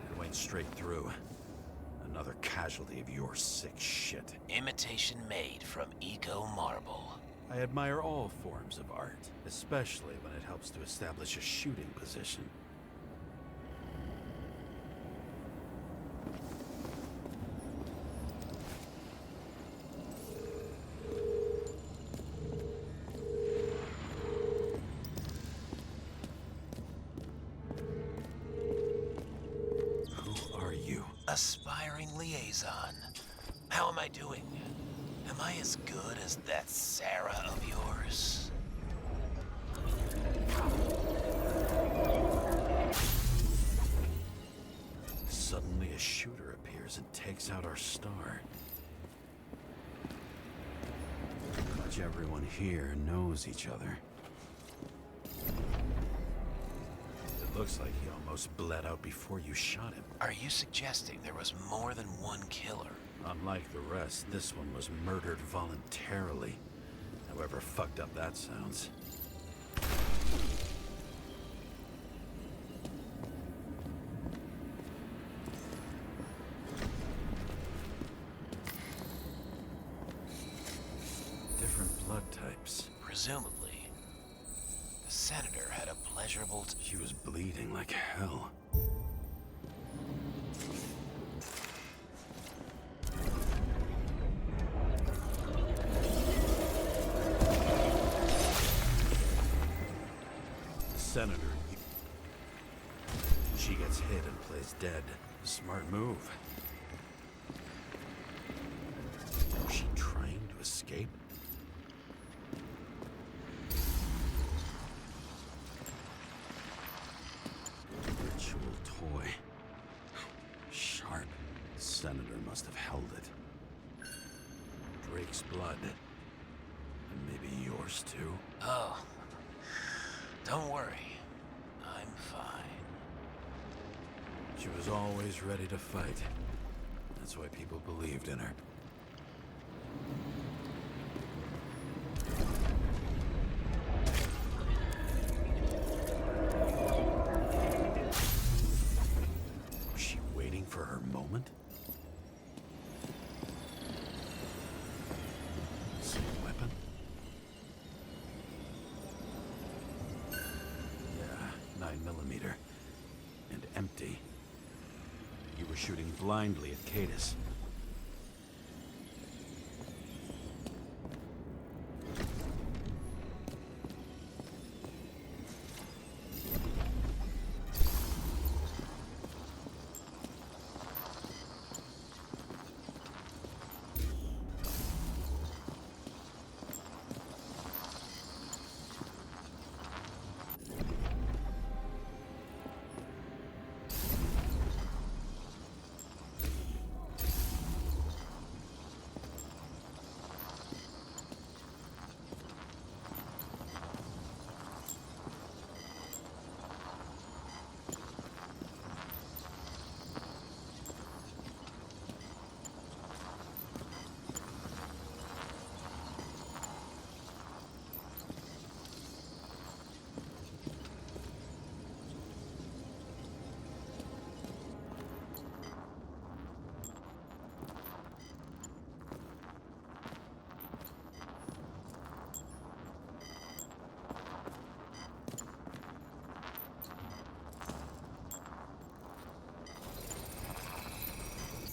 S3: It went straight through. Another casualty of your sick shit.
S9: Imitation made from eco marble.
S3: I admire all forms of art, especially when it helps to establish a shooting position. Who are you?
S9: Aspiring liaison. How am I doing? Am I as good as that Sarah of yours?
S3: Suddenly a shooter appears and takes out our star. Much everyone here knows each other. It looks like he almost bled out before you shot him.
S9: Are you suggesting there was more than one killer?
S3: Unlike the rest, this one was murdered voluntarily. However fucked up that sounds. Different blood types.
S9: Presumably, the senator had a pleasurable...
S3: She was bleeding like hell. Senator, she gets hit and plays dead. Smart move. Was she trying to escape? Ritual toy. Sharp. Senator must have held it. Drake's blood. And maybe yours too.
S9: Oh. Don't worry. I'm fine.
S3: She was always ready to fight. That's why people believed in her. Was she waiting for her moment? Same weapon? Yeah, 9mm. And empty. You were shooting blindly at Cadus.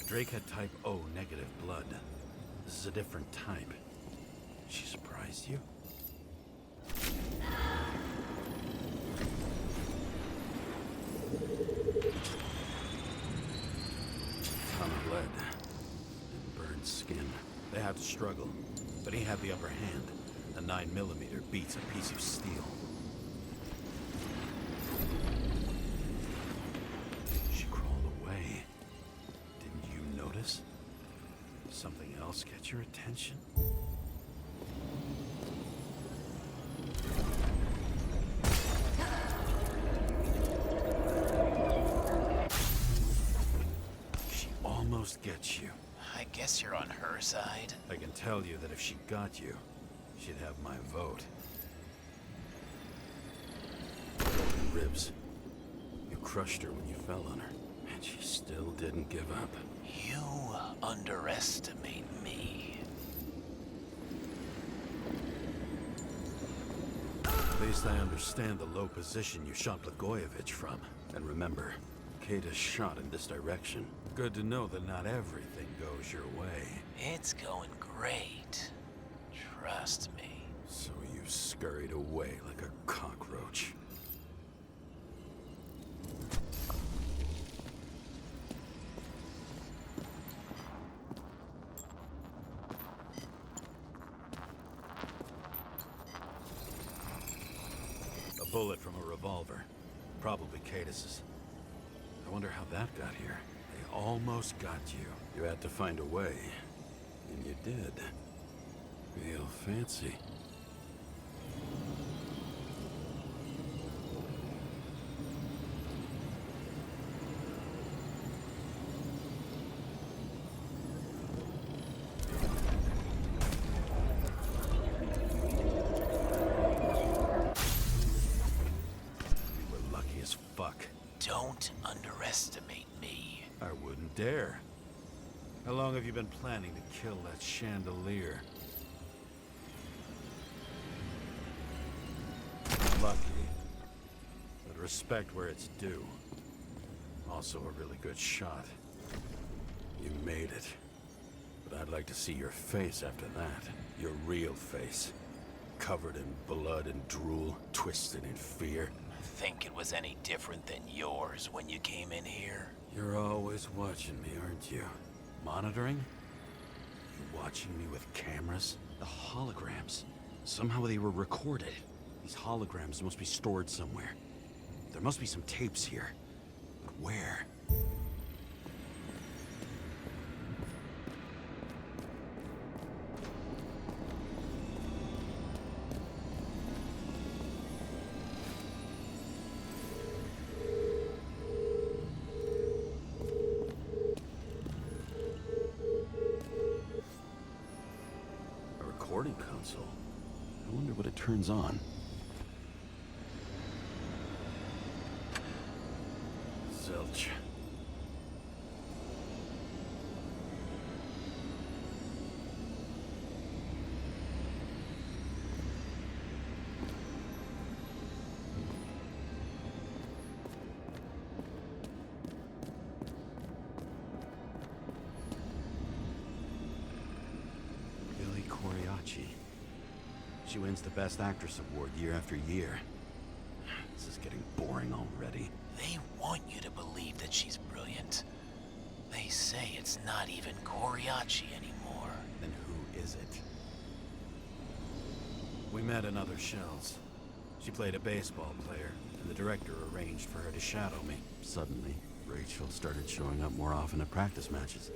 S3: Drake had type O negative blood. This is a different type. She surprised you? Ton of lead. And burned skin. They had to struggle. But he had the upper hand. A 9mm beats a piece of steel.
S6: else get your attention? She almost gets you.
S9: I guess you're on her side.
S6: I can tell you that if she got you, she'd have my vote. Ribs. You crushed her when you fell on her, and she still didn't give up.
S9: You underestimate me.
S6: At least I understand the low position you shot Blagojevich from. And remember, Kata's shot in this direction. Good to know that not everything goes your way.
S9: It's going great. Trust me.
S6: So you scurried away like a cockroach. A bullet from a revolver. Probably Cadis's. I wonder how that got here. They almost got you. You had to find a way. And you did. Real fancy. You were lucky as fuck.
S9: Don't underestimate me.
S6: I wouldn't dare. How long have you been planning to kill that chandelier? Lucky. But respect where it's due. Also a really good shot. You made it. But I'd like to see your face after that. Your real face. Covered in blood and drool, twisted in fear.
S9: Think it was any different than yours when you came in here?
S6: You're always watching me, aren't you? Monitoring? You watching me with cameras? The holograms. Somehow they were recorded. These holograms must be stored somewhere. There must be some tapes here. But where? A recording console. I wonder what it turns on. Zilch. Billy Coriacci. She wins the Best Actress award year after year. This is getting boring already.
S9: They want you to believe that she's brilliant. They say it's not even Coriacci anymore.
S6: Then who is it? We met in other shells. She played a baseball player, and the director arranged for her to shadow me. Suddenly, Rachel started showing up more often at practice matches.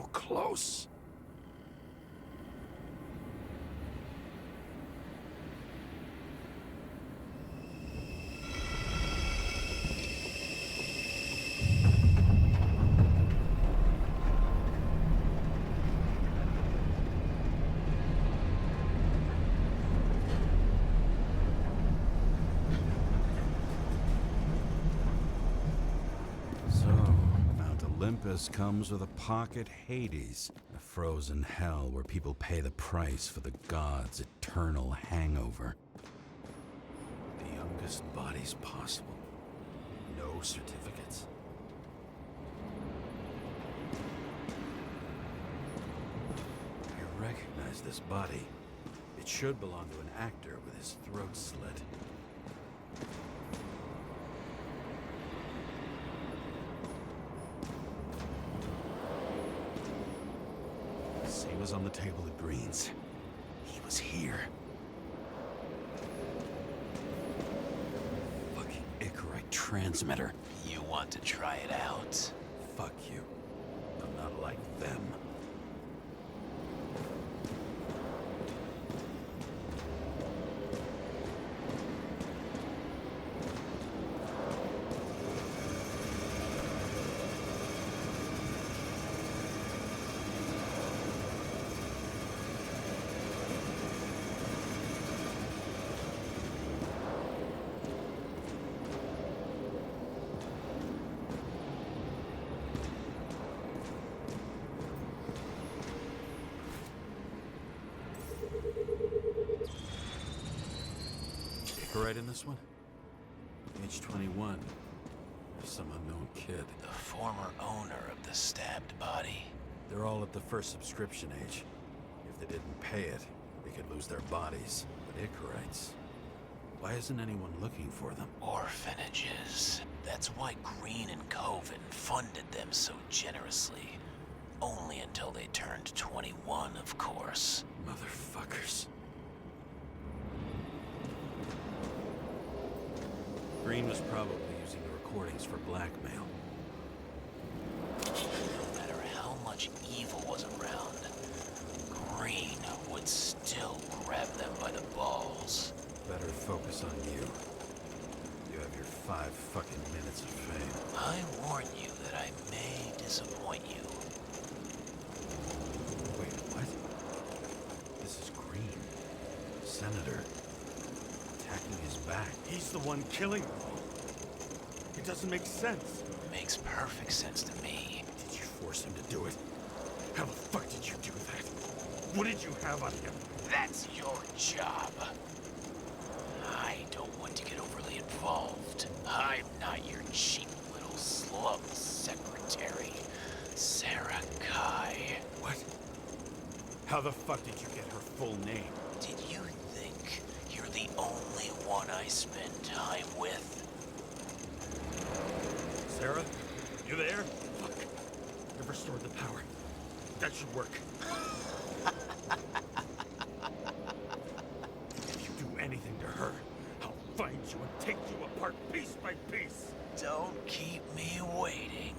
S3: So close. Olympus comes with a pocket Hades, a frozen hell where people pay the price for the gods' eternal hangover. The youngest bodies possible. No certificates. I recognize this body. It should belong to an actor with his throat slit. He was on the table at Green's. He was here. Fucking Icarite transmitter.
S9: You want to try it out?
S3: Fuck you. I'm not like them. Right in this one? Age 21. Some unknown kid.
S9: The former owner of the stabbed body.
S3: They're all at the first subscription age. If they didn't pay it, they could lose their bodies. But Icarites, why isn't anyone looking for them?
S9: Orphanages. That's why Green and Coven funded them so generously. Only until they turned 21, of course.
S3: Motherfuckers. Green was probably using the recordings for blackmail.
S9: No matter how much evil was around, Green would still grab them by the balls.
S3: Better focus on you. You have your 5 fucking minutes of fame.
S9: I warn you that I may disappoint you.
S3: Wait, what? This is Green. Senator. Attacking his back.
S13: He's the one killing them. It doesn't make sense.
S9: Makes perfect sense to me.
S13: Did you force him to do it? How the fuck did you do that? What did you have on him?
S9: That's your job. I don't want to get overly involved. I'm not your cheap little slum secretary, Sarah Kai.
S13: What? How the fuck did you get her full name?
S9: Did you think you're the only one I spend time with?
S13: Sarah? You there? Fuck. I've restored the power. That should work. If you do anything to her, I'll find you and take you apart piece by piece.
S9: Don't keep me waiting.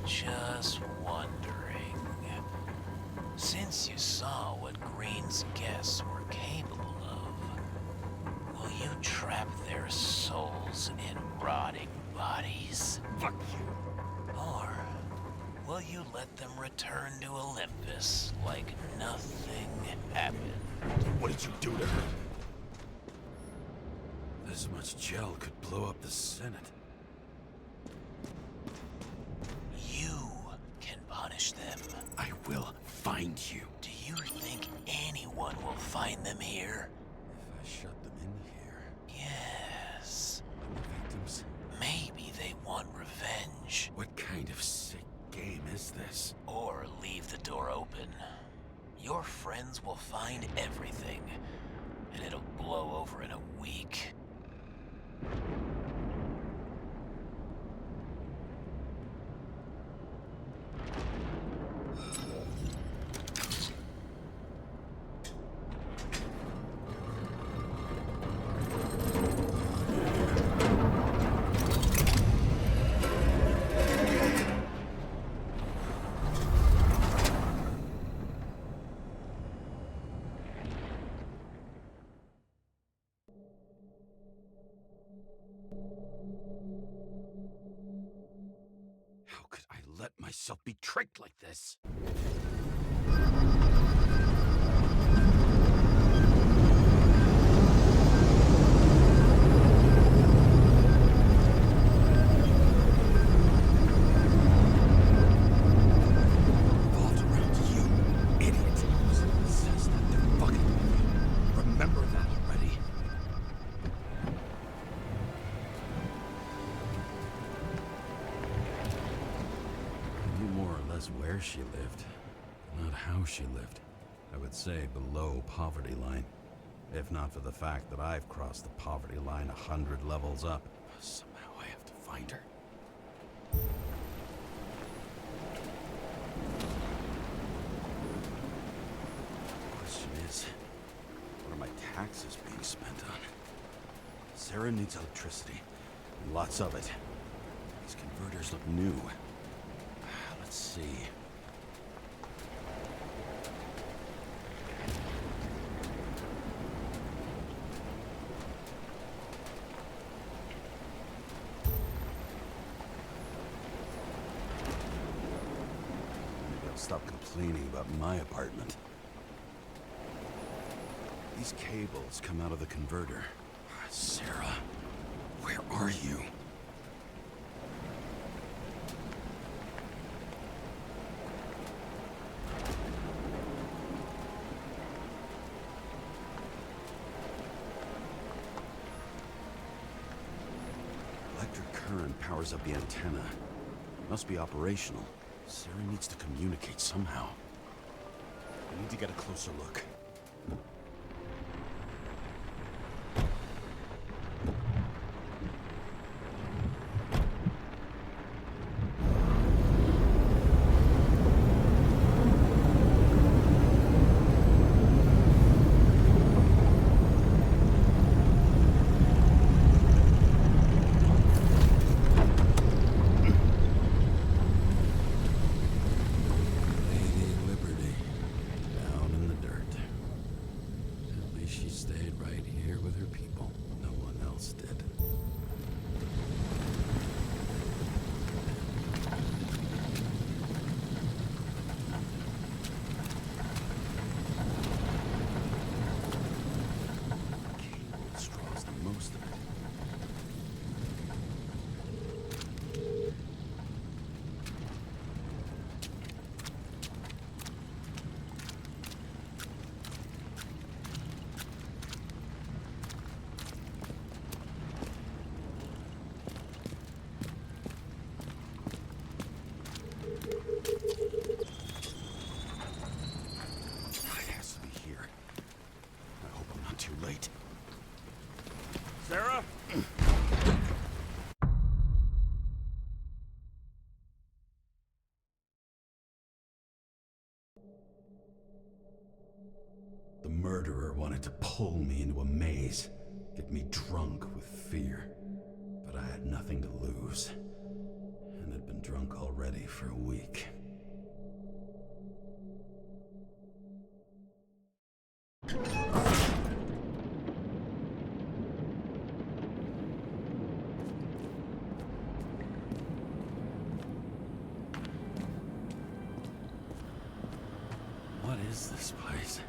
S9: Just wondering, since you saw what Green's guests were capable of, will you trap their souls in rotting bodies?
S13: Fuck you.
S9: Or will you let them return to Olympus like nothing happened?
S13: What did you do to her?
S3: This much gel could blow up the Senate.
S9: You can punish them.
S3: I will find you.
S9: Do you think anyone will find them here?
S3: If I shut them in here...
S9: Yes.
S3: And the victims?
S9: Maybe they want revenge.
S3: What kind of sick game is this?
S9: Or leave the door open. Your friends will find everything, and it'll
S6: myself be tricked like this.
S3: Revolved around you, idiot. Says that they're fucking with you. Remember that already. I knew more or less where she lived, not how she lived. I would say below poverty line. If not for the fact that I've crossed the poverty line 100 levels up. Somehow I have to find her. Question is, what are my taxes being spent on? Sarah needs electricity, and lots of it. These converters look new. Let's see. Maybe I'll stop complaining about my apartment. These cables come out of the converter. Sarah, where are you? Electric current powers up the antenna. It must be operational. Sarah needs to communicate somehow. I need to get a closer look.
S13: Sarah?
S3: The murderer wanted to pull me into a maze, get me drunk with fear. But I had nothing to lose, and had been drunk already for a week. What is this place?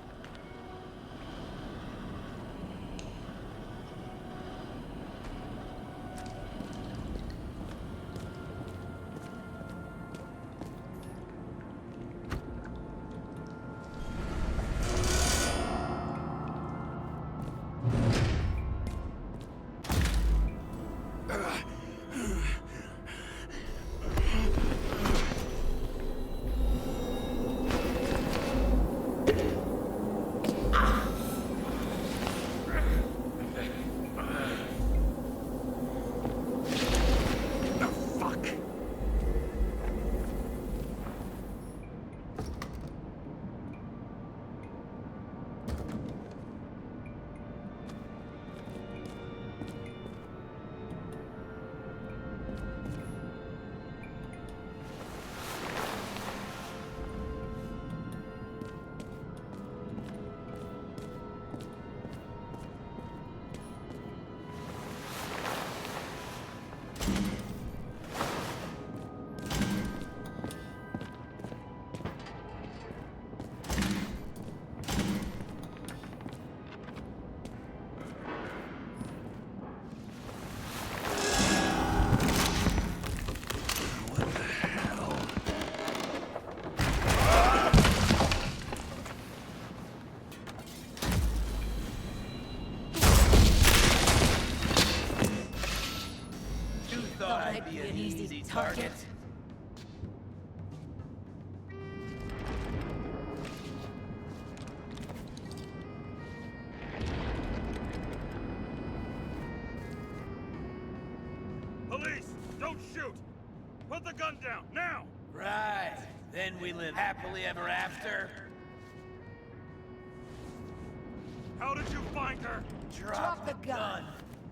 S8: be an easy target.
S13: Police! Don't shoot! Put the gun down, now!
S8: Right. Then we live happily ever after.
S13: How did you find her?
S8: Drop the gun.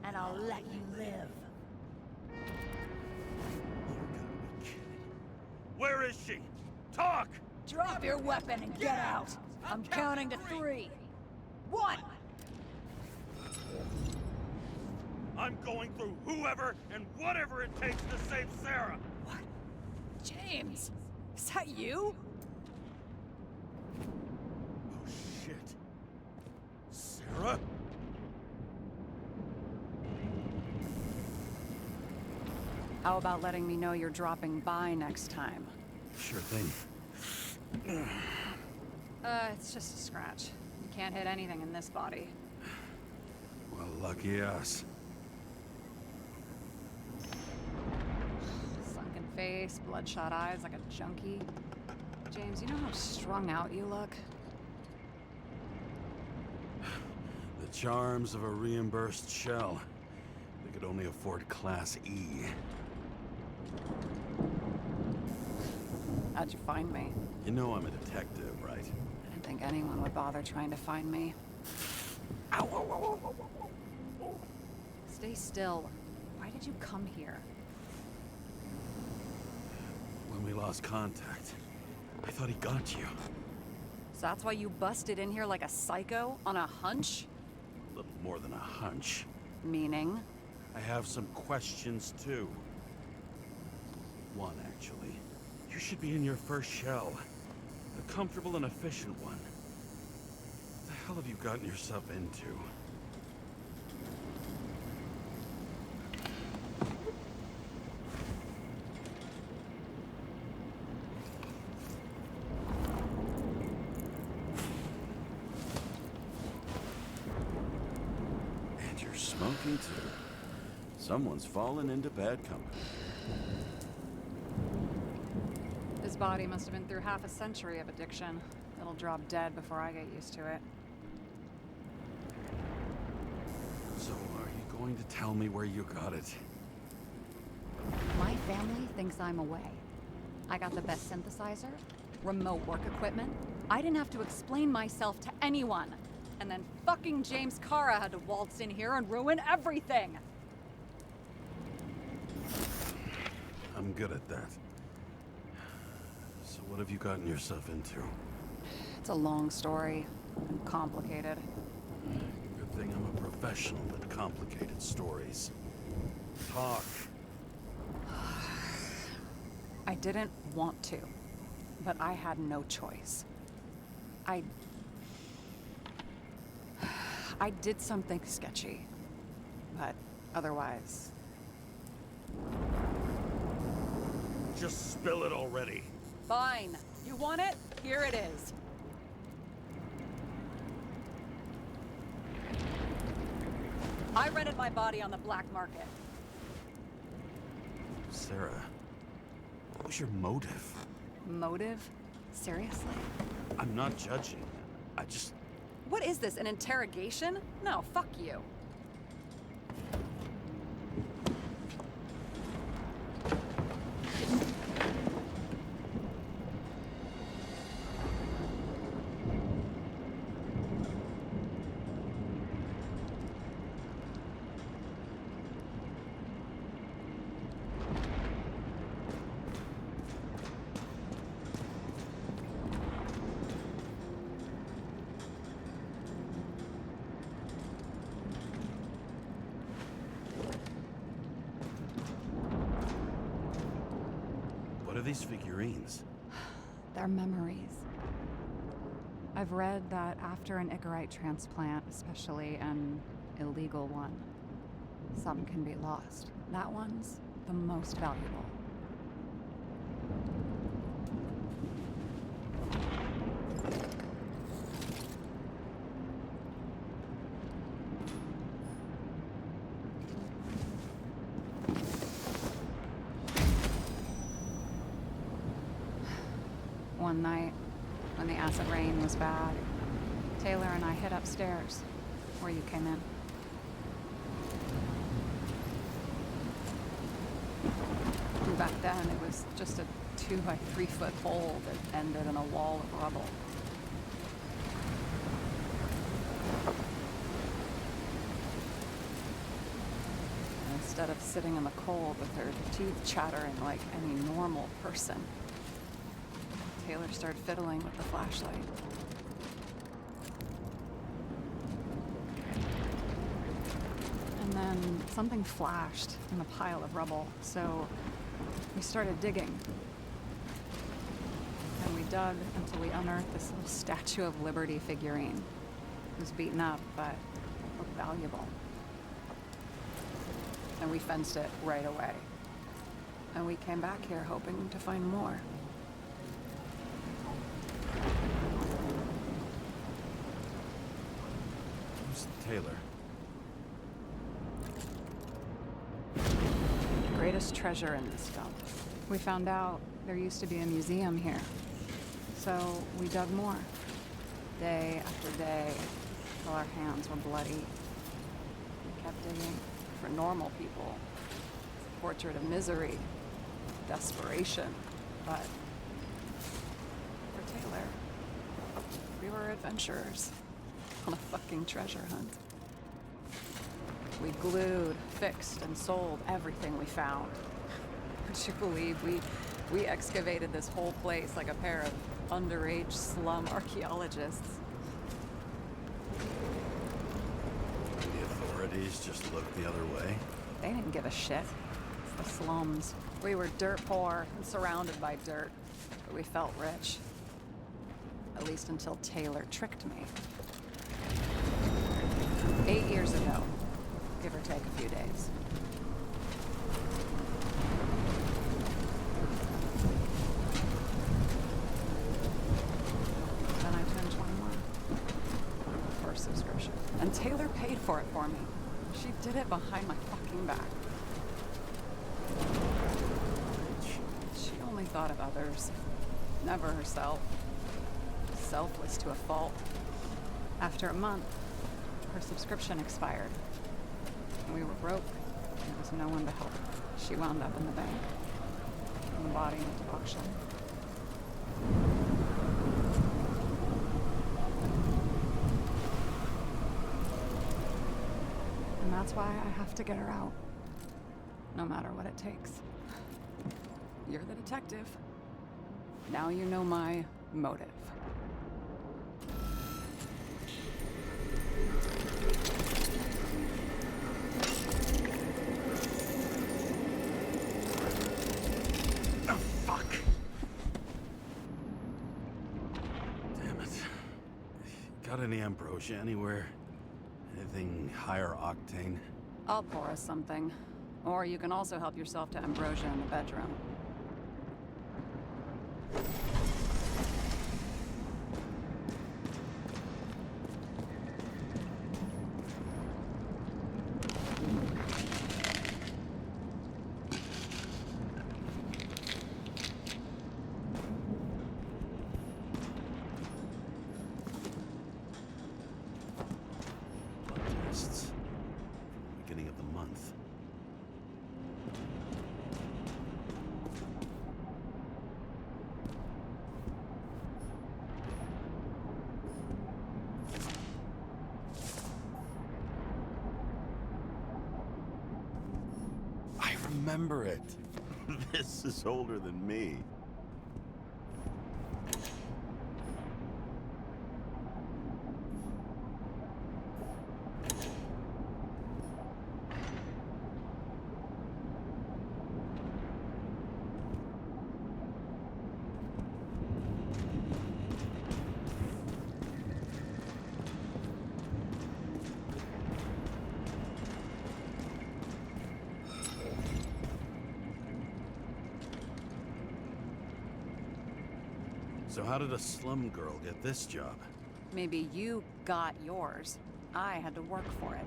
S7: and I'll let you live.
S13: You gotta be kidding. Where is she? Talk!
S7: Drop your weapon and get out. I'm counting to 3. 1!
S13: I'm going through whoever and whatever it takes to save Sarah!
S7: What? James! Is that you?
S13: Oh, shit. Sarah?
S5: How about letting me know you're dropping by next time?
S3: Sure thing.
S5: It's just a scratch. You can't hit anything in this body.
S3: Well, lucky us.
S5: Sunken face, bloodshot eyes like a junkie. James, you know how strung out you look?
S3: The charms of a reimbursed shell. They could only afford Class E.
S5: How'd you find me?
S3: You know I'm a detective, right?
S5: I didn't think anyone would bother trying to find me.
S3: Ow, ow, ow, ow, ow, ow.
S5: Stay still. Why did you come here?
S3: When we lost contact, I thought he got you.
S5: So that's why you busted in here like a psycho on a hunch?
S3: A little more than a hunch.
S5: Meaning?
S3: I have some questions, too. One, actually. You should be in your first shell. A comfortable and efficient one. What the hell have you gotten yourself into? And you're smoking, too. Someone's fallen into bad company.
S5: His body must have been through half a century of addiction. It'll drop dead before I get used to it.
S3: So, are you going to tell me where you got it?
S5: My family thinks I'm away. I got the best synthesizer, remote work equipment. I didn't have to explain myself to anyone. And then fucking James Karra had to waltz in here and ruin everything.
S3: I'm good at that. So what have you gotten yourself into?
S5: It's a long story and complicated.
S3: Good thing I'm a professional at complicated stories. Talk.
S5: I didn't want to, but I had no choice. I did something sketchy, but otherwise...
S13: Just spill it already.
S5: Fine. You want it? Here it is. I rented my body on the black market.
S3: Sarah, what was your motive?
S5: Motive? Seriously?
S3: I'm not judging. I just...
S5: What is this, an interrogation? No, fuck you.
S3: What are these figurines?
S5: They're memories. I've read that after an Icarite transplant, especially an illegal one, some can be lost. That one's the most valuable. one night, when the acid rain was bad, Taylor and I hid upstairs, where you came in. And back then, it was just a 2 by 3 foot hole that ended in a wall of rubble. And instead of sitting in the cold with her teeth chattering like any normal person, Taylor started fiddling with the flashlight. And then something flashed in the pile of rubble, so we started digging. And we dug until we unearthed this little Statue of Liberty figurine. It was beaten up, but looked valuable. And we fenced it right away. And we came back here hoping to find more.
S6: Who's Taylor?
S5: The greatest treasure in this dump. We found out there used to be a museum here. So we dug more. Day after day, till our hands were bloody. We kept digging for normal people. Portrait of misery, desperation. But for Taylor, we were adventurers on a fucking treasure hunt. We glued, fixed, and sold everything we found. Would you believe we excavated this whole place like a pair of underage slum archaeologists?
S6: The authorities just looked the other way?
S5: They didn't give a shit. It's the slums. We were dirt poor and surrounded by dirt, but we felt rich. At least until Taylor tricked me. 8 years ago, give or take a few days. Then I turned 21. First subscription. And Taylor paid for it for me. She did it behind my fucking back. She only thought of others, never herself. Selfless to a fault. After a month, her subscription expired. We were broke. There was no one to help. She wound up in the bank. And the body went to auction. And that's why I have to get her out. No matter what it takes. You're the detective. Now you know my motive.
S6: Got any ambrosia anywhere? Anything higher octane?
S5: I'll pour us something. Or you can also help yourself to ambrosia in the bedroom.
S6: Remember it. This is older than me. So how did a slum girl get this job?
S5: Maybe you got yours. I had to work for it.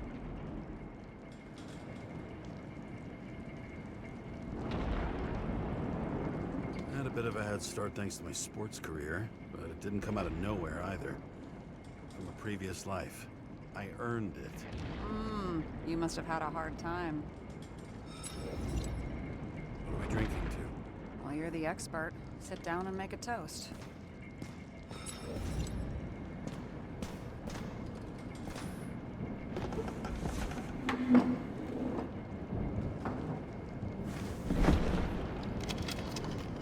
S6: Had a
S3: bit of a head start thanks to my sports career, but it didn't come out of nowhere either. From a previous life. I earned it.
S5: You must have had a hard time.
S3: What are we drinking to?
S5: Well, you're the expert. Sit down and make a toast.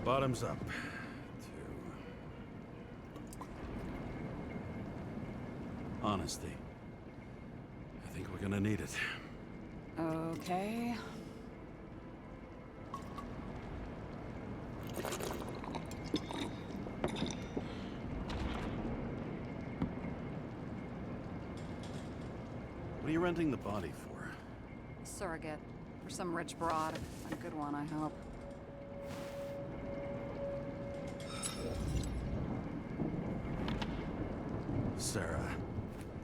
S3: Bottoms up. To honesty. I think we're gonna need it.
S5: Okay.
S3: What are you renting the body for?
S5: Surrogate. For some rich broad. A good one, I hope.
S3: Sarah,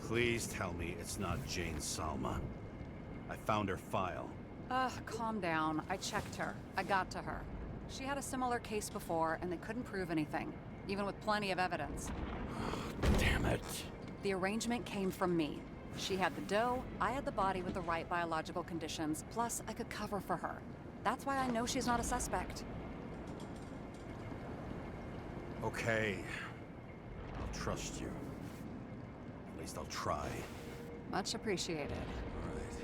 S3: please tell me it's not Jane Salma. I found her file.
S5: Calm down. I checked her. I got to her. She had a similar case before, and they couldn't prove anything, even with plenty of evidence.
S3: Damn it.
S5: The arrangement came from me. She had the dough, I had the body with the right biological conditions, plus I could cover for her. That's why I know she's not a suspect.
S3: Okay. I'll trust you. At least I'll try.
S5: Much appreciated.
S3: All right. So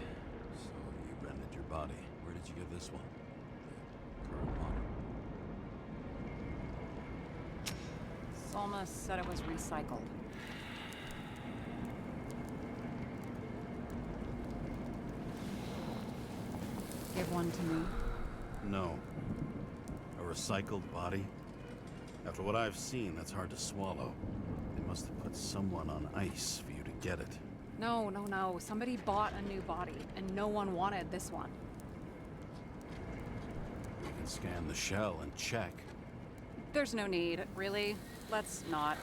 S3: you rented your body. Where did you get this one? The current one.
S5: Salma said it was recycled. Give one to me.
S3: No. A recycled body? After what I've seen, that's hard to swallow. They must have put someone on ice for you to get it.
S5: No. Somebody bought a new body, and no one wanted this one.
S3: We can scan the shell and check.
S5: There's no need, really. Let's not.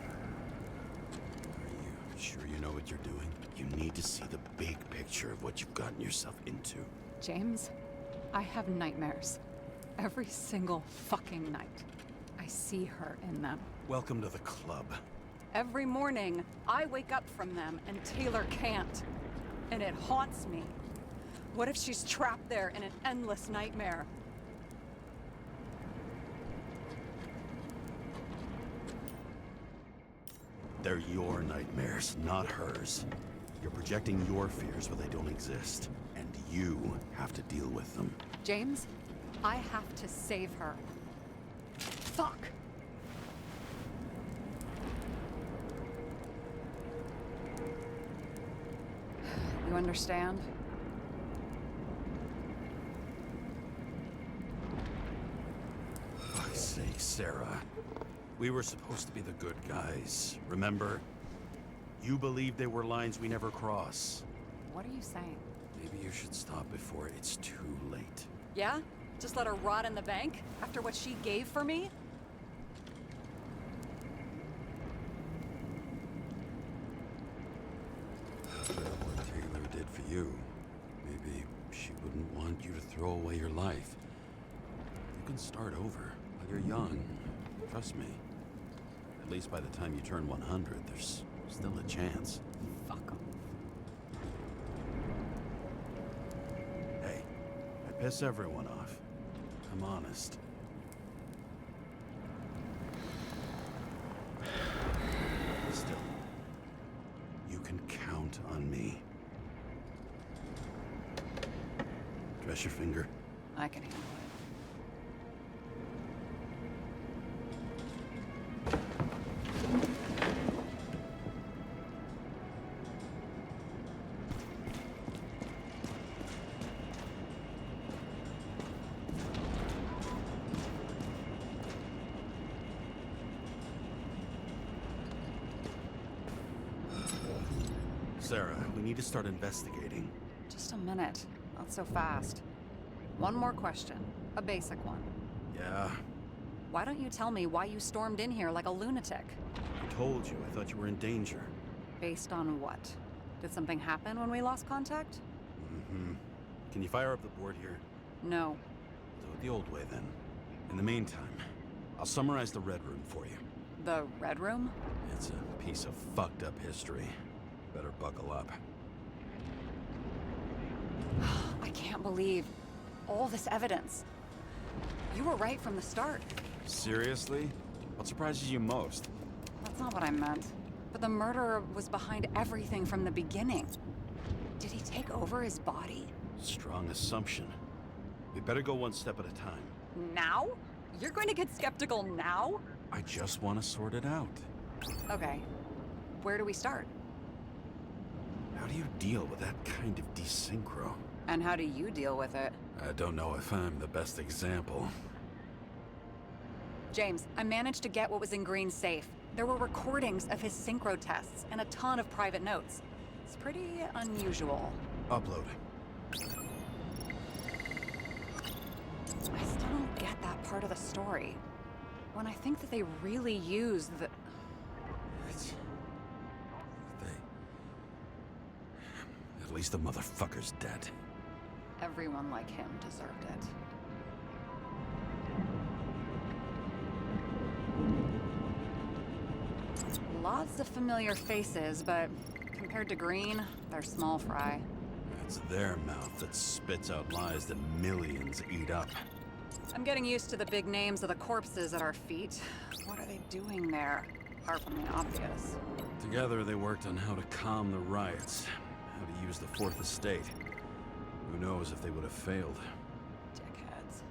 S3: Are you sure you know what you're doing? You need to see the big picture of what you've gotten yourself into.
S5: James, I have nightmares. Every single fucking night. I see her in them.
S3: Welcome to the club.
S5: Every morning, I wake up from them and Taylor can't. And it haunts me. What if she's trapped there in an endless nightmare?
S3: They're your nightmares, not hers. You're projecting your fears where they don't exist, and you have to deal with them.
S5: James, I have to save her. Fuck! You understand?
S3: For fuck's sake, Sarah. We were supposed to be the good guys, remember? You believed they were lines we never cross.
S5: What are you saying?
S3: Maybe you should stop before it's too late.
S5: Yeah? Just let her rot in the bank? After what she gave for me?
S3: What Taylor did for you. Maybe she wouldn't want you to throw away your life. You can start over while you're young. Trust me. At least by the time you turn 100, there's still a chance.
S5: Fuck 'em.
S3: Hey, I piss everyone off. I'm honest. Still, you can count on me. Dress your finger.
S5: I can handle it.
S3: Sarah, we need to start investigating.
S5: Just a minute. Not so fast. One more question. A basic one.
S3: Yeah,
S5: Why don't you tell me why you stormed in here like a lunatic?
S3: I told you. I thought you were in danger.
S5: Based on what? Did something happen when we lost contact?
S3: Mm-hmm. Can you fire up the board here?
S5: No.
S3: Do it the old way, then. In the meantime, I'll summarize the Red Room for you.
S5: The Red Room?
S3: It's a piece of fucked up history. Better buckle up.
S5: I can't believe all this evidence. You were right from the start.
S3: Seriously? What surprises you most?
S5: That's not what I meant. But the murderer was behind everything from the beginning. Did he take over his body?
S3: Strong assumption. We better go one step at a time.
S5: Now? You're going to get skeptical now?
S3: I just want to sort it out.
S5: Okay. Where do we start?
S3: How do you deal with that kind of desynchro?
S5: And how do you deal with it?
S3: I don't know if I'm the best example.
S5: James, I managed to get what was in Green's safe. There were recordings of his synchro tests and a ton of private notes. It's pretty unusual.
S3: Upload.
S5: I still don't get that part of the story. When I think that they really used the...
S3: At least the motherfucker's dead.
S5: Everyone like him deserved it. Lots of familiar faces, but compared to Green, they're small fry.
S3: It's their mouth that spits out lies that millions eat up.
S5: I'm getting used to the big names of the corpses at our feet. What are they doing there? Apart from the obvious.
S3: Together they worked on how to calm the riots, how to use the Fourth Estate. Who knows if they would have failed.
S5: Dickheads.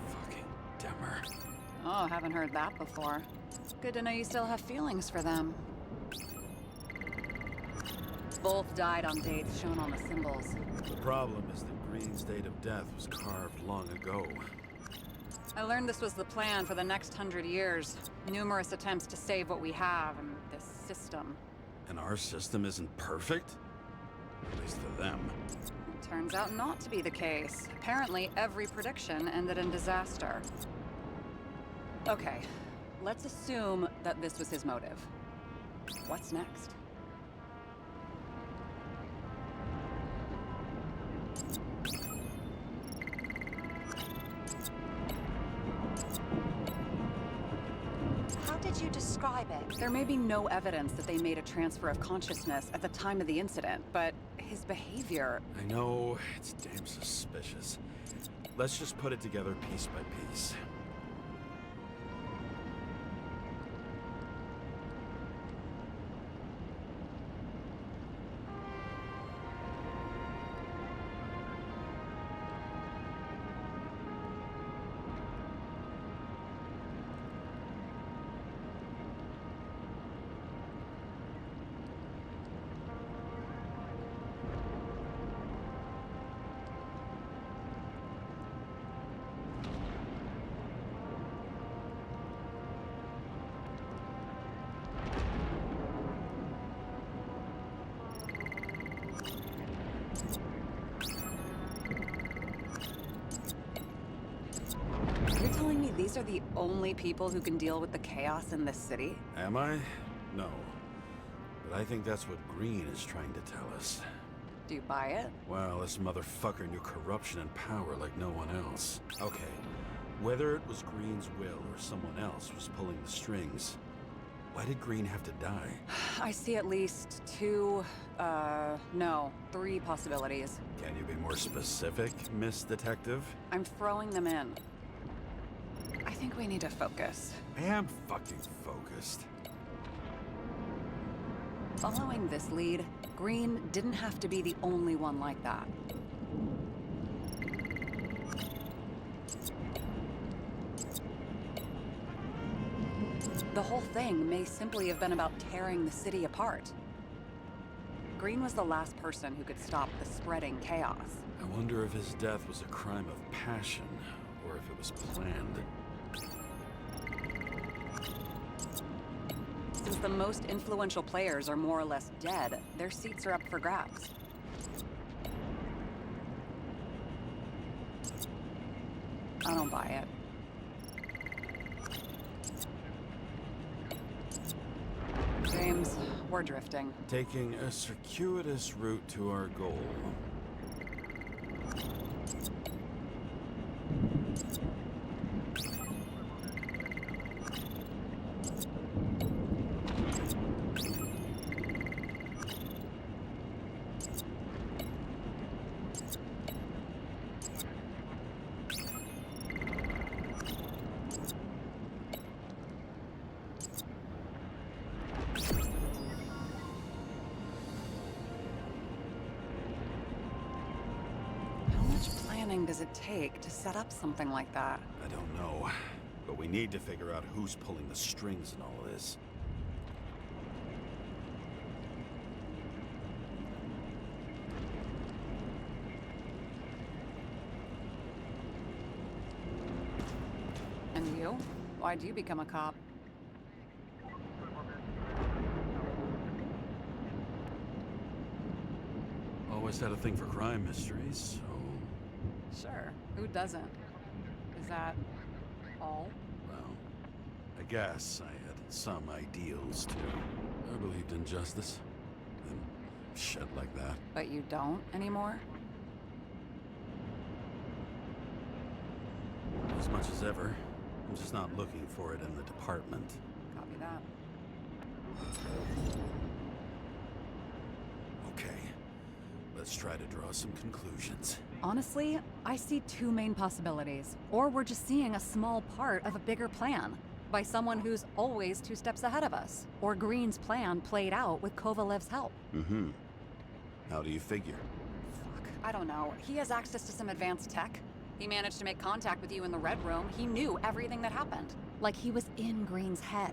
S3: Fucking Demmer.
S5: Oh, haven't heard that before. Good to know you still have feelings for them. Both died on dates shown on the symbols.
S3: The problem is that Green's date of death was carved long ago.
S5: I learned this was the plan for the next 100 years. Numerous attempts to save what we have in this system.
S3: And our system isn't perfect? At least for them.
S5: It turns out not to be the case. Apparently, every prediction ended in disaster. Okay, let's assume that this was his motive. What's next?
S7: How did you describe it?
S5: There may be no evidence that they made a transfer of consciousness at the time of the incident, but his behavior...
S3: I know, it's damn suspicious. Let's just put it together piece by piece.
S5: You're telling me these are the only people who can deal with the chaos in this city?
S3: Am I? No. But I think that's what Green is trying to tell us.
S5: Do you buy it?
S3: Well, this motherfucker knew corruption and power like no one else. Okay, whether it was Green's will or someone else was pulling the strings, why did Green have to die?
S5: I see at least three possibilities.
S3: Can you be more specific, Miss Detective?
S5: I'm throwing them in. I think we need to focus.
S3: I am fucking focused.
S5: Following this lead, Green didn't have to be the only one like that. The whole thing may simply have been about tearing the city apart. Green was the last person who could stop the spreading chaos.
S3: I wonder if his death was a crime of passion, or if it was planned.
S5: Since the most influential players are more or less dead, their seats are up for grabs. I don't buy it. James, we're drifting.
S6: Taking a circuitous route to our goal.
S5: Does it take to set up something like that?
S6: I don't know, but we need to figure out who's pulling the strings in all of this.
S5: And you? Why'd you become a cop?
S6: Always had a thing for crime mysteries, so...
S5: Sure, who doesn't? Is that all?
S6: Well, I guess I had some ideals, too. I believed in justice. And shit like that.
S5: But you don't anymore?
S6: As much as ever. I'm just not looking for it in the department.
S5: Copy that.
S6: Okay. Let's try to draw some conclusions.
S5: Honestly, I see two main possibilities. Or we're just seeing a small part of a bigger plan by someone who's always 2 steps ahead of us. Or Green's plan played out with Kovalev's help.
S6: Mm-hmm. How do you figure?
S5: Fuck, I don't know. He has access to some advanced tech. He managed to make contact with you in the Red Room. He knew everything that happened. Like he was in Green's head.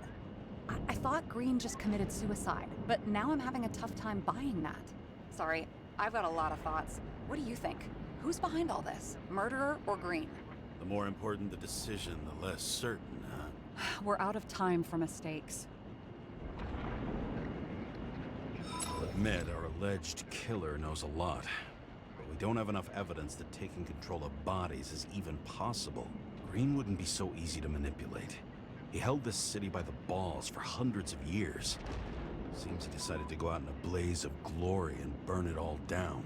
S5: I thought Green just committed suicide, but now I'm having a tough time buying that. Sorry, I've got a lot of thoughts. What do you think? Who's behind all this? Murderer or Green?
S6: The more important the decision, the less certain, huh?
S5: We're out of time for mistakes.
S6: I'll admit our alleged killer knows a lot, but we don't have enough evidence that taking control of bodies is even possible. Green wouldn't be so easy to manipulate. He held this city by the balls for hundreds of years. Seems he decided to go out in a blaze of glory and burn it all down.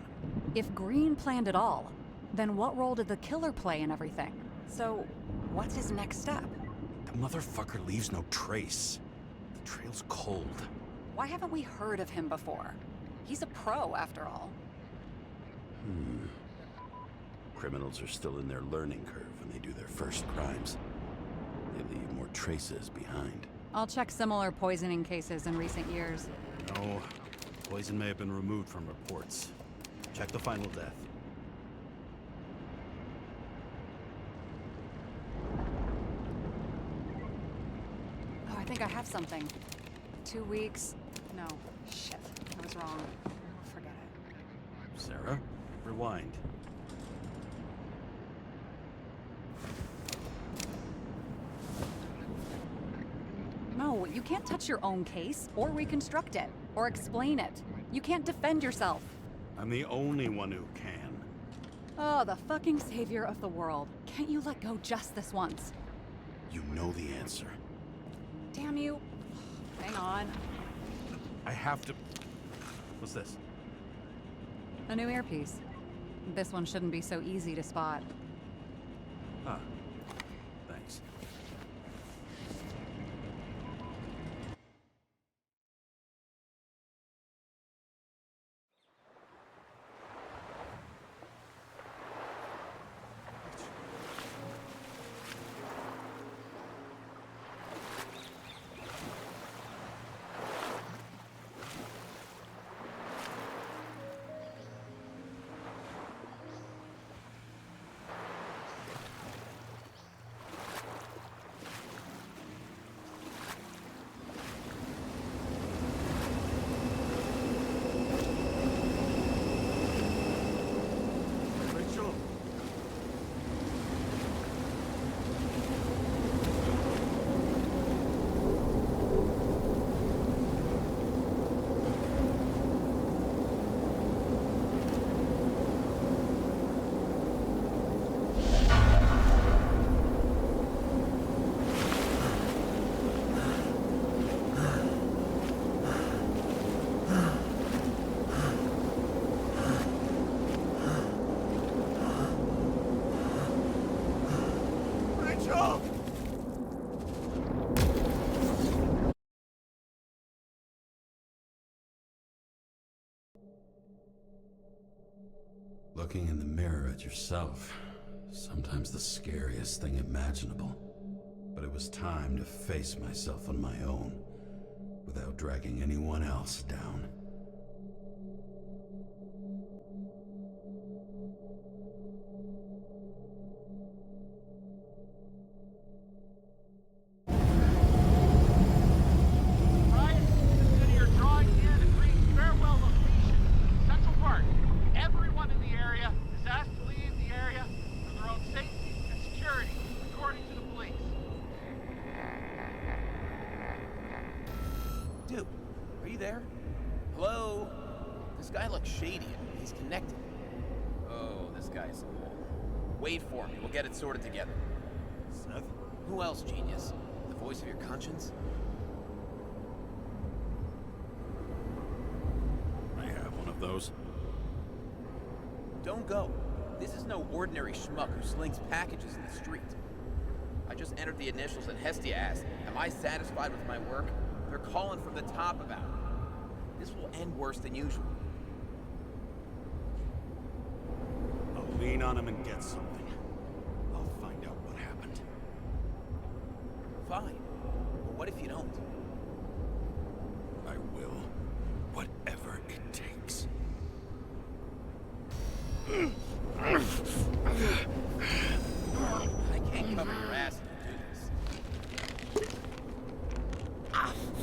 S5: If Green planned it all, then what role did the killer play in everything? So, what's his next step?
S6: The motherfucker leaves no trace. The trail's cold.
S5: Why haven't we heard of him before? He's a pro, after all.
S6: Criminals are still in their learning curve when they do their first crimes. They leave more traces behind.
S5: I'll check similar poisoning cases in recent years.
S6: No, poison may have been removed from reports. Check the final death.
S5: Oh, I think I have something. 2 weeks. No, shit. I was wrong. Forget it.
S6: Sarah, rewind.
S5: No, you can't touch your own case, or reconstruct it, or explain it. You can't defend yourself.
S6: I'm the only one who can.
S5: Oh, the fucking savior of the world. Can't you let go just this once?
S6: You know the answer.
S5: Damn you. Hang on.
S6: I have to... What's this?
S5: A new earpiece. This one shouldn't be so easy to spot.
S6: Ah, thanks.
S3: Looking in the mirror at yourself, sometimes the scariest thing imaginable. But it was time to face myself on my own, without dragging anyone else down.
S8: Dude, are you there? Hello? This guy looks shady. He's connected. Oh, this guy's old. Wait for me. We'll get it sorted together.
S13: Seth?
S8: Who else, genius? The voice of your conscience?
S6: I have one of those.
S8: Don't go. This is no ordinary schmuck who slings packages in the street. I just entered the initials and Hestia asked, am I satisfied with my work? They're calling from the top about it. This will end worse than usual.
S6: I'll lean on him and get something. I'll find out what happened.
S8: Fine. But what if you don't?
S6: I will. Whatever it takes.
S8: I can't cover your ass if you do this.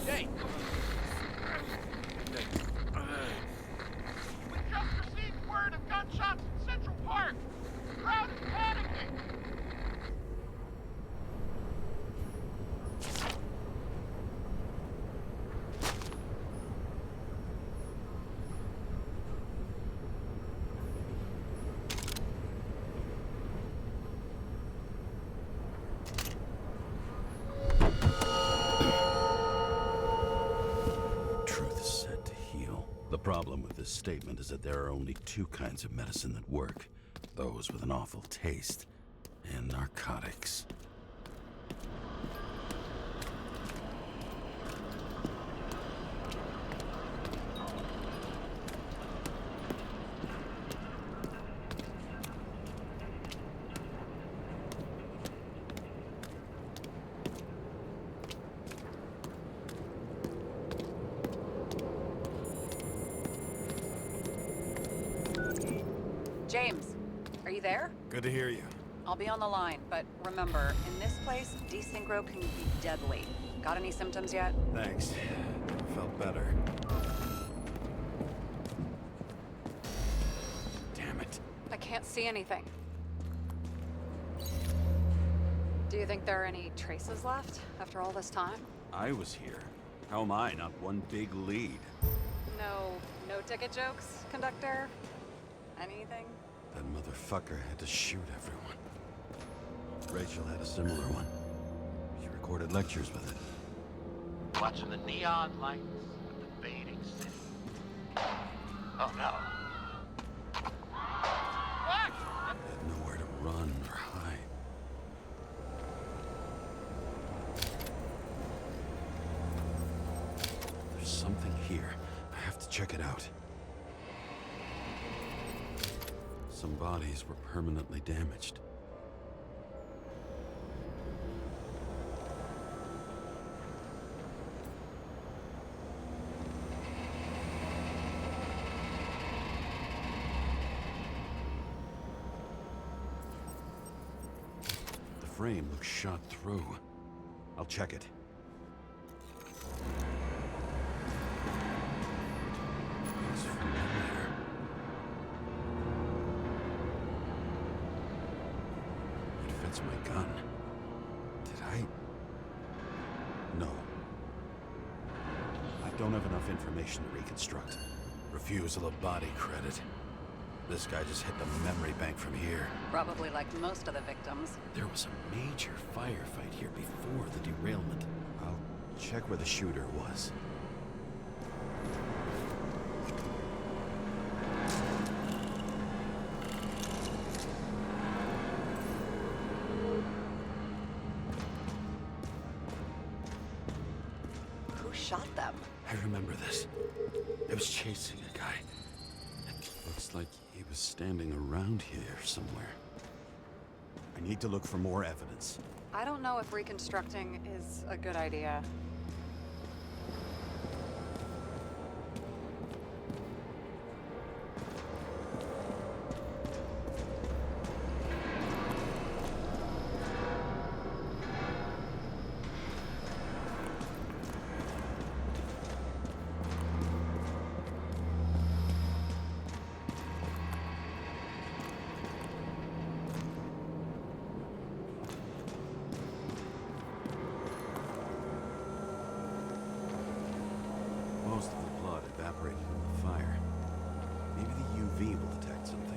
S8: Hey!
S11: We just received word of gunshots in Central Park. The crowd is panicking.
S3: The problem with this statement is that there are only two kinds of medicine that work. Those with an awful taste, and narcotics.
S5: James, are you there?
S6: Good to hear you.
S5: I'll be on the line, but remember, in this place, desynchro can be deadly. Got any symptoms yet?
S3: Thanks. Felt better.
S6: Damn it.
S5: I can't see anything. Do you think there are any traces left after all this time?
S6: I was here. How am I not one big lead?
S5: No ticket jokes, conductor? Anything?
S3: That motherfucker had to shoot everyone. Rachel had a similar one. She recorded lectures with it.
S11: Watching the neon lights of the fading city. Oh no. What?
S3: Had nowhere to run or hide. There's something here. I have to check it out. Some bodies were permanently damaged. The frame looks shot through. I'll check it. Looks familiar. It's my gun. Did I? No. I don't have enough information to reconstruct. Refusal of body credit. This guy just hit the memory bank from here.
S5: Probably like most of the victims.
S3: There was a major firefight here before the derailment. I'll check where the shooter was.
S5: Shot them.
S3: I remember this. It was chasing a guy. It looks like He was standing around here somewhere.
S13: I need to look for more evidence.
S5: I don't know if reconstructing is a good idea.
S3: Most of the blood evaporated in the fire. Maybe the UV will detect something.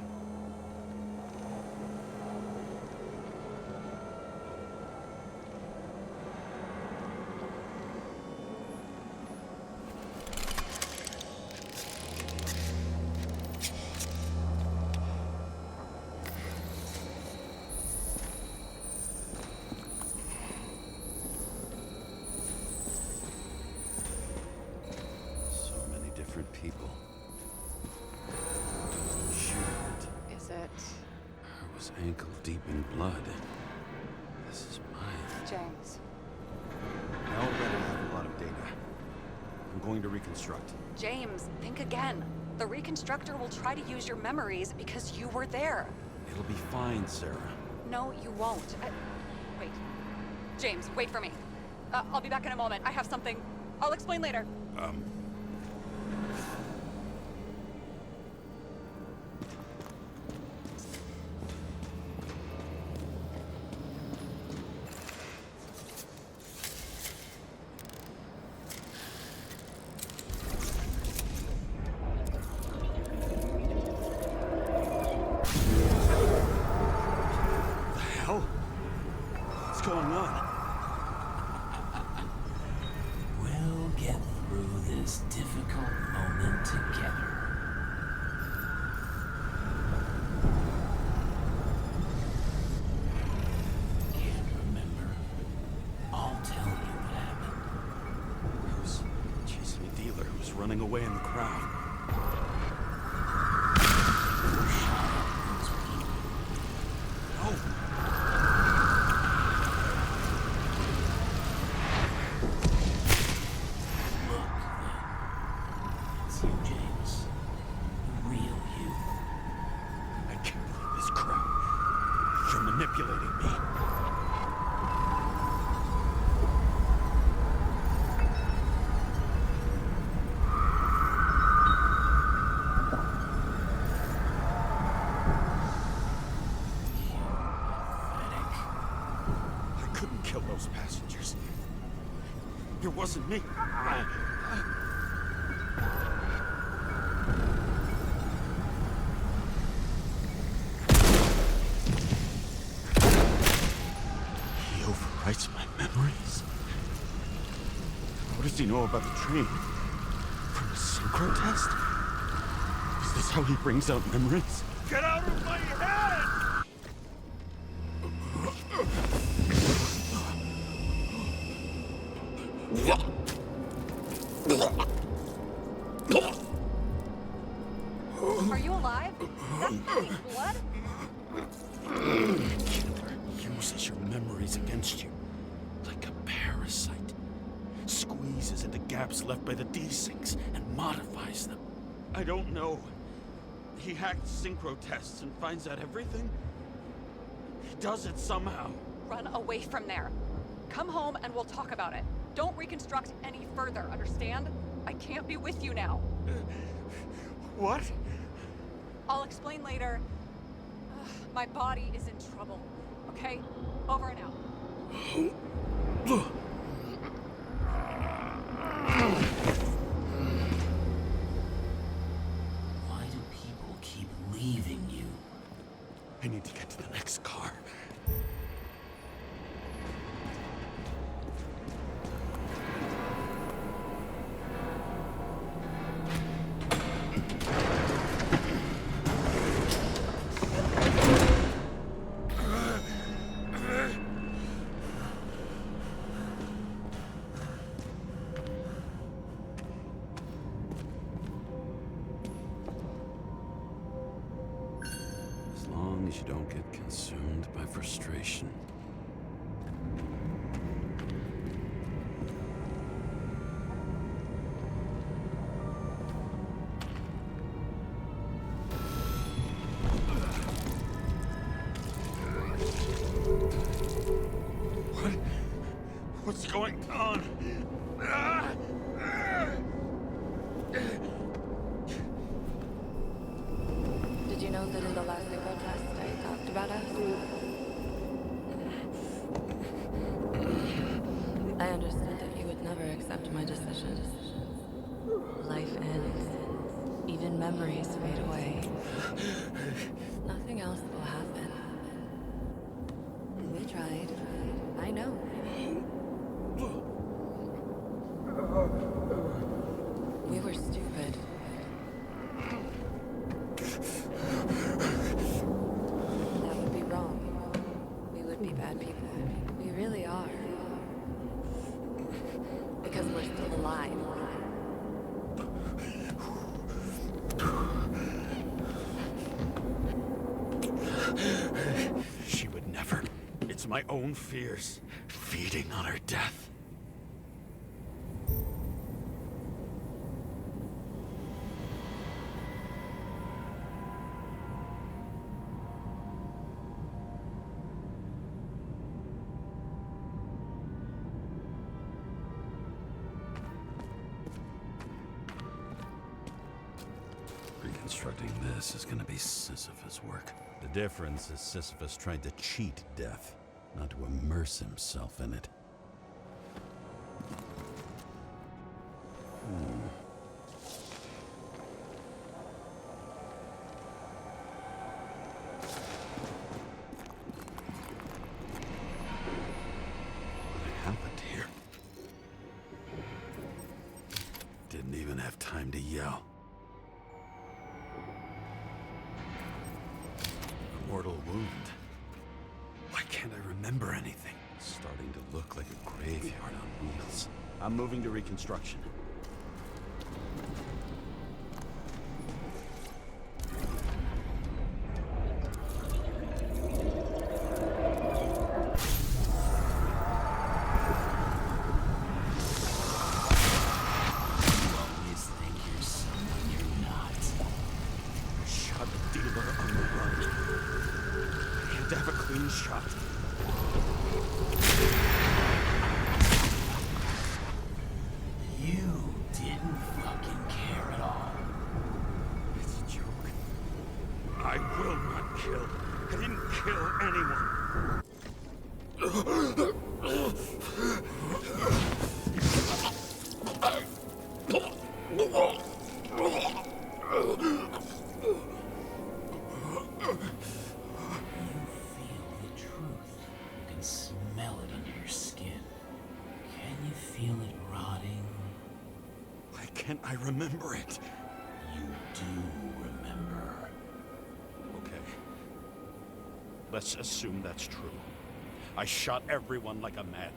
S3: Different people. Shoot.
S5: Is it?
S3: I was ankle deep in blood. This is mine.
S5: James.
S13: I already have a lot of data. I'm going to reconstruct.
S5: James, think again. The reconstructor will try to use your memories because you were there.
S3: It'll be fine, Sarah.
S5: No, you won't. Wait. James, wait for me. I'll be back in a moment. I have something. I'll explain later.
S3: Going on?
S9: We'll get through this difficult moment together. Can't remember. I'll tell you what happened.
S3: I was chasing a dealer who was running away in the crowd.
S13: Manipulating me. I couldn't kill those passengers. It wasn't me. Writes my memories? What does he know about the train? From the synchro test? Is this how he brings out memories? Get out of my head!
S5: Are you alive? That's bleeding blood?
S3: Uses your memories against you. Like a parasite. Squeezes into gaps left by the desyncs and modifies them. I don't know. He hacked synchro tests and finds out everything? He does it somehow.
S5: Run away from there. Come home and we'll talk about it. Don't reconstruct any further, understand? I can't be with you now.
S13: What?
S5: I'll explain later. My body is in trouble. Okay? Over and out.
S9: Why do people keep leaving you?
S3: I need to get to the next car. long as you don't get consumed by frustration.
S13: What's going on?
S2: Did you know that in the last synchro test I talked about us? I understood that you would never accept my decisions. Life ends. Even memories fade away. Nothing else will happen. We tried. I know. We were stupid. That would be wrong. We would be bad people. We really are. Because we're still alive.
S13: She would never. It's my own fears feeding on her death.
S3: Reconstructing this is gonna be Sisyphus work. The difference is Sisyphus tried to cheat death, not to immerse himself in it. What happened here? Didn't even have time to yell. Mortal wound. Why can't I remember anything? It's starting to look like a graveyard on wheels. I'm moving to reconstruction. Can't I remember it?
S6: You do remember.
S13: Okay. Let's assume that's true. I shot everyone like a madman.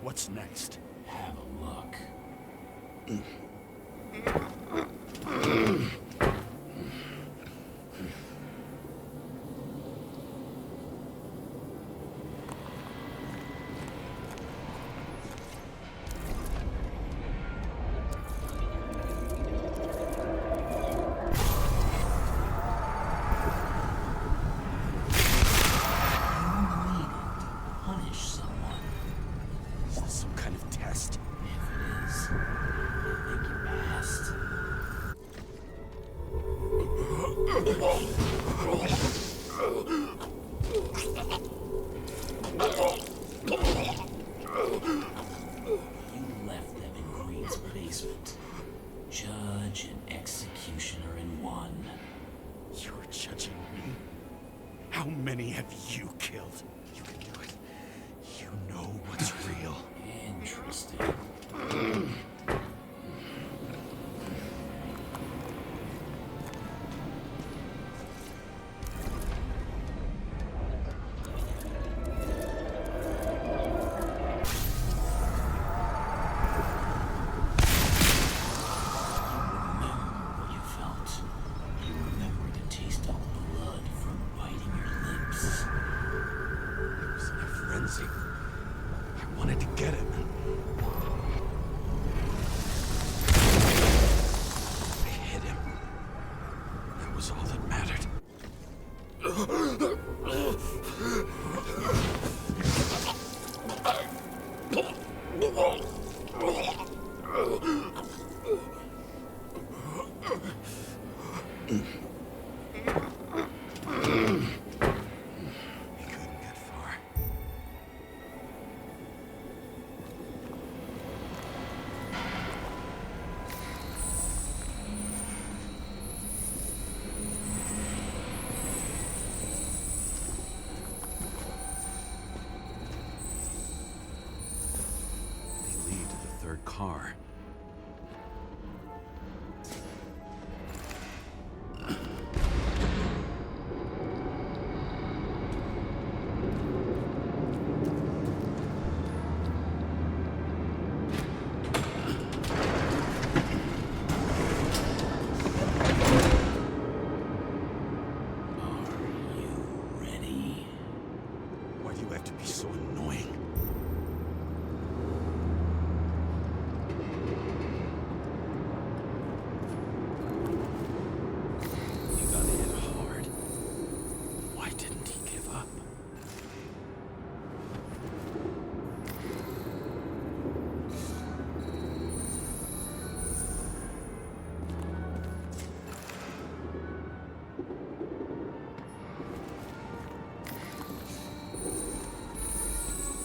S13: What's next?
S6: Have a look. Judge and executioner in one.
S13: You're judging me? How many have you killed? You can do it. You know what's real.
S6: Interesting.
S3: get far. They lead to the third car. Why do you have to be so annoying? He got hit hard. Why didn't he give up?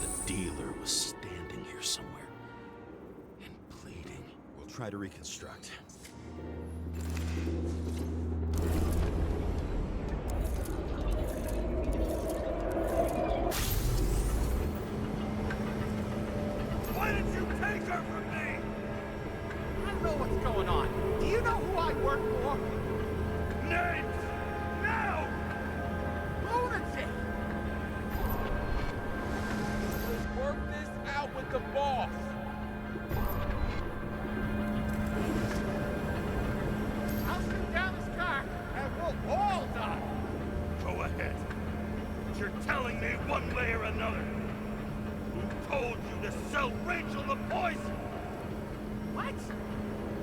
S3: The dealer was standing here somewhere and bleeding. We'll try to reconstruct.
S4: Why did you take her from me?
S8: I don't know what's going on. Do you know who I work for?
S4: Names! Now!
S8: Lunatic! Work this out with the boss. I'll shoot down this car and we'll all die.
S4: Go ahead. But you're telling me one way or another. Who told you to sell Rachel the poison?
S8: What?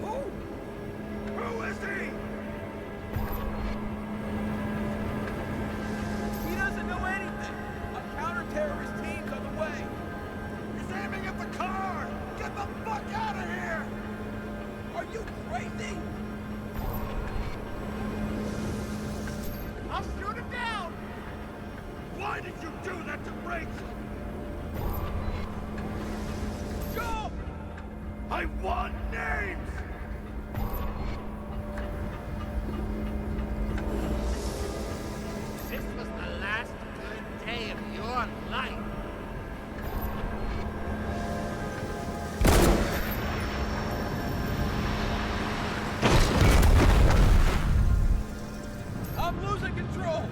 S4: Who? Who is he?
S8: He doesn't know anything. A counter-terrorist team's on the way.
S4: He's aiming at the car! Get the fuck out of here!
S8: Are you crazy? I'll shoot him down!
S4: Why did you do that to Rachel?
S8: Go!
S4: I want names!
S8: This was the last good day of your life. I'm losing control.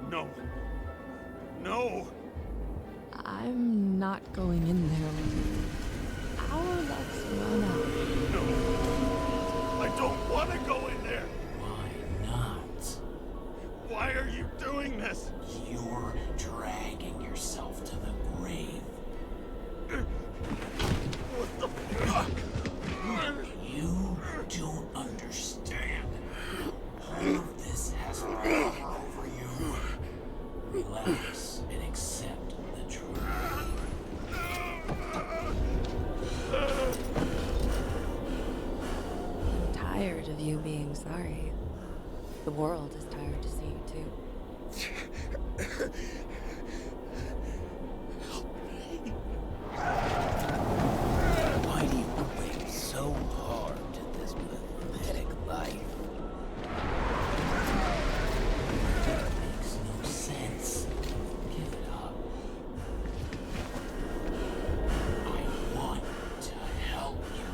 S4: No. No!
S2: I'm not going in there. Our luck's run out.
S4: No! I don't want to go in there!
S9: Why not?
S4: Why are you doing this?
S9: You're dragging yourself to the grave.
S4: What the fuck?
S9: You don't understand. All of this has power over you. Relax and accept the truth.
S2: I'm tired of you being sorry. The world is tired to see you too.
S9: Why do you cling so hard to this pathetic life? It makes no sense. Give it up. I want to help you.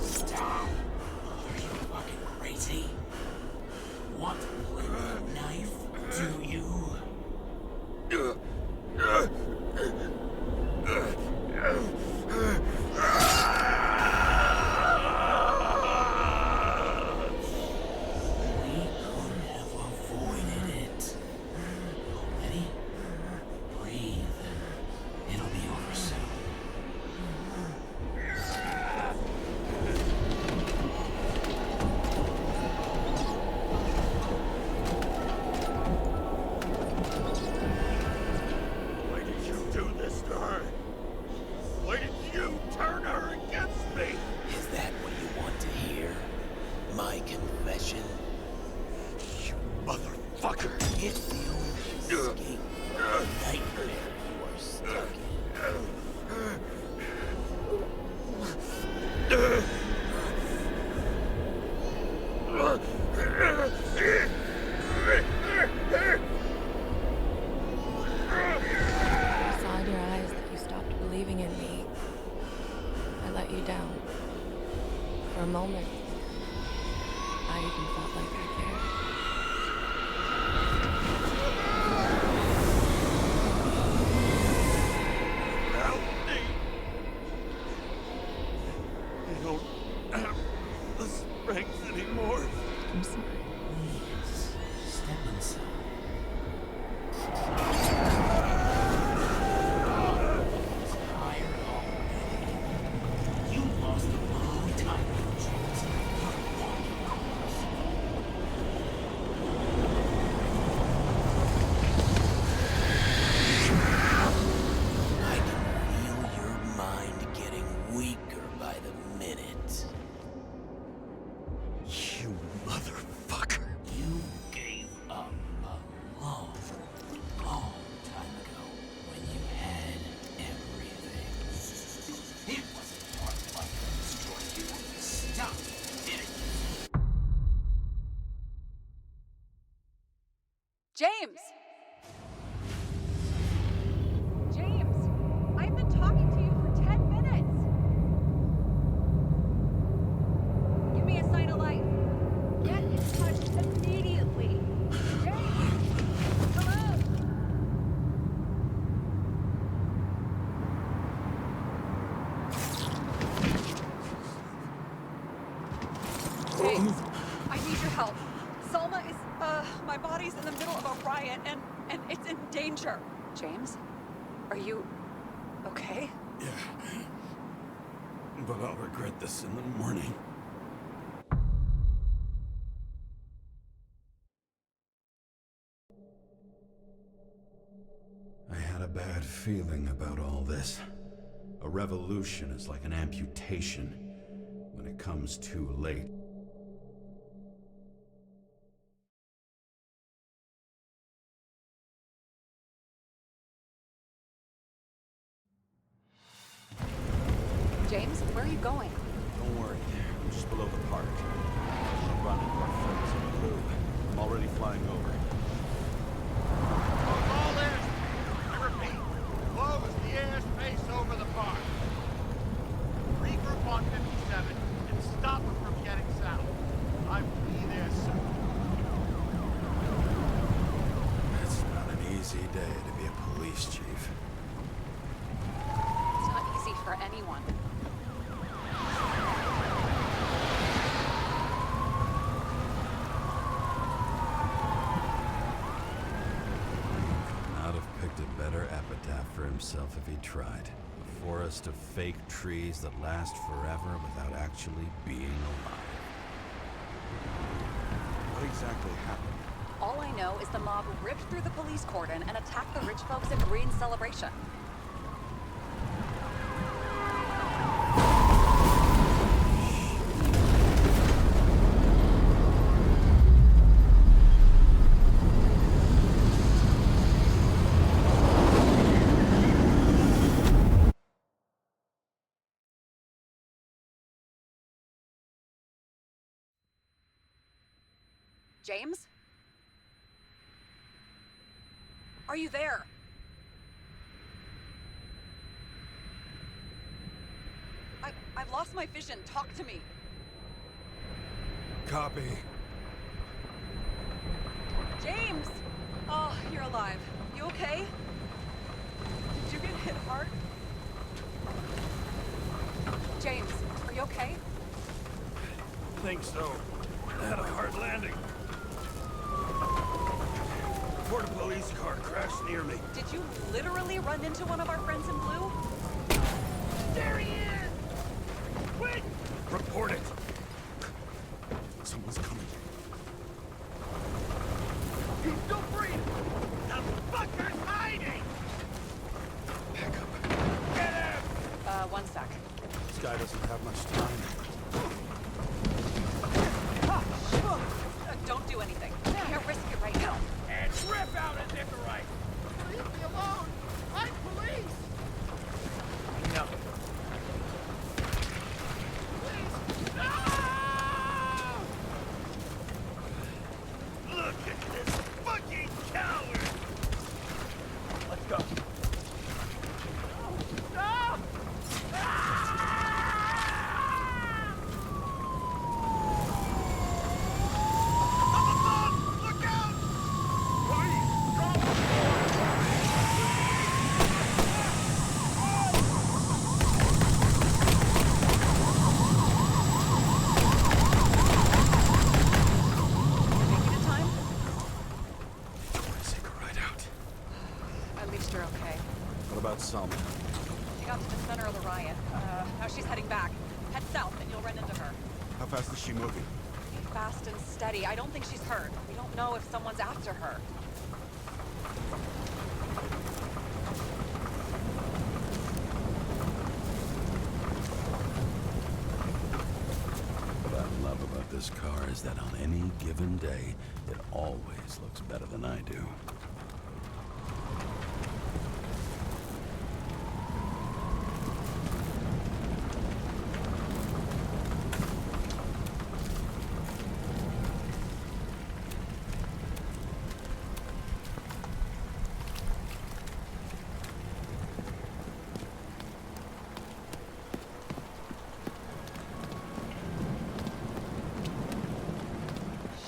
S9: Stop. want to play with a knife, do you? We could have avoided it. Ready? Breathe. It'll be over soon.
S13: Why did you do this to her? Why did you turn her against me?
S9: Is that what you want to hear? My confession?
S13: You motherfucker!
S9: It's the only escape from the nightmare you are stuck
S2: I saw in your eyes that you stopped believing in me. I let you down. For a moment, I even felt like I cared.
S13: Help me! I don't have the strength anymore.
S2: I'm sorry.
S9: Please, step inside. He's tired already. You lost a long time ago, James. You're walking course. I can feel your mind getting weaker by the minute.
S13: You motherfucker!
S9: You gave up a long, long time ago when you had everything. It wasn't your life that destroyed you. Stop, did it?
S5: James! James! I've been talking to you for 10 minutes! Give me a sign of life. Get in touch immediately. James! Hello? James, I need your help. Salma is, my body's in the middle of a riot and it's in danger. James? Are you okay?
S13: Yeah. But I'll regret this in the morning.
S3: I had a bad feeling about all this. A revolution is like an amputation when it comes too late.
S5: James, where are you going?
S6: Don't worry, I'm just below the park. I'll run into our friends in blue. I'm already flying over.
S4: All in! I repeat, close the airspace over the park. Regroup on 57 and stop them from getting south. I will be there soon.
S3: It's not an easy day to be a police chief.
S5: It's not easy for anyone.
S3: Not have picked a better epitaph for himself if he tried. A forest of fake trees that last forever without actually being alive.
S6: What exactly happened?
S5: All I know is the mob ripped through the police cordon and attacked the rich folks at Green's celebration. James? Are you there? I've lost my vision. Talk to me.
S13: Copy.
S6: police car crashed near me.
S5: Did you literally run into one of our friends in blue?
S4: There he is! Quick!
S6: Report it.
S13: Someone's coming.
S4: You don't breathe! The fucker's hiding!
S6: Back up.
S4: Get him!
S5: One sec.
S6: This guy doesn't have much time.
S5: Don't do anything. Can't risk it right now.
S4: And rip out a Nicorite! Leave me alone! I'm police!
S9: No.
S4: Please! No! Look at this fucking coward!
S9: Let's go.
S4: Stop! Look out! Police! Drop
S5: Making it time?
S6: I want to take a ride out.
S5: At least you're okay.
S6: What about Salma?
S5: She got to the center of the riot. Now she's heading back. Head south and you'll run into her.
S13: How fast is she moving?
S5: Be fast and steady. I don't think she's hurt. We don't know if someone's after her.
S3: What I love about this car is that on any given day, it always looks better than I do.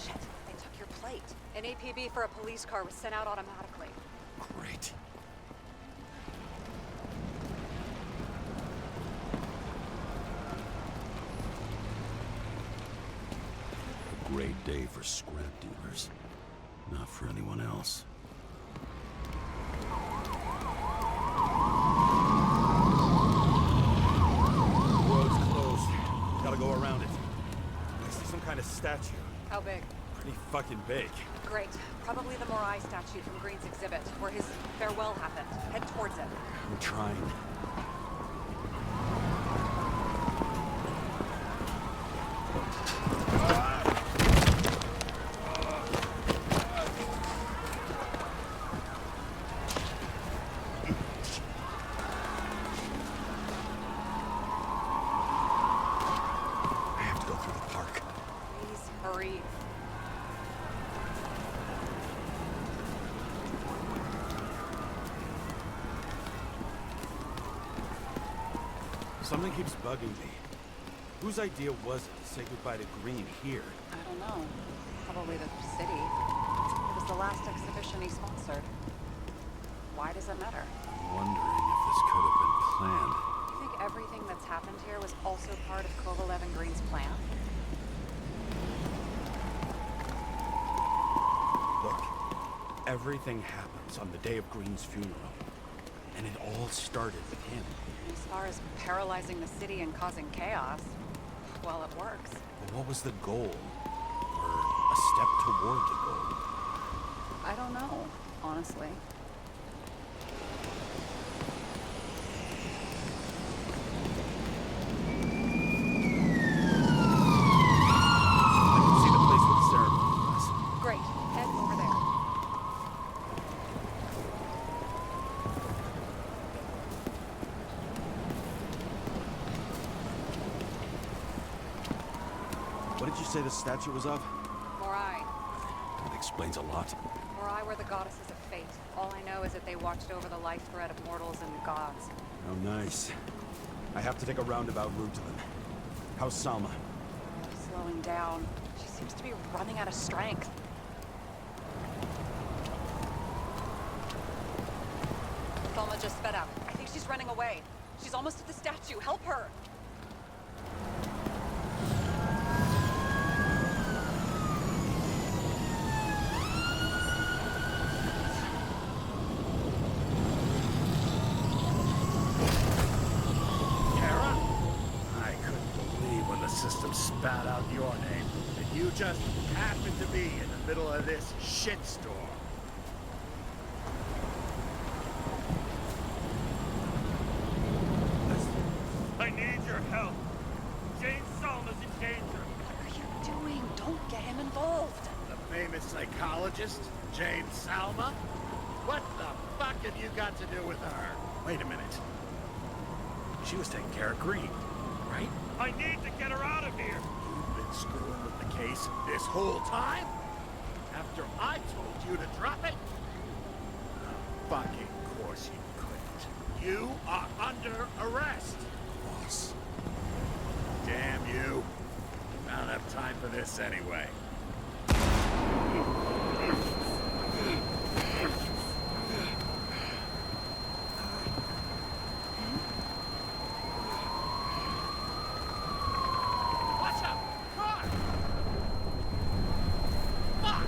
S5: Shit, they took your plate. An APB for a police car was sent out automatically.
S3: Great. A great day for scrap dealers. Not for anyone else.
S13: Road's closed. Gotta go around it. I see some kind of statue.
S5: How big?
S13: Pretty fucking big.
S5: Great. Probably the Morai statue from Green's exhibit, where his farewell happened. Head towards it.
S13: I'm trying. I have to go through the park.
S5: Please hurry.
S13: Something keeps bugging me. Whose idea was it to say goodbye to Green here?
S5: I don't know. Probably the city. It was the last exhibition he sponsored. Why does it matter?
S3: I'm wondering if this could have been planned.
S5: You think everything that's happened here was also part of Kovalev and Green's plan?
S13: Look, everything happens on the day of Green's funeral. And it all started with him.
S5: As far as paralyzing the city and causing chaos, well, it works.
S13: But what was the goal? Or a step toward the goal?
S5: I don't know, honestly.
S13: I can see the place where the ceremony was.
S5: Great. Head over there.
S13: What did you say the statue was of?
S5: Morai.
S3: That explains a lot.
S5: Morai were the goddesses of fate. All I know is that they watched over the life thread of mortals and gods.
S13: Oh, nice. I have to take a roundabout route to them. How's Salma?
S5: Slowing down. She seems to be running out of strength. Salma just sped up. I think she's running away. She's almost at the statue. Help her!
S4: just happen to be in the middle of this shitstorm. I need your help. James Salma's in danger.
S5: What are you doing? Don't get him involved.
S4: The famous psychologist, James Salma? What the fuck have you got to do with her? Wait a minute. She was taking care of Green, right? I need to get her out of here. You've been screwing with the case this whole time? After I told you to drop it? Fucking course you couldn't. You are under arrest. Boss. Damn you. I don't have time for this anyway. Watch out! Car! Fuck!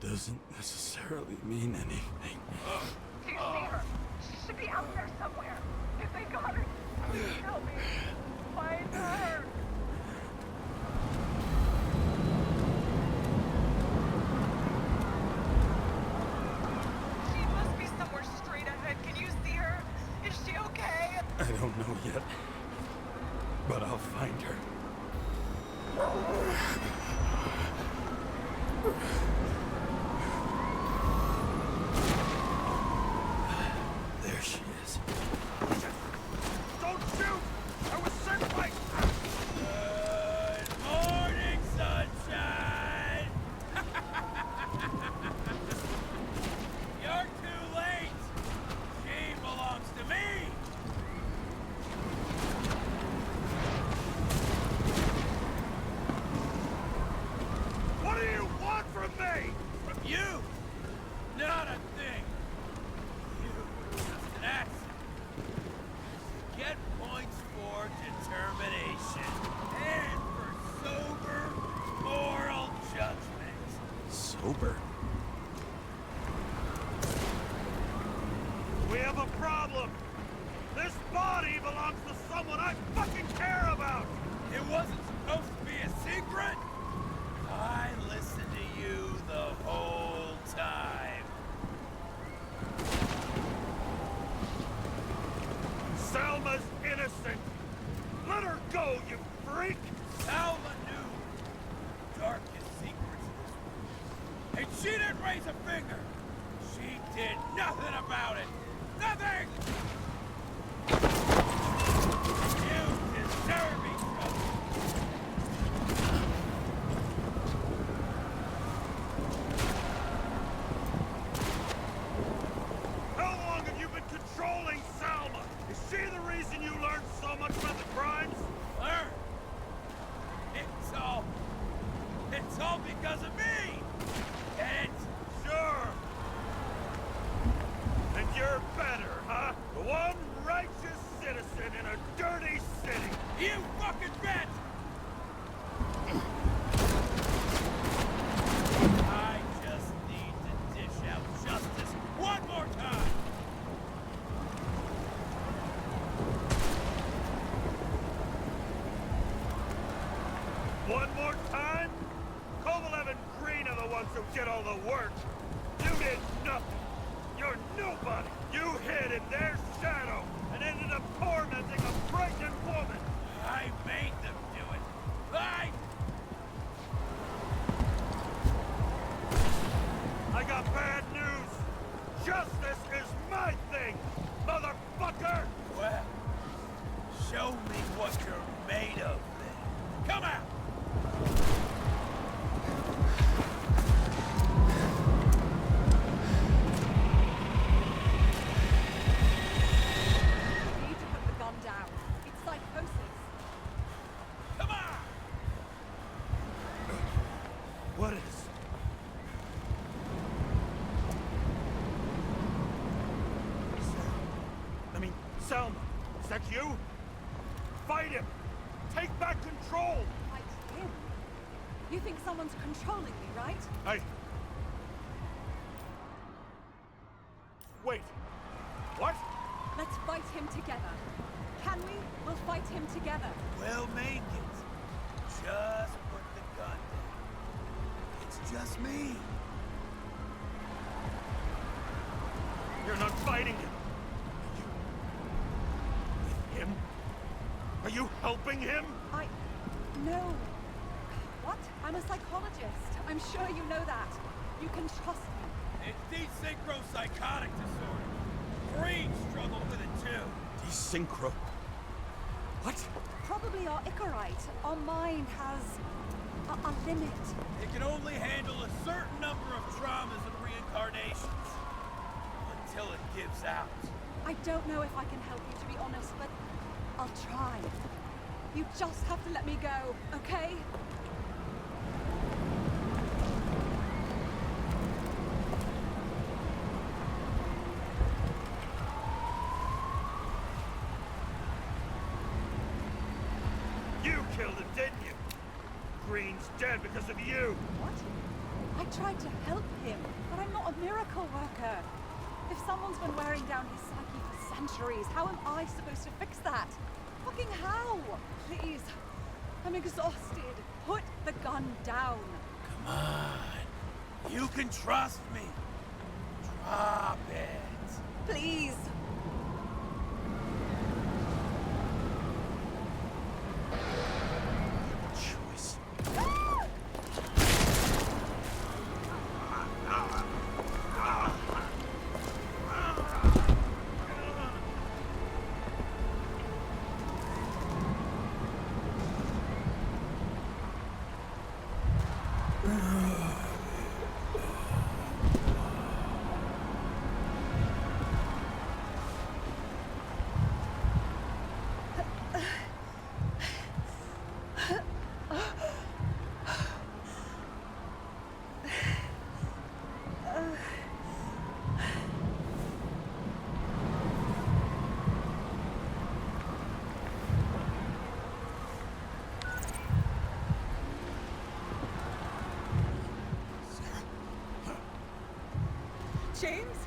S13: Doesn't necessarily mean anything.
S7: Do you see her? She should be out there somewhere. If they got her, please help me. Find her. She must be somewhere straight ahead. Can you see her? Is she okay?
S13: I don't know yet, but I'll find her. There she is.
S4: Don't shoot! I was sent by...
S8: Good morning, sunshine! You're too late! She belongs to me!
S4: What do you want from me?
S8: From you? Not a thing. You were just an accident. Get points for determination and for sober moral judgment.
S13: Sober?
S4: We have a problem. This body belongs to someone I fucking care about.
S8: It wasn't supposed to be a secret. I listened to you the whole time.
S4: Selma's innocent. Let her go, you freak.
S8: Salma knew the darkest secrets of this world. And she didn't raise a finger. She did nothing about it. Nothing! You deserve each other.
S4: How long have you been controlling Salma? Is she the reason you learned so much about the crimes?
S8: Learn?
S4: because of me! Get it? Sure! And you're better, huh? The one righteous citizen in a dirty city! You fucking bet! I just need to dish out justice one more time! One more time? Kovalev and Green are the ones who did all the work. You did nothing. You're nobody. You hid in their shadow and ended up tormenting a pregnant woman. I made them do it. I got bad news. Justice is my thing, motherfucker! Well, show me what you're made of, then. Come out!
S5: You need to put the gun down. It's psychosis.
S4: Come on! What is... Selma, is that you? Fight him! Take back control!
S5: Fight him? You think someone's controlling me, right?
S4: Wait. What?
S5: Let's fight him together. Can we? We'll fight him together.
S4: We'll make it. Just put the gun down. It's just me. You're not fighting him. Him? Are you helping him?
S5: No. What? I'm a psychologist. I'm sure you know that. You can trust me.
S4: It's desynchropsychotic disorder. Green struggled with it too. Desynchro? What?
S5: Probably our Icarite. Our mind has a limit.
S4: It can only handle a certain number of traumas and reincarnations. Until it gives out.
S5: I don't know if I can help you, to be honest, but I'll try. You just have to let me go, okay?
S4: You killed him, didn't you? Green's dead because of you.
S5: What? I tried to help him, but I'm not a miracle worker. If someone's been wearing down his psyche for centuries, how am I supposed to fix that? Fucking how? Please. I'm exhausted. Put the gun down.
S4: Come on. You can trust me. Drop it.
S5: Please.
S4: Choice.
S5: James?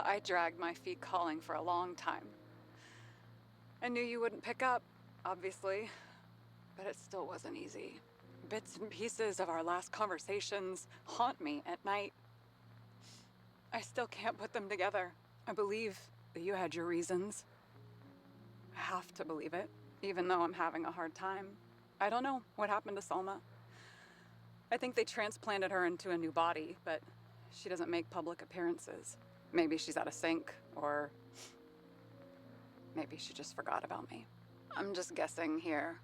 S5: I dragged my feet calling for a long time. I knew you wouldn't pick up, obviously, but it still wasn't easy. Bits and pieces of our last conversations haunt me at night. I still can't put them together. I believe that you had your reasons. I have to believe it, even though I'm having a hard time. I don't know what happened to Salma. I think they transplanted her into a new body, but she doesn't make public appearances. Maybe she's out of sync, or maybe she just forgot about me. I'm just guessing here.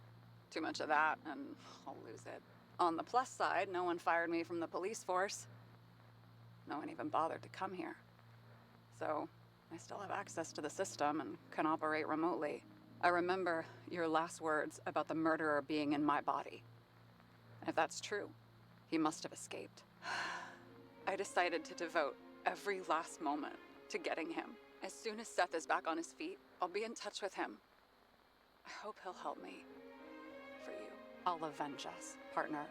S5: Too much of that, and I'll lose it. On the plus side, no one fired me from the police force. No one even bothered to come here. So, I still have access to the system and can operate remotely. I remember your last words about the murderer being in my body. If that's true, he must have escaped. I decided to devote every last moment to getting him. As soon as Seth is back on his feet, I'll be in touch with him. I hope he'll help me. For you. I'll avenge us, partner.